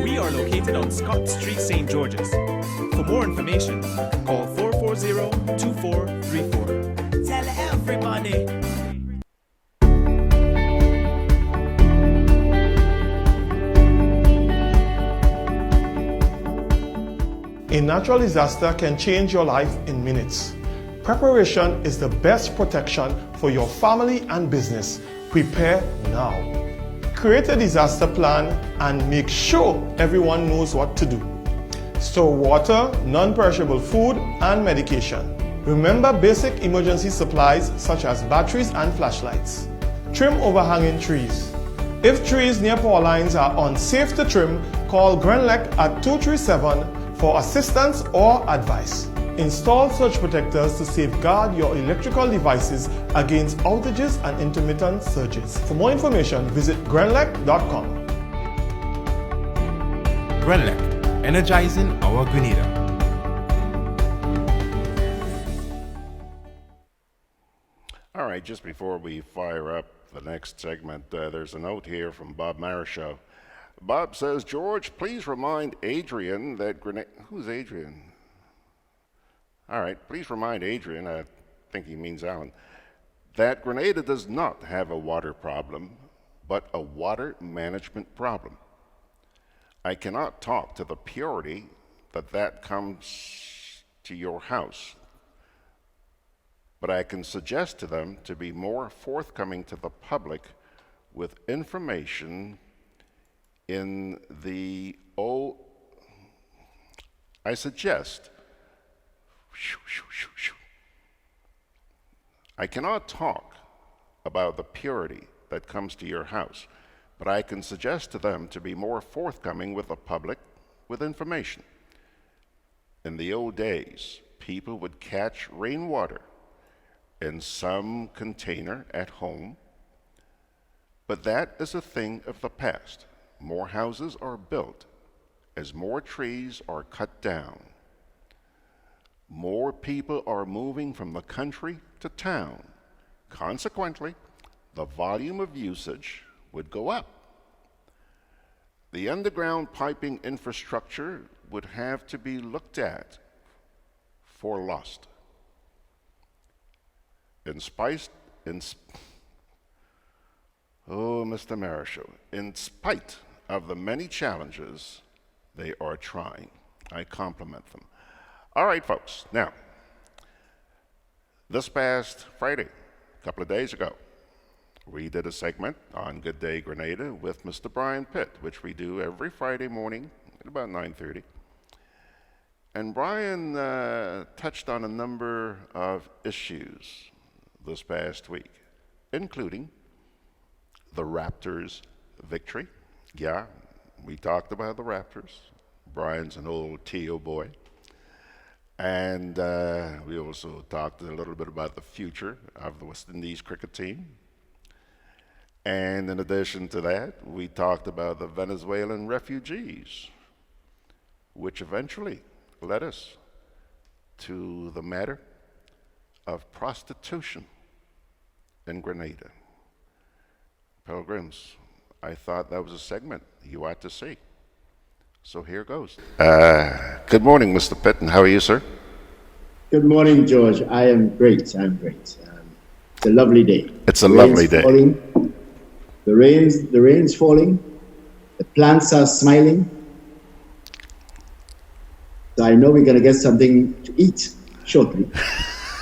We are located on Scott Street, St. George's. For more information, call 440-2434. Tell everybody. A natural disaster can change your life in minutes. Preparation is the best protection for your family and business. Prepare now. Create a disaster plan and make sure everyone knows what to do. Store water, non-perishable food, and medication. Remember basic emergency supplies such as batteries and flashlights. Trim overhanging trees. If trees near power lines are unsafe to trim, call GRENADA at 237 for assistance or advice. Install surge protectors to safeguard your electrical devices against outages and intermittent surges. For more information, visit GRENADA.com. GRENADA, energizing our Grenada. All right, just before we fire up the next segment, there's a note here from Bob Marishow. Bob says, George, please remind Adrian that Grenada... Who's Adrian? All right, please remind Adrian, I think he means Allan, that Grenada does not have a water problem, but a water management problem. I cannot talk to the purity that comes to your house, but I can suggest to them to be more forthcoming to the public with information in the I suggest. I cannot talk about the purity that comes to your house, but I can suggest to them to be more forthcoming with the public with information. In the old days, people would catch rainwater in some container at home, but that is a thing of the past. More houses are built as more trees are cut down. More people are moving from the country to town. Consequently, the volume of usage would go up. The underground piping infrastructure would have to be looked at for lost. Mr. Marishow, in spite of the many challenges, they are trying. I compliment them. All right, folks. Now, this past Friday, a couple of days ago, we did a segment on Good Day Grenada with Mr. Brian Pitt, which we do every Friday morning at about 9:30. And Brian touched on a number of issues this past week, including the Raptors' victory. Yeah, we talked about the Raptors. Brian's an old TO boy. And we also talked a little bit about the future of the West Indies cricket team. And in addition to that, we talked about the Venezuelan refugees, which eventually led us to the matter of prostitution in Grenada. Pilgrims, I thought that was a segment you ought to see. So here goes. Good morning, Mr. Pitt, and how are you, sir? Good morning, George. I am great. I'm great. It's a lovely day. It's a lovely day. Falling. The rain's falling. The plants are smiling. So I know we're going to get something to eat shortly.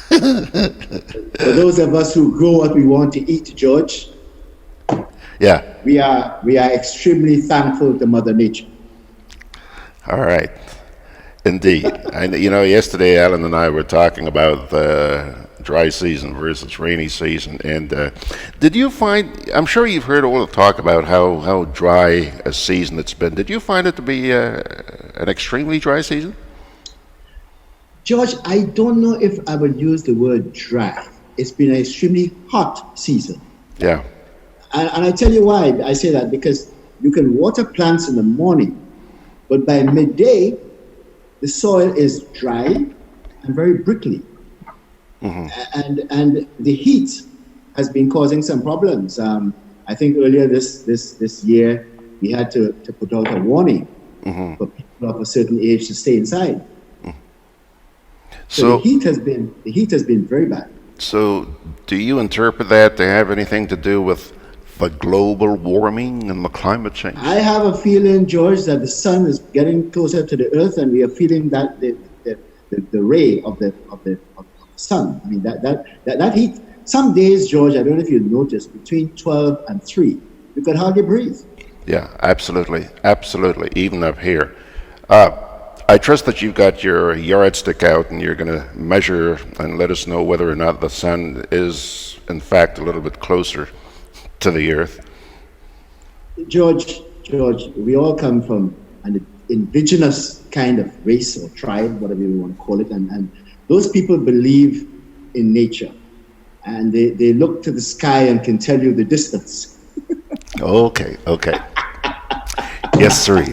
For those of us who grow what we want to eat, George, yeah, we are extremely thankful to Mother Nature. All right, indeed. Yesterday Allan and I were talking about the dry season versus rainy season, and did you find? I'm sure you've heard all the talk about how dry a season it's been. Did you find it to be an extremely dry season? George, I don't know if I would use the word dry. It's been an extremely hot season. Yeah. And I tell you why I say that, because you can water plants in the morning, but by midday, the soil is dry and very brickly. Mm-hmm. And the heat has been causing some problems. I think earlier this year, we had to put out a warning for people of a certain age to stay inside. So the heat has been very bad. So do you interpret that to have anything to do with the global warming and the climate change? I have a feeling, George, that the sun is getting closer to the earth, and we are feeling that the ray of the sun. I mean that heat some days, George, I don't know if you noticed, between 12 and 3, you could hardly breathe. Yeah, absolutely, absolutely, even up here. I trust that you've got your yardstick out and you're going to measure and let us know whether or not the sun is, in fact, a little bit closer to the earth. George, we all come from an indigenous kind of race or tribe, whatever you want to call it, and those people believe in nature, and they look to the sky and can tell you the distance. Okay. Yes, sir.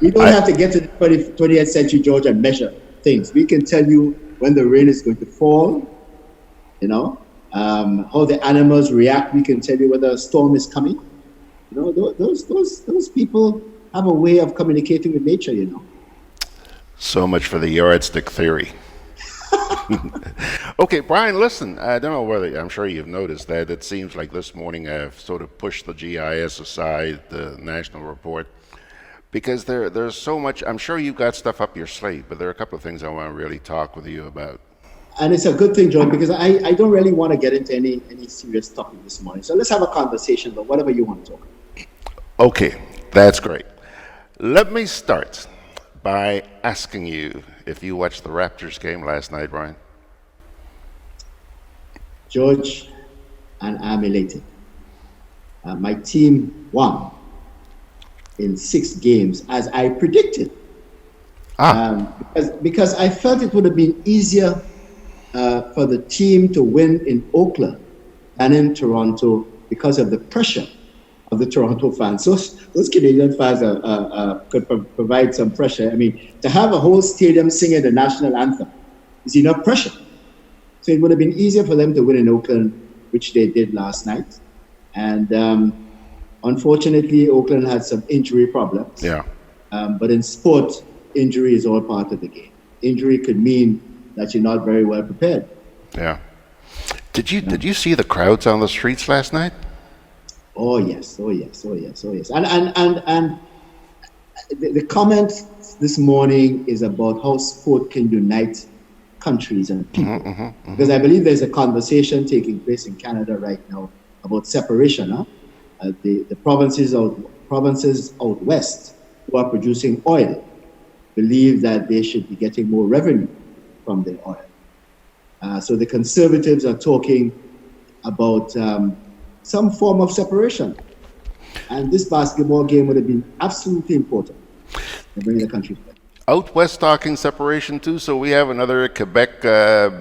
We don't have to get to the 20th century, George, and measure things. We can tell you when the rain is going to fall, how the animals react. We can tell you whether a storm is coming. Those people have a way of communicating with nature, So much for the yardstick theory. Okay, Brian, listen, I don't know whether, I'm sure you've noticed that it seems like this morning I've sort of pushed the GIS aside, the national report, because there's so much. I'm sure you've got stuff up your slate, but there are a couple of things I want to really talk with you about. And it's a good thing, John, because I don't really want to get into any serious topic this morning. So let's have a conversation about whatever you want to talk about. Okay, that's great. Let me start by asking you if you watched the Raptors game last night, Brian. George, and I'm elated. My team won in 6 games, as I predicted. Because I felt it would have been easier for the team to win in Oakland than in Toronto because of the pressure of the Toronto fans. So those Canadian fans could provide some pressure. I mean, to have a whole stadium singing the national anthem is enough pressure. So it would have been easier for them to win in Oakland, which they did last night. And unfortunately, Oakland had some injury problems. Yeah. But in sport, injury is all part of the game. Injury could mean that you're not very well prepared. Yeah. Did you see the crowds on the streets last night? Oh yes. And the comment this morning is about how sport can unite countries and people. Because I believe there's a conversation taking place in Canada right now about separation. The provinces out west who are producing oil believe that they should be getting more revenue from their oil. So the Conservatives are talking about some form of separation. And this basketball game would have been absolutely important in bringing the country together. Out west talking separation too, so we have another Quebec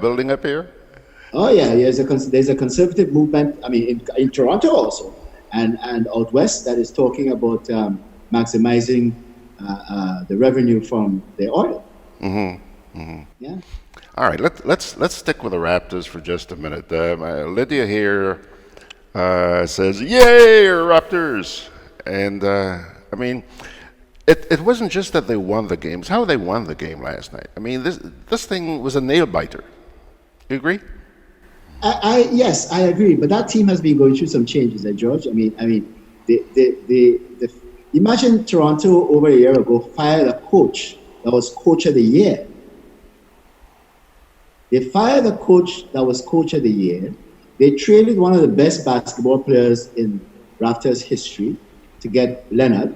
building up here? Oh yeah, there's a conservative movement, I mean, in Toronto also, and out west that is talking about maximizing the revenue from the oil. Yeah. All right, let's stick with the Raptors for just a minute. Lydia here says, "Yay, Raptors!" And I mean, it wasn't just that they won the game; it's how they won the game last night. I mean, this thing was a nail biter. You agree? Yes, I agree. But that team has been going through some changes, George. I mean, imagine Toronto over a year ago fired a coach that was coach of the year. They fired a coach that was coach of the year. They traded one of the best basketball players in Raptors history to get Leonard.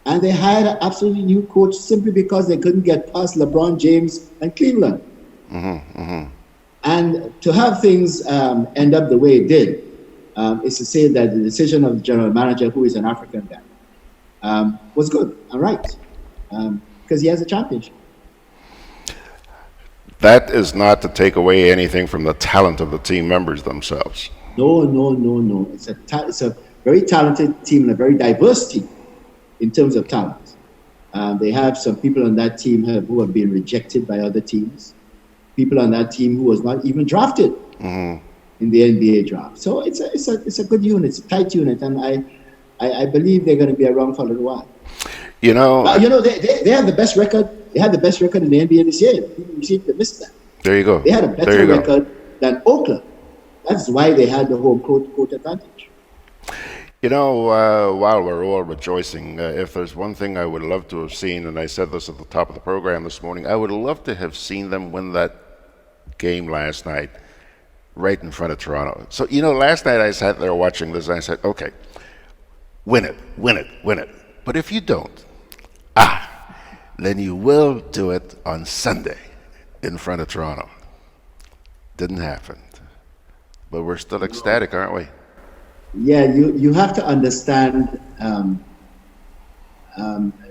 And they hired an absolutely new coach simply because they couldn't get past LeBron James and Cleveland. And to have things end up the way it did is to say that the decision of the general manager, who is an African guy, was good and right because he has a championship. That is not to take away anything from the talent of the team members themselves. No. It's a very talented team and a very diverse team in terms of talent. They have some people on that team who have been rejected by other teams. People on that team who was not even drafted in the NBA draft. So it's a good unit, it's a tight unit, and I believe they're going to be around for a little while. They have the best record. They had the best record in the NBA this year. People seem to miss that. There you go. They had a better record than Oakland. That's why they had the home court advantage. While we're all rejoicing, if there's one thing I would love to have seen, and I said this at the top of the program this morning, I would love to have seen them win that game last night right in front of Toronto. So, last night I sat there watching this and I said, okay, win it, win it, win it. But if you don't, then you will do it on Sunday in front of Toronto. Didn't happen. But we're still ecstatic, aren't we? Yeah, you have to understand,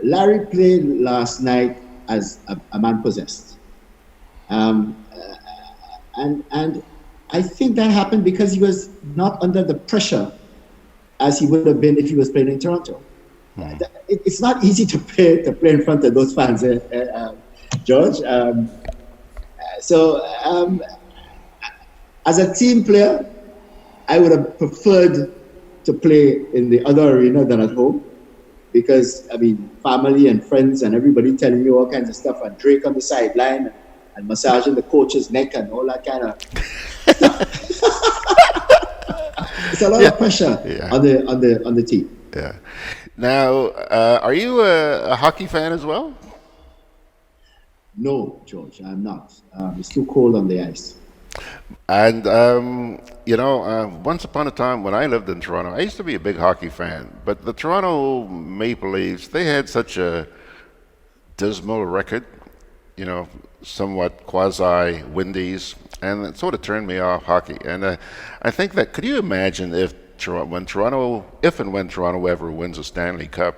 Larry played last night as a man possessed. And I think that happened because he was not under the pressure as he would have been if he was playing in Toronto. It's not easy to play in front of those fans, George. As a team player, I would have preferred to play in the other arena than at home, because family and friends and everybody telling you all kinds of stuff, and Drake on the sideline and massaging the coach's neck and all that kind of stuff. It's a lot of pressure on the team. Yeah. Now, are you a hockey fan as well? No, George, I'm not. It's too cold on the ice. And, once upon a time when I lived in Toronto, I used to be a big hockey fan, but the Toronto Maple Leafs, they had such a dismal record, somewhat quasi-windies, and it sort of turned me off hockey. And I think that, could you imagine if and when Toronto ever wins a Stanley Cup,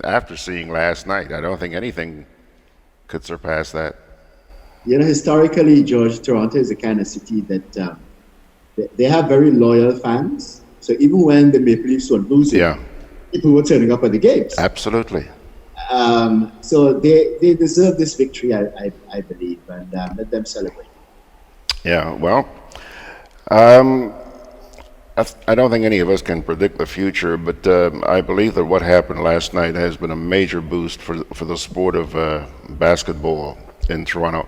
after seeing last night, I don't think anything could surpass that. Historically, George, Toronto is the kind of city that they have very loyal fans. So even when the Maple Leafs were losing, people were turning up at the games. Absolutely. So they deserve this victory, I believe, and let them celebrate. Yeah, well, I don't think any of us can predict the future, but I believe that what happened last night has been a major boost for the sport of basketball in Toronto.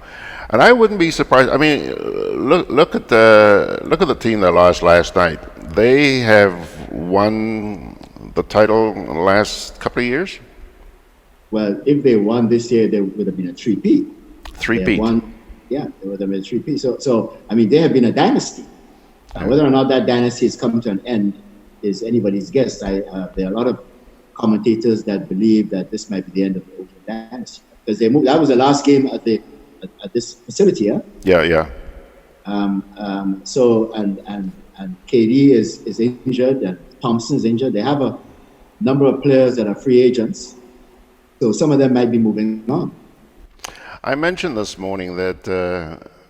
And I wouldn't be surprised. Look at the team that lost last night. They have won the title in the last couple of years. Well, if they won this year, they would have been a three-peat. Three-peat. Yeah, they would have been a three-peat. So they have been a dynasty. Whether or not that dynasty has come to an end is anybody's guess. There are a lot of commentators that believe that this might be the end of the Oakland dynasty, because they moved. That was the last game at this facility. Yeah. So KD is injured, and Thompson is injured. They have a number of players that are free agents, so some of them might be moving on. I mentioned this morning that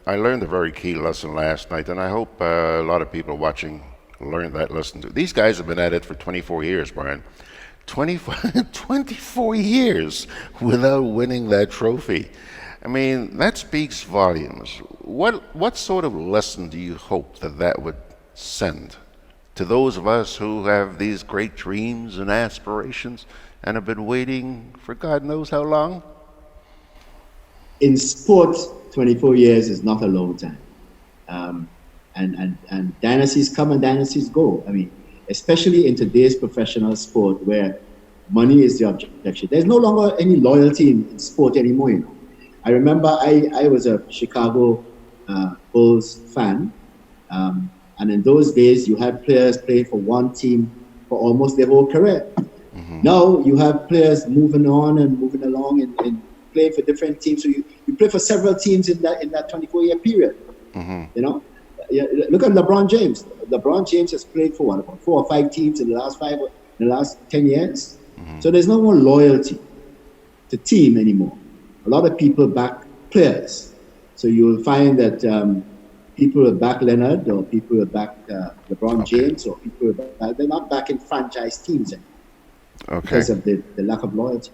I learned a very key lesson last night, and I hope a lot of people watching learned that lesson too. These guys have been at it for 24 years, Brian. 24 years without winning that trophy. That speaks volumes. What sort of lesson do you hope that would send to those of us who have these great dreams and aspirations and have been waiting for God knows how long? In sport, 24 years is not a long time. And dynasties come and dynasties go. Especially in today's professional sport where money is the objection. There's no longer any loyalty in sport anymore. I remember I was a Chicago Bulls fan. And in those days, you had players playing for one team for almost their whole career. Mm-hmm. Now you have players moving on and moving along and playing for different teams. So you play for several teams in that 24-year period. Mm-hmm. Look at LeBron James. LeBron James has played for about 4 or 5 teams in the last 10 years. Mm-hmm. So there's no more loyalty to team anymore. A lot of people back players. So you will find that people will back Leonard, or people will back LeBron James, or people will back, they're not backing franchise teams anymore because of the lack of loyalty.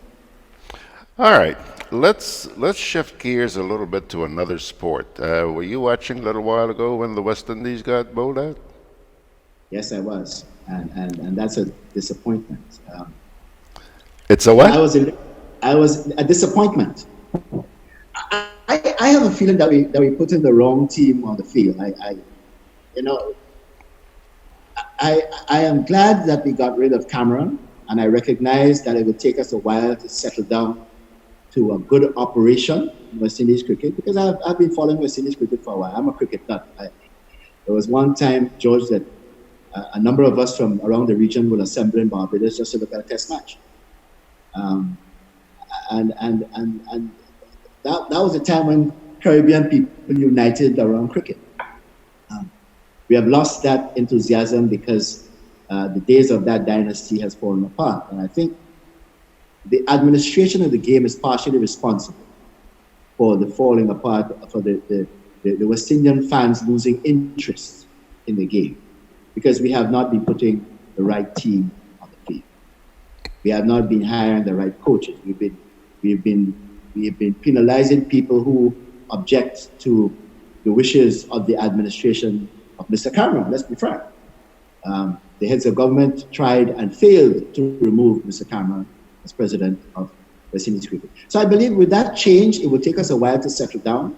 All right, let's shift gears a little bit to another sport. Were you watching a little while ago when the West Indies got bowled out? Yes, I was, and that's a disappointment. It's a what? I was a disappointment. I have a feeling that we put in the wrong team on the field. I am glad that we got rid of Cameron, and I recognize that it would take us a while to settle down to a good operation in West Indies cricket, because I've been following West Indies cricket for a while. I'm a cricket nut. There was one time, George, that a number of us from around the region will assemble in Barbados just to look at a test match. And that was a time when Caribbean people united around cricket. We have lost that enthusiasm because the days of that dynasty has fallen apart. And I think the administration of the game is partially responsible for the falling apart, for the West Indian fans losing interest in the game, because we have not been putting the right team on the field. We have not been hiring the right coaches. We've been penalizing people who object to the wishes of the administration of Mr. Cameron. Let's be frank. The heads of government tried and failed to remove Mr. Cameron as president of West Indies Cricket. So I believe with that change, it will take us a while to settle down.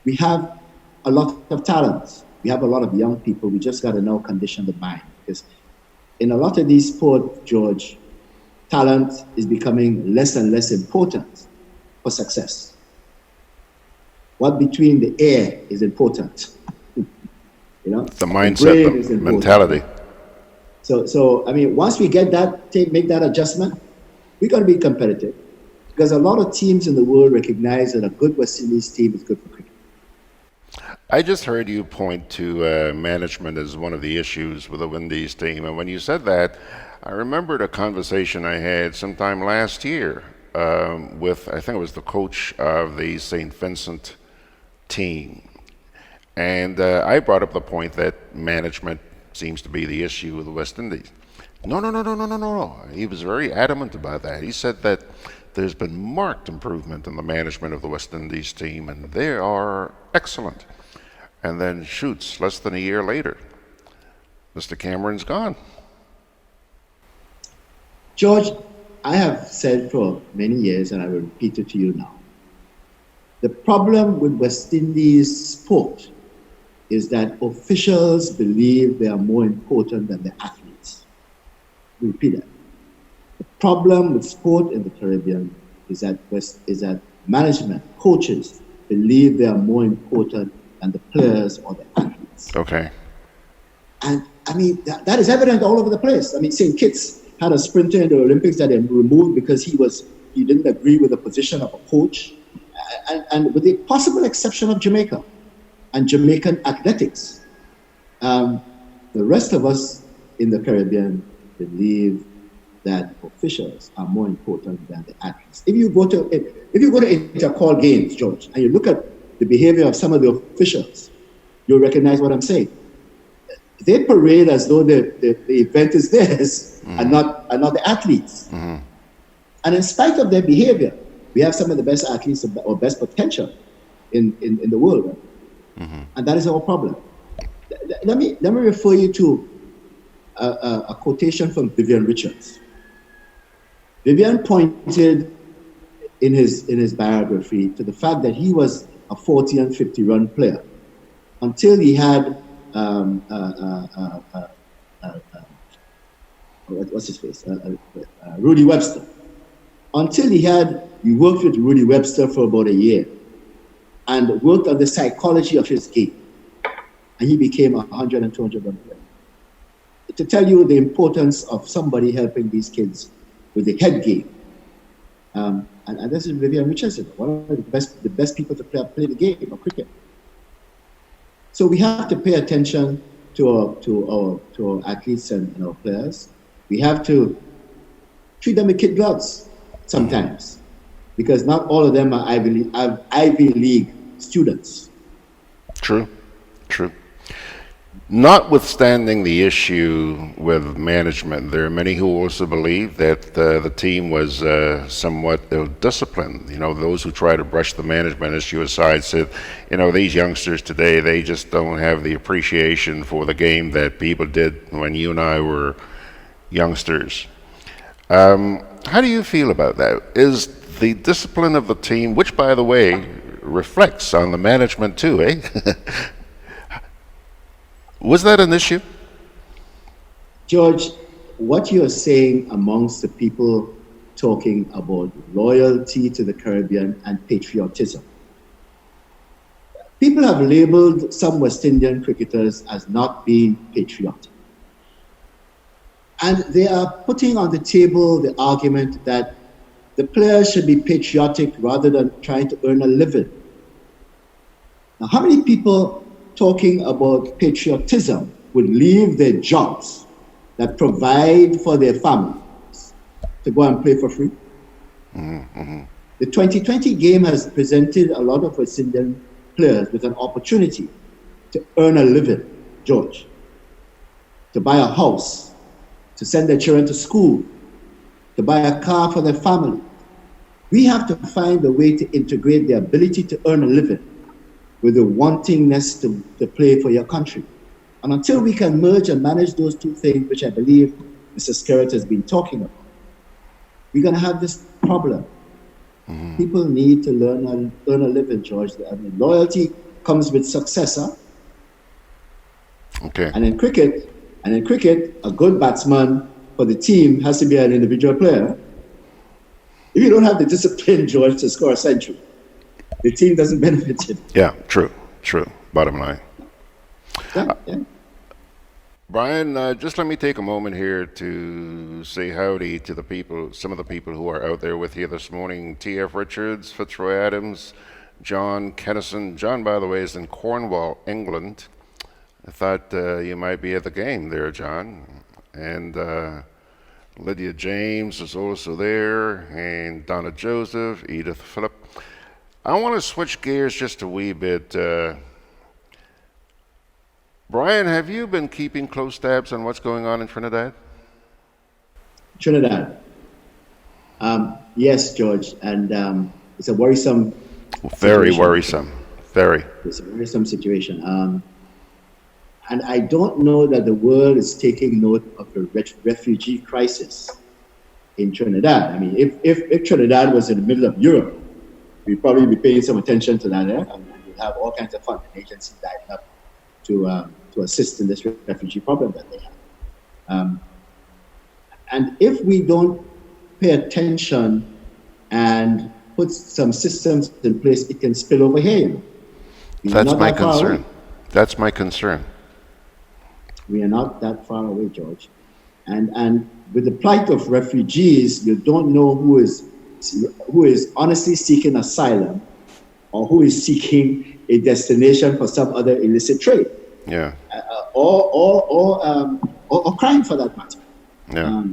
We have a lot of talent. We have a lot of young people. We just got to now condition the mind, because in a lot of these sports, George, talent is becoming less and less important for success. What between the air is important. You know, the mindset, the mentality. So I mean, once we get that, make that adjustment, we're going to be competitive, because a lot of teams in the world recognize that a good West Indies team is good for cricket. I just heard you point to management as one of the issues with the Windies team, and when you said that, I remembered a conversation I had sometime last year with, I think it was the coach of the St. Vincent team, and I brought up the point that management seems to be the issue with the West Indies. No. He was very adamant about that. He said that there's been marked improvement in the management of the West Indies team, and they are excellent. And then, shoots, less than a year later, Mr. Cameron's gone. George, I have said for many years, and I will repeat it to you now, the problem with West Indies sport is that officials believe they are more important than the athletes. Repeat that. The problem with sport in the Caribbean is that management, coaches, believe they are more important than the players or the athletes. Okay. And I mean, that is evident all over the place. I mean, St. Kitts had a sprinter in the Olympics that they removed because he didn't agree with the position of a coach. And with the possible exception of Jamaica and Jamaican athletics, the rest of us in the Caribbean believe that officials are more important than the athletes. If you go to inter-call games, George, and you look at the behavior of some of the officials, you'll recognize what I'm saying. They parade as though the event is theirs and not the athletes. And in spite of their behavior, we have some of the best athletes or best potential in the world. And that is our problem. Let me refer you to a quotation from Vivian Richards. Vivian pointed in his biography to the fact that he was a 40 and 50 run player until he had what's his face? Rudy Webster. Until he worked with Rudy Webster for about a year and worked on the psychology of his game. And he became a 100 and 200 run player. To tell you the importance of somebody helping these kids with the head game. And this is Vivian Richardson, one of the best people to play the game of cricket. So we have to pay attention to our athletes and our players. We have to treat them with kid gloves sometimes, because not all of them are Ivy League students. True. Notwithstanding the issue with management, there are many who also believe that the team was somewhat ill-disciplined. You know, those who try to brush the management issue aside said, you know, these youngsters today, they just don't have the appreciation for the game that people did when you and I were youngsters. How do you feel about that? Is the discipline of the team, which, by the way, reflects on the management too, eh? Was that an issue? George, what you're saying amongst the people talking about loyalty to the Caribbean and patriotism, People have labeled some West Indian cricketers as not being patriotic. And they are putting on the table the argument that the players should be patriotic rather than trying to earn a living. Now, how many people talking about patriotism would leave their jobs that provide for their families to go and play for free? Mm-hmm. The 2020 game has presented a lot of West Indian players with an opportunity to earn a living, George, to buy a house, to send their children to school, to buy a car for their family. We have to find a way to integrate the ability to earn a living with the wantingness to play for your country. And until we can merge and manage those two things, which I believe Mr. Skerritt has been talking about, we're going to have this problem. Mm-hmm. People need to earn a living, George. I mean, loyalty comes with success. Huh? Okay. And in cricket, a good batsman for the team has to be an individual player. If you don't have the discipline, George, to score a century, the team doesn't benefit it. Yeah, true. Bottom line. Yeah. Brian, just let me take a moment here to say howdy to the people, some of the people who are out there with you this morning. T.F. Richards, Fitzroy Adams, John Kennison. John, by the way, is in Cornwall, England. I thought you might be at the game there, John. And Lydia James is also there, and Donna Joseph, Edith Phillip. I want to switch gears just a wee bit. Brian, have you been keeping close tabs on what's going on in Trinidad? Trinidad. Yes, George, and it's a worrisome Very situation. worrisome. Very. It's a worrisome situation. And I don't know that the world is taking note of the refugee crisis in Trinidad. I mean, if Trinidad was in the middle of Europe, we'd probably be paying some attention to that there, and we'd have all kinds of funding agencies lining up to assist in this refugee problem that they have. And if we don't pay attention and put some systems in place, it can spill over here. That's my concern. That's my concern. We are not that far away, George. And with the plight of refugees, you don't know who is honestly seeking asylum or who is seeking a destination for some other illicit trade. Yeah. Or crime for that matter. Yeah.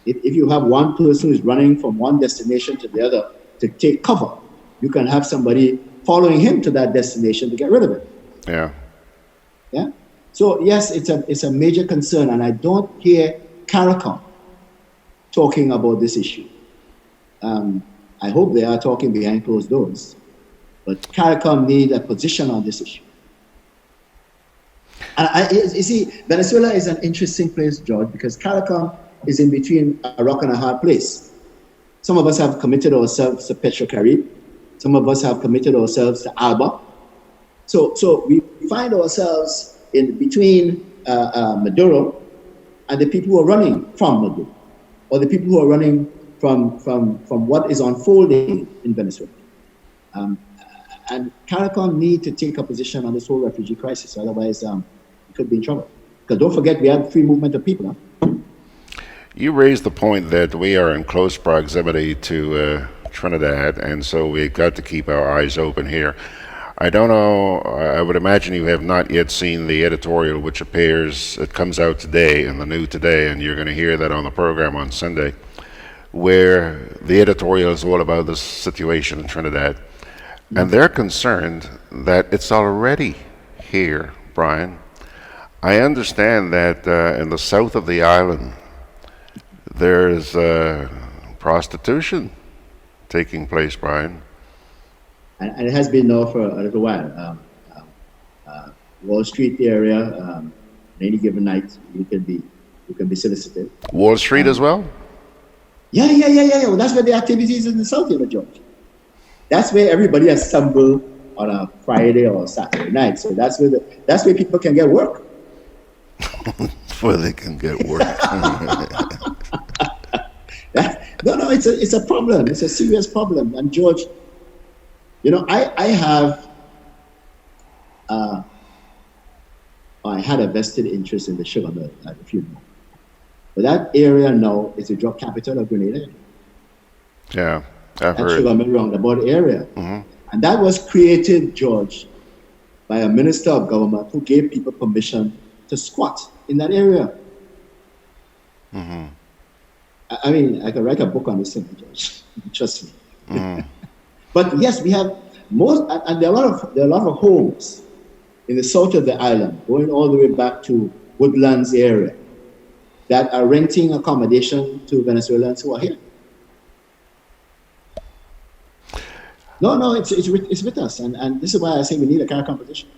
If you have one person who's running from one destination to the other to take cover, you can have somebody following him to that destination to get rid of it. Yeah. Yeah. So yes, it's a major concern, and I don't hear CARICOM talking about this issue. I hope they are talking behind closed doors, but CARICOM need a position on this issue. And you see, Venezuela is an interesting place, George, because CARICOM is in between a rock and a hard place. Some of us have committed ourselves to Petrocaribe. Some of us have committed ourselves to ALBA. So we find ourselves in between Maduro and the people who are running from Maduro, or the people who are running from what is unfolding in Venezuela. And CARICOM need to take a position on this whole refugee crisis, otherwise we could be in trouble. Because don't forget, we have free movement of people. Huh? You raised the point that we are in close proximity to Trinidad, and so we've got to keep our eyes open here. I don't know, I would imagine you have not yet seen the editorial which appears, it comes out today in the New Today, and you're going to hear that on the program on Sunday, where the editorial is all about this situation in Trinidad. And they're concerned that it's already here, Brian. I understand that in the south of the island, there's prostitution taking place, Brian. And it has been now for a little while. Wall Street area, any given night, you can be solicited. Wall Street as well? Yeah. Well, that's where the activities in the south, George. That's where everybody has stumbled on a Friday or Saturday night. So that's where people can get work. Where they can get work. No, it's a problem. It's a serious problem. And George, I have I had a vested interest in the sugar mill, if you know. But that area now is the drug capital of Grenada. Yeah, I've that heard. sugar mill roundabout area. Mm-hmm. And that was created, George, by a minister of government who gave people permission to squat in that area. Mm-hmm. I mean, I could write a book on this thing, George. Trust me. Mm-hmm. But yes, we have most, and there are a lot of homes in the south of the island, going all the way back to Woodlands area, that are renting accommodation to Venezuelans who are here. No, it's with us, and this is why I say we need a kind of composition.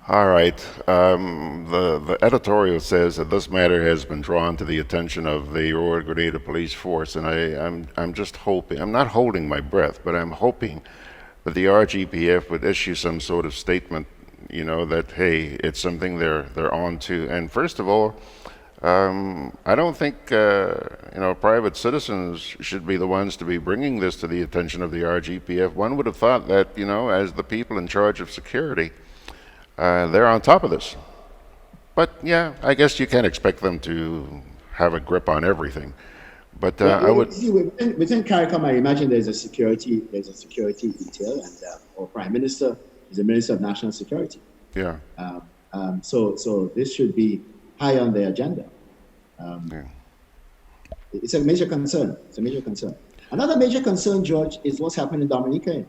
All right. The editorial says that this matter has been drawn to the attention of the Royal Grenada Police Force, and I'm just hoping, I'm not holding my breath, but I'm hoping that the RGPF would issue some sort of statement, you know, that, hey, it's something they're on to. And first of all, I don't think, you know, private citizens should be the ones to be bringing this to the attention of the RGPF. One would have thought that, you know, as the people in charge of security, they're on top of this. But yeah, I guess you can't expect them to have a grip on everything. But I would see within CARICOM. I imagine there's a security detail, and our Prime Minister is the Minister of National Security. Yeah. So this should be high on the agenda. Yeah. It's a major concern. It's a major concern. Another major concern, George, is what's happening in Dominica.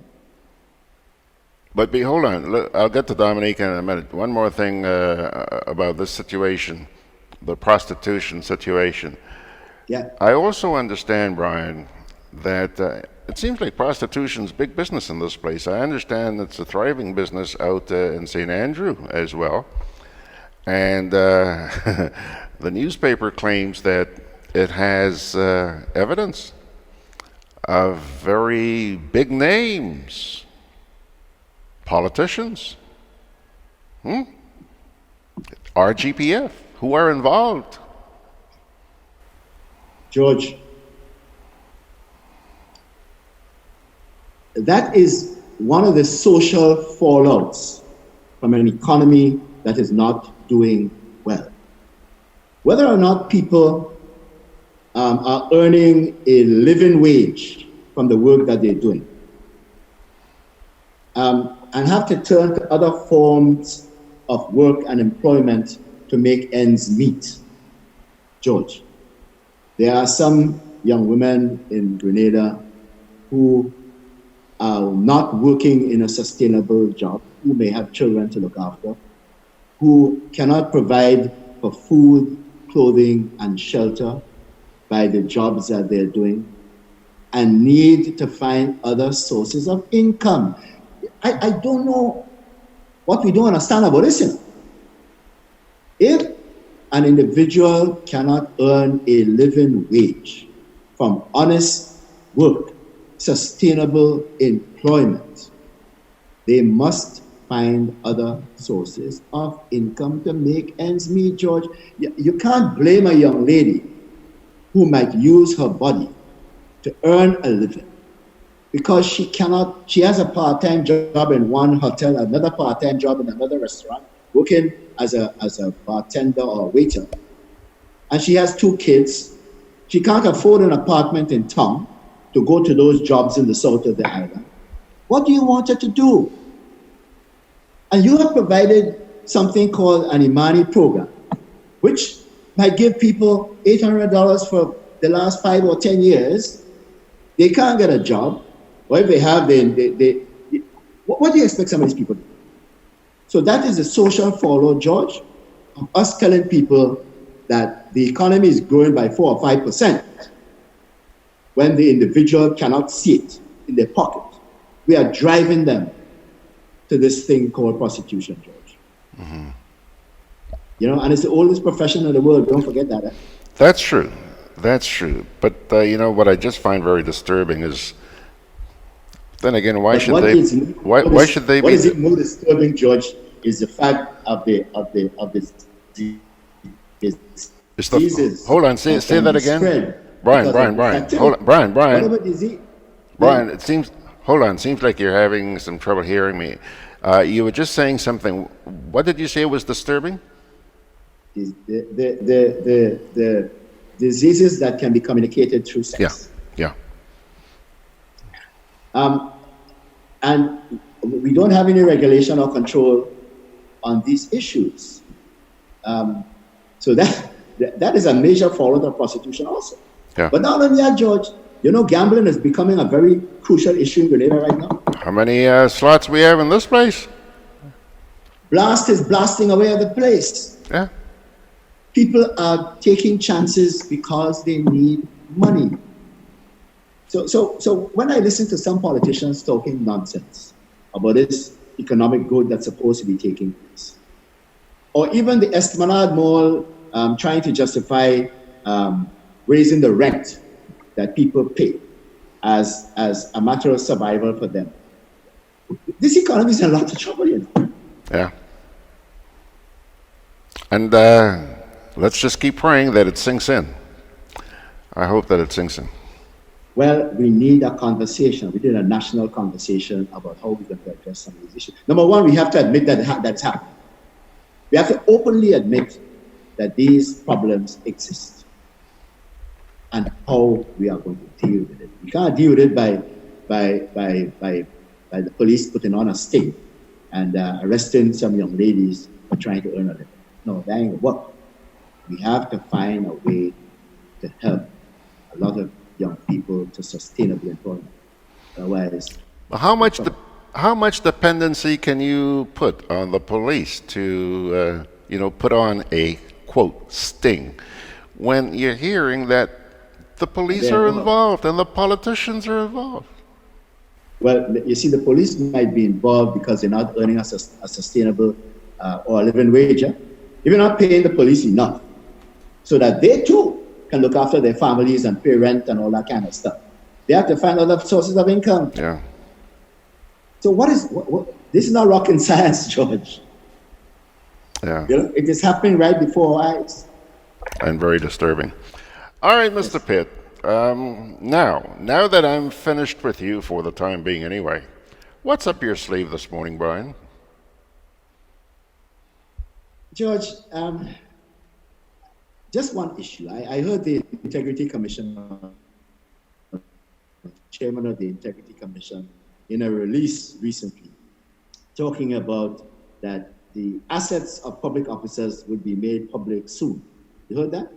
But hold on, I'll get to Dominica in a minute. One more thing about this situation, the prostitution situation. Yeah. I also understand, Brian, that it seems like prostitution's big business in this place. I understand it's a thriving business out in St. Andrew as well. And the newspaper claims that it has evidence of very big names, politicians, RGPF, who are involved. George, that is one of the social fallouts from an economy that is not doing well. Whether or not people are earning a living wage from the work that they're doing, and have to turn to other forms of work and employment to make ends meet. George, there are some young women in Grenada who are not working in a sustainable job, who may have children to look after, who cannot provide for food, clothing, and shelter by the jobs that they're doing, and need to find other sources of income. I don't know what we don't understand about this. You know? If an individual cannot earn a living wage from honest work, sustainable employment, they must find other sources of income to make ends meet, George. You can't blame a young lady who might use her body to earn a living because she has a part-time job in one hotel, another part-time job in another restaurant, working as a bartender or a waiter. And she has 2 kids. She can't afford an apartment in town to go to those jobs in the south of the island. What do you want her to do? And you have provided something called an Imani program, which might give people $800 for the last 5 or 10 years. They can't get a job. Or if they have, what do you expect some of these people to do? So that is the social fallout, George, of us telling people that the economy is growing by 4 or 5% when the individual cannot see it in their pocket. We are driving them to this thing called prostitution, George. Mm-hmm. You know, and it's the oldest profession in the world. Don't forget that. That's true. That's true. But you know what I just find very disturbing is, then again, why should they? Why should they be? What is it more disturbing, George? Is the fact of the diseases. Hold on, say that again. Brian. Hold on, Brian. Whatever disease. Brian, it seems. Hold on, seems like you're having some trouble hearing me. You were just saying something. What did you say was disturbing? The diseases that can be communicated through sex. Yeah. And we don't have any regulation or control on these issues. So that is a major fallout of prostitution also. Yeah. But not only that, George, you know, gambling is becoming a very crucial issue in Grenada right now. How many slots we have in this place? Blast is blasting away at the place. Yeah. People are taking chances because they need money. So when I listen to some politicians talking nonsense about this economic good that's supposed to be taking place, or even the Esplanade Mall trying to justify raising the rent that people pay as a matter of survival for them, this economy is in a lot of trouble, you know. Yeah. And let's just keep praying that it sinks in. I hope that it sinks in. Well, we need a conversation. We need a national conversation about how we're going to address some of these issues. Number one, we have to admit that that's happening. We have to openly admit that these problems exist and how we are going to deal with it. We can't deal with it by the police putting on a sting and arresting some young ladies for trying to earn a living. No, that ain't gonna work. We have to find a way to help a lot of young people to sustainable employment. Otherwise, how much dependency can you put on the police to put on a quote sting when you're hearing that the police are involved and the politicians are involved? Well, you see, the police might be involved because they're not earning a sustainable or a living wage. If you're not paying the police enough so that they too can look after their families and pay rent and all that kind of stuff, they have to find other sources of income. Yeah. So what this is not rocket science, George. Yeah. You know, it is happening right before our eyes. And very disturbing. All right, Mr. Pitt. Now that I'm finished with you for the time being anyway, what's up your sleeve this morning, Brian? George, just one issue. I heard the Integrity Commission, chairman of the Integrity Commission, in a release recently, talking about that the assets of public officers would be made public soon. You heard that?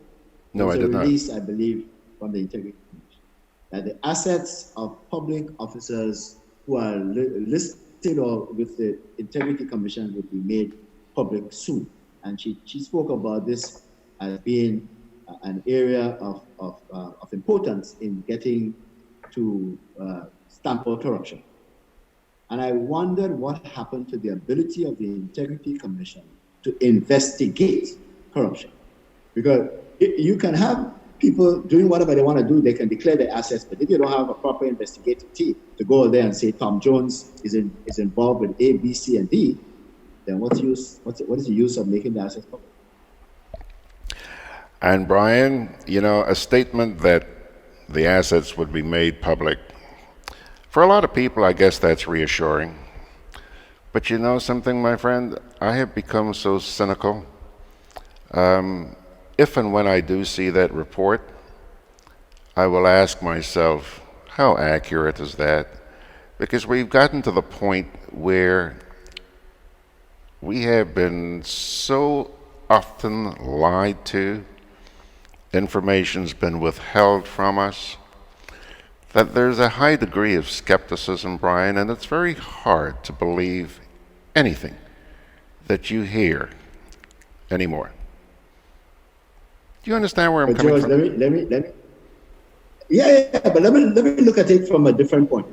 No, I did not. A release, I believe, from the Integrity Commission, that the assets of public officers who are listed or with the Integrity Commission would be made public soon. And she spoke about this as being an area of importance in getting to stamp out corruption. And I wondered what happened to the ability of the Integrity Commission to investigate corruption. Because you can have people doing whatever they want to do, they can declare their assets, but if you don't have a proper investigative team to go there and say Tom Jones is involved with A, B, C, and D, then what is the use of making the assets public? And Brian, a statement that the assets would be made public, for a lot of people, I guess that's reassuring. But you know something, my friend? I have become so cynical. If and when I do see that report, I will ask myself, how accurate is that? Because we've gotten to the point where we have been so often lied to, information's been withheld from us, that there's a high degree of skepticism, Brian, and it's very hard to believe anything that you hear anymore. Do you understand where I'm coming George, from? let me. But let me look at it from a different point.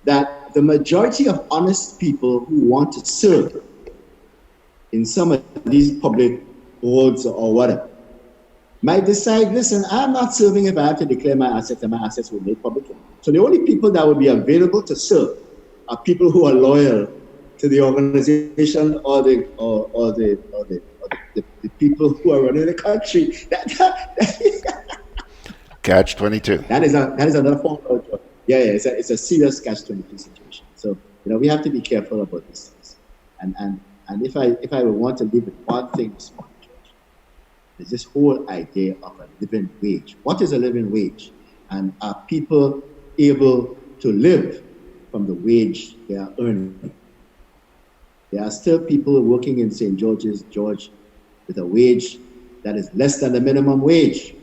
That the majority of honest people who want to serve in some of these public boards or whatever might decide, listen, I'm not serving if I have to declare my assets and my assets will be made public. So the only people that will be available to serve are people who are loyal to the organization or the people who are running the country. Catch-22. That is another form of, it's a serious catch-22 situation. So we have to be careful about these things. And if I would want to leave with one thing this morning, George, is this whole idea of a living wage. What is a living wage? And are people able to live from the wage they are earning? There are still people working in St. George's, George, with a wage that is less than the minimum wage.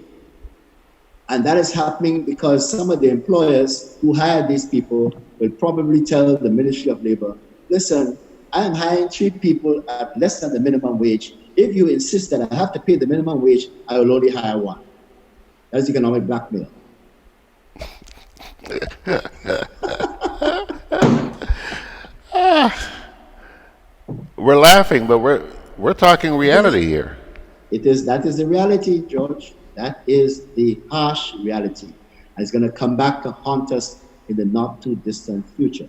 And that is happening because some of the employers who hire these people will probably tell the Ministry of Labor, listen, I am hiring 3 people at less than the minimum wage. If you insist that I have to pay the minimum wage, I will only hire 1. That's economic blackmail. We're laughing, but we're talking reality here. That is the reality, George. That is the harsh reality. And it's going to come back to haunt us in the not too distant future.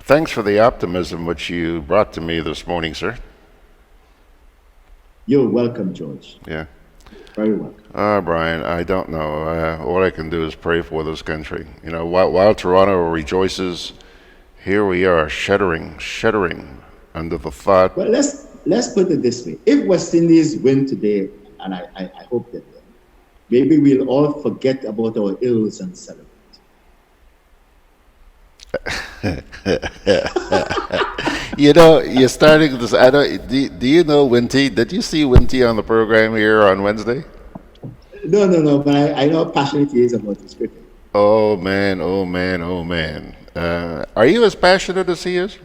Thanks for the optimism which you brought to me this morning, sir. You're welcome, George. Yeah. Very welcome. Brian, I don't know. All I can do is pray for this country. You know, while Toronto rejoices, here we are shuddering under the thought. Well, let's put it this way. If West Indies win today, and I hope they will, maybe we'll all forget about our ills and celebrate. You know, you're starting this. Do you know Winty? Did you see Winty on the program here on Wednesday? No, but I know how passionate he is about this cricket. Oh man. Are you as passionate as he is?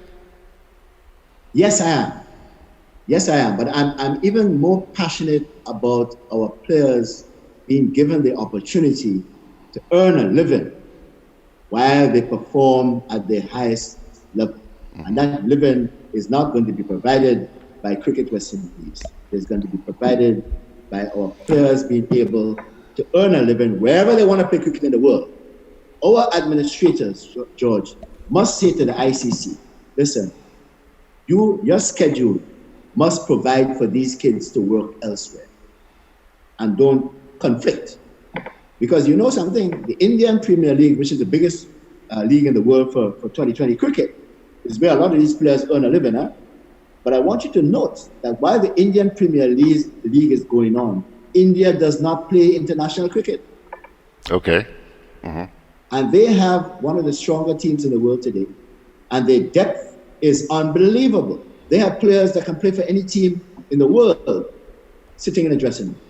Yes, I am. But I'm even more passionate about our players being given the opportunity to earn a living while they perform at the highest level. And that living is not going to be provided by Cricket West Indies. It's going to be provided by our players being able to earn a living wherever they want to play cricket in the world. Our administrators, George, must say to the ICC, listen, your schedule must provide for these kids to work elsewhere and don't conflict. Because you know something, the Indian Premier League, which is the biggest league in the world for 2020 cricket, is where a lot of these players earn a living. But I want you to note that while the Indian Premier League is going on, India does not play international cricket. Okay. Mm-hmm. And they have one of the stronger teams in the world today. And their depth is unbelievable. They have players that can play for any team in the world sitting in a dressing room.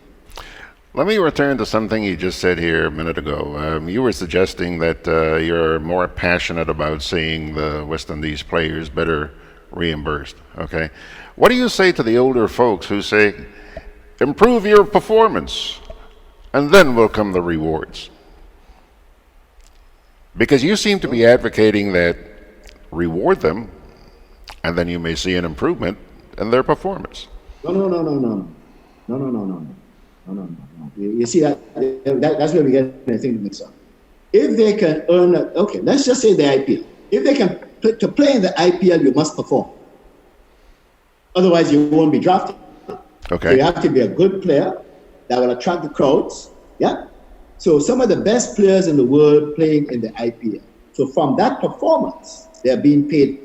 Let me return to something you just said here a minute ago. You were suggesting that you're more passionate about seeing the West Indies players better reimbursed. Okay. What do you say to the older folks who say, improve your performance, and then will come the rewards? Because you seem to be advocating that reward them, and then you may see an improvement in their performance. No. You see that's where we get I think mixed up. If they can earn, okay, let's just say the IPL. If they can to play in the IPL, you must perform. Otherwise, you won't be drafted. Okay. So you have to be a good player that will attract the crowds. Yeah. So some of the best players in the world playing in the IPL. So from that performance, they are being paid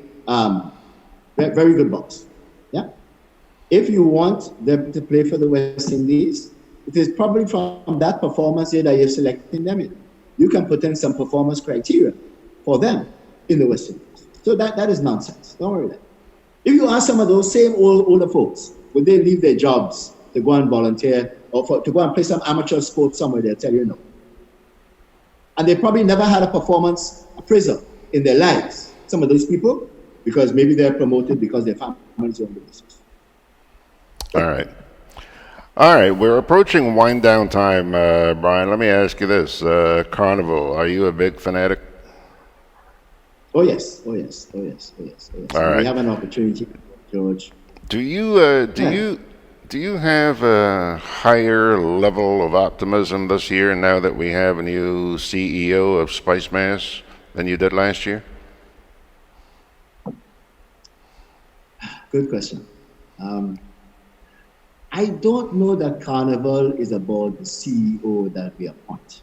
very good bucks. Yeah. If you want them to play for the West Indies, it is probably from that performance that you're selecting them in. You can put in some performance criteria for them in the West Indies. So that is nonsense. Don't worry about that. If you ask some of those same older folks, would they leave their jobs to go and volunteer or to go and play some amateur sport somewhere? They'll tell you no. And they probably never had a performance appraisal in their lives. Some of those people, because maybe they're promoted because their families own the business. All right, we're approaching wind down time, Brian. Let me ask you this. Carnival, are you a big fanatic? Oh yes. All right. We have an opportunity, George. Do you have a higher level of optimism this year now that we have a new CEO of Spice Mass than you did last year? Good question. I don't know that Carnival is about the CEO that we appoint.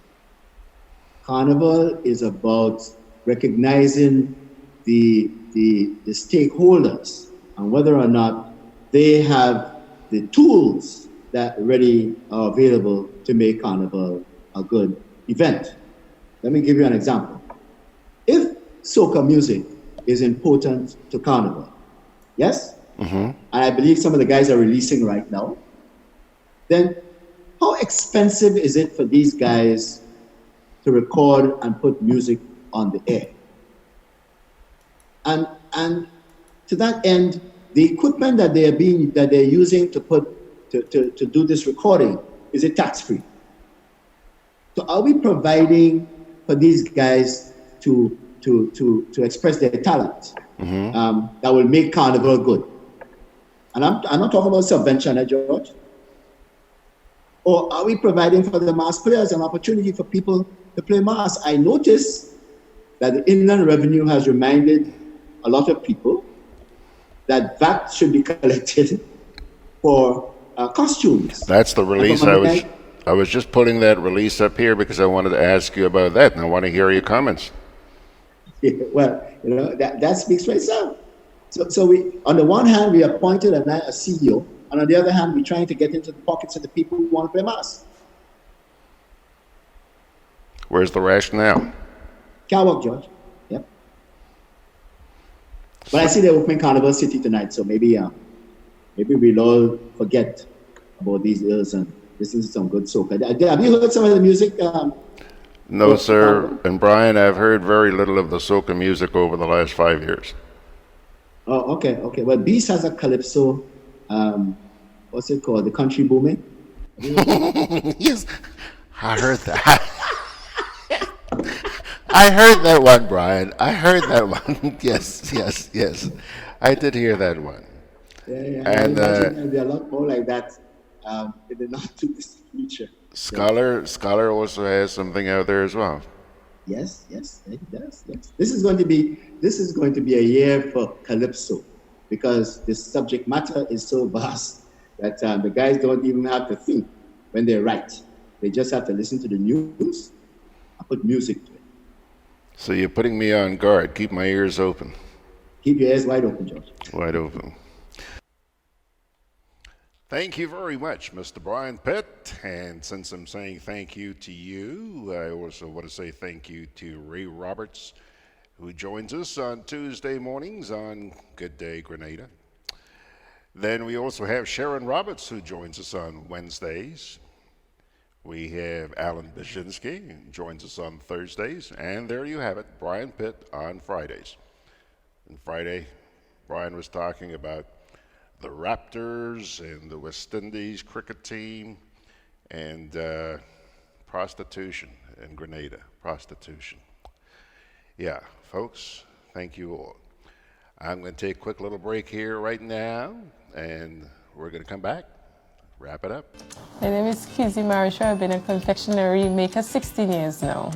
Carnival is about recognizing the stakeholders and whether or not they have the tools that really are available to make Carnival a good event. Let me give you an example. If soca music is important to Carnival, yes? And I believe some of the guys are releasing right now, then how expensive is it for these guys to record and put music on the air? And to that end, the equipment that they're using to do this recording, is it tax-free? So are we providing for these guys to express their talent that will make Carnival good? And I'm not talking about subvention, George. Or are we providing for the mass players an opportunity for people to play mass? I noticed that the Inland Revenue has reminded a lot of people that VAT should be collected for costumes. That's the release I was just putting that release up here because I wanted to ask you about that, and I want to hear your comments. Yeah, well, you know, that speaks for itself. So we, on the one hand, we appointed a CEO, and on the other hand, we're trying to get into the pockets of the people who want to play mass. Where's the rationale? Can't work, George. Yep. But I see they're opening Carnival City tonight, so maybe we'll all forget about these ills and listen to some good soca. Have you heard some of the music? No, sir. And Brian, I've heard very little of the soca music over the last 5 years. Oh, okay. Well, Beast has a calypso. What's it called? The Country Booming. Yes, I heard that. I heard that one, Brian. I heard that one. Yes. I did hear that one. Yeah. And there'll be a lot more like that in the not too distant future. Scholar also has something out there as well. Yes, it does. Yes. This is going to be a year for calypso because the subject matter is so vast that the guys don't even have to think when they write. They just have to listen to the news and put music to it. So you're putting me on guard. Keep my ears open. Keep your ears wide open, George. Wide open. Thank you very much, Mr. Brian Pitt. And since I'm saying thank you to you, I also want to say thank you to Ray Roberts, who joins us on Tuesday mornings on Good Day Grenada. Then we also have Sharon Roberts, who joins us on Wednesdays. We have Allan Bierzynski, who joins us on Thursdays. And there you have it, Brian Pitt on Fridays. And Friday, Brian was talking about the Raptors and the West Indies cricket team and prostitution in Grenada. Prostitution. Yeah, folks, thank you all. I'm going to take a quick little break here right now, and we're going to come back, wrap it up. My name is Kizzy Marisha. I've been a confectionery maker 16 years now.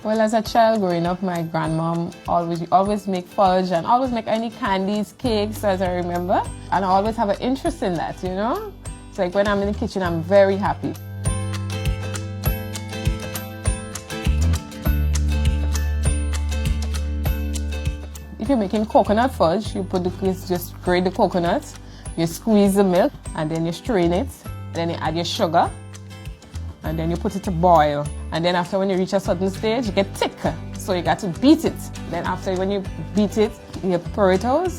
Well, as a child growing up, my grandmom always make fudge and always make any candies, cakes, as I remember. And I always have an interest in that, you know? It's like when I'm in the kitchen, I'm very happy. If you're making coconut fudge, you just grate the coconut, you squeeze the milk, and then you strain it. Then you add your sugar, and then you put it to boil. And then after, when you reach a certain stage, you get thick. So you got to beat it. Then after, when you beat it, you pour it out.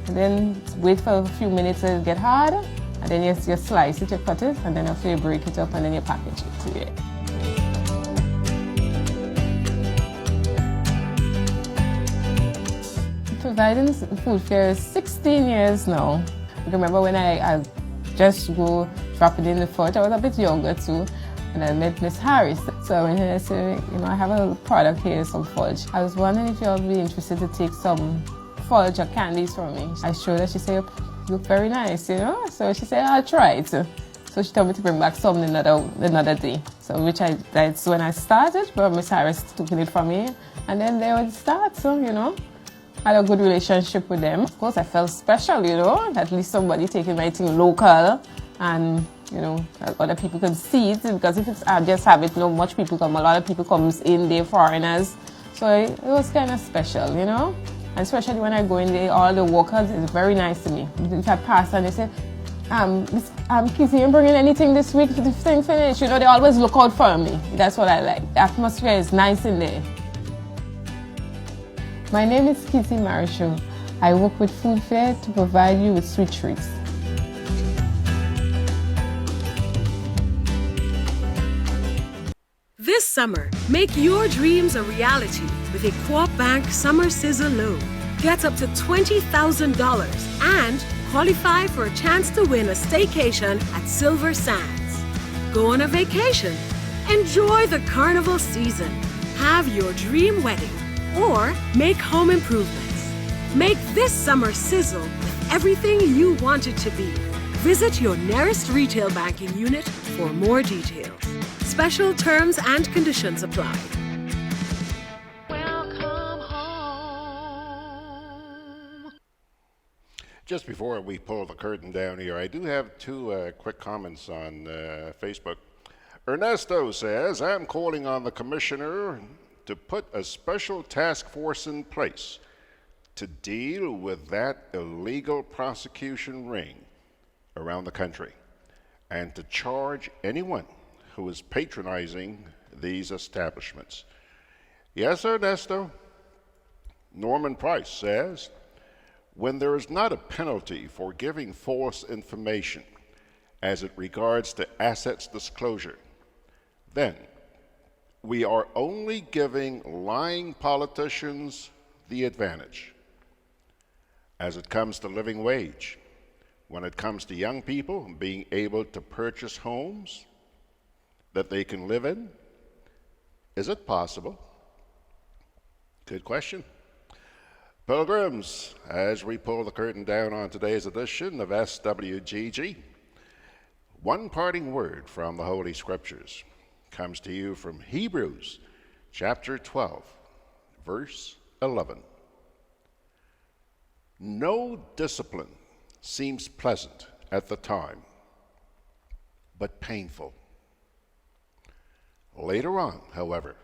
And then wait for a few minutes to get hard. And then you slice it, you cut it, and then after you break it up, and then you package it. Yeah. Providing food for 16 years now. I remember when I just go dropping in the fort, I was a bit younger too. And I met Miss Harris. So I went and I said, you know, I have a product here, some fudge. I was wondering if you'll be interested to take some fudge or candies from me. I showed her, she said, you look very nice, you know? So she said, I'll try it. So she told me to bring back some another day. So that's when I started, but Miss Harris took it from me. And then they would start, so, you know. I had a good relationship with them. Of course, I felt special, you know, at least somebody taking my thing local and you know, other people can see it, because if it's, I just have it, not much people come, a lot of people comes in, they're foreigners, so it was kind of special, you know, and especially when I go in there, all the workers is very nice to me. If I pass and they say, Kizzy, you bringing anything this week? The thing finished, you know, they always look out for me. That's what I like. The atmosphere is nice in there. My name is Kizzy Marisho. I work with Food Fair to provide you with sweet treats. This summer, make your dreams a reality with a Co-op Bank Summer Sizzle Loan. Get up to $20,000 and qualify for a chance to win a staycation at Silver Sands. Go on a vacation. Enjoy the carnival season. Have your dream wedding or make home improvements. Make this summer sizzle with everything you want it to be. Visit your nearest retail banking unit for more details. Special terms and conditions apply. Just before we pull the curtain down here, I do have two quick comments on Facebook. Ernesto says, I'm calling on the commissioner to put a special task force in place to deal with that illegal prosecution ring around the country and to charge anyone who is patronizing these establishments. Yes, Ernesto. Norman Price says, when there is not a penalty for giving false information as it regards to assets disclosure, then we are only giving lying politicians the advantage. As it comes to living wage, when it comes to young people being able to purchase homes that they can live in, is it possible? Good question. Pilgrims, as we pull the curtain down on today's edition of SWGG, one parting word from the Holy Scriptures comes to you from Hebrews chapter 12, verse 11. No discipline seems pleasant at the time, but painful. Later on, however,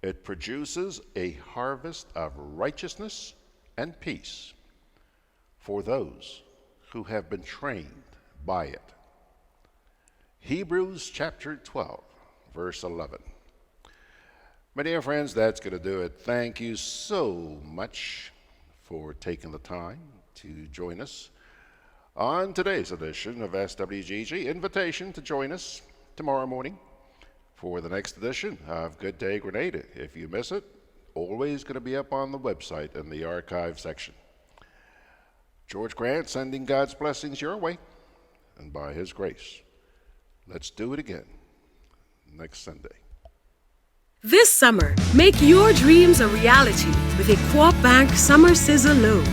it produces a harvest of righteousness and peace for those who have been trained by it. Hebrews chapter 12, verse 11. My dear friends, that's going to do it. Thank you so much for taking the time to join us on today's edition of SWGG. Invitation to join us tomorrow morning for the next edition of Good Day Grenada. If you miss it, always going to be up on the website in the archive section. George Grant sending God's blessings your way, and by his grace, let's do it again next Sunday. This summer, make your dreams a reality with a Co-op Bank Summer Sizzle Loan.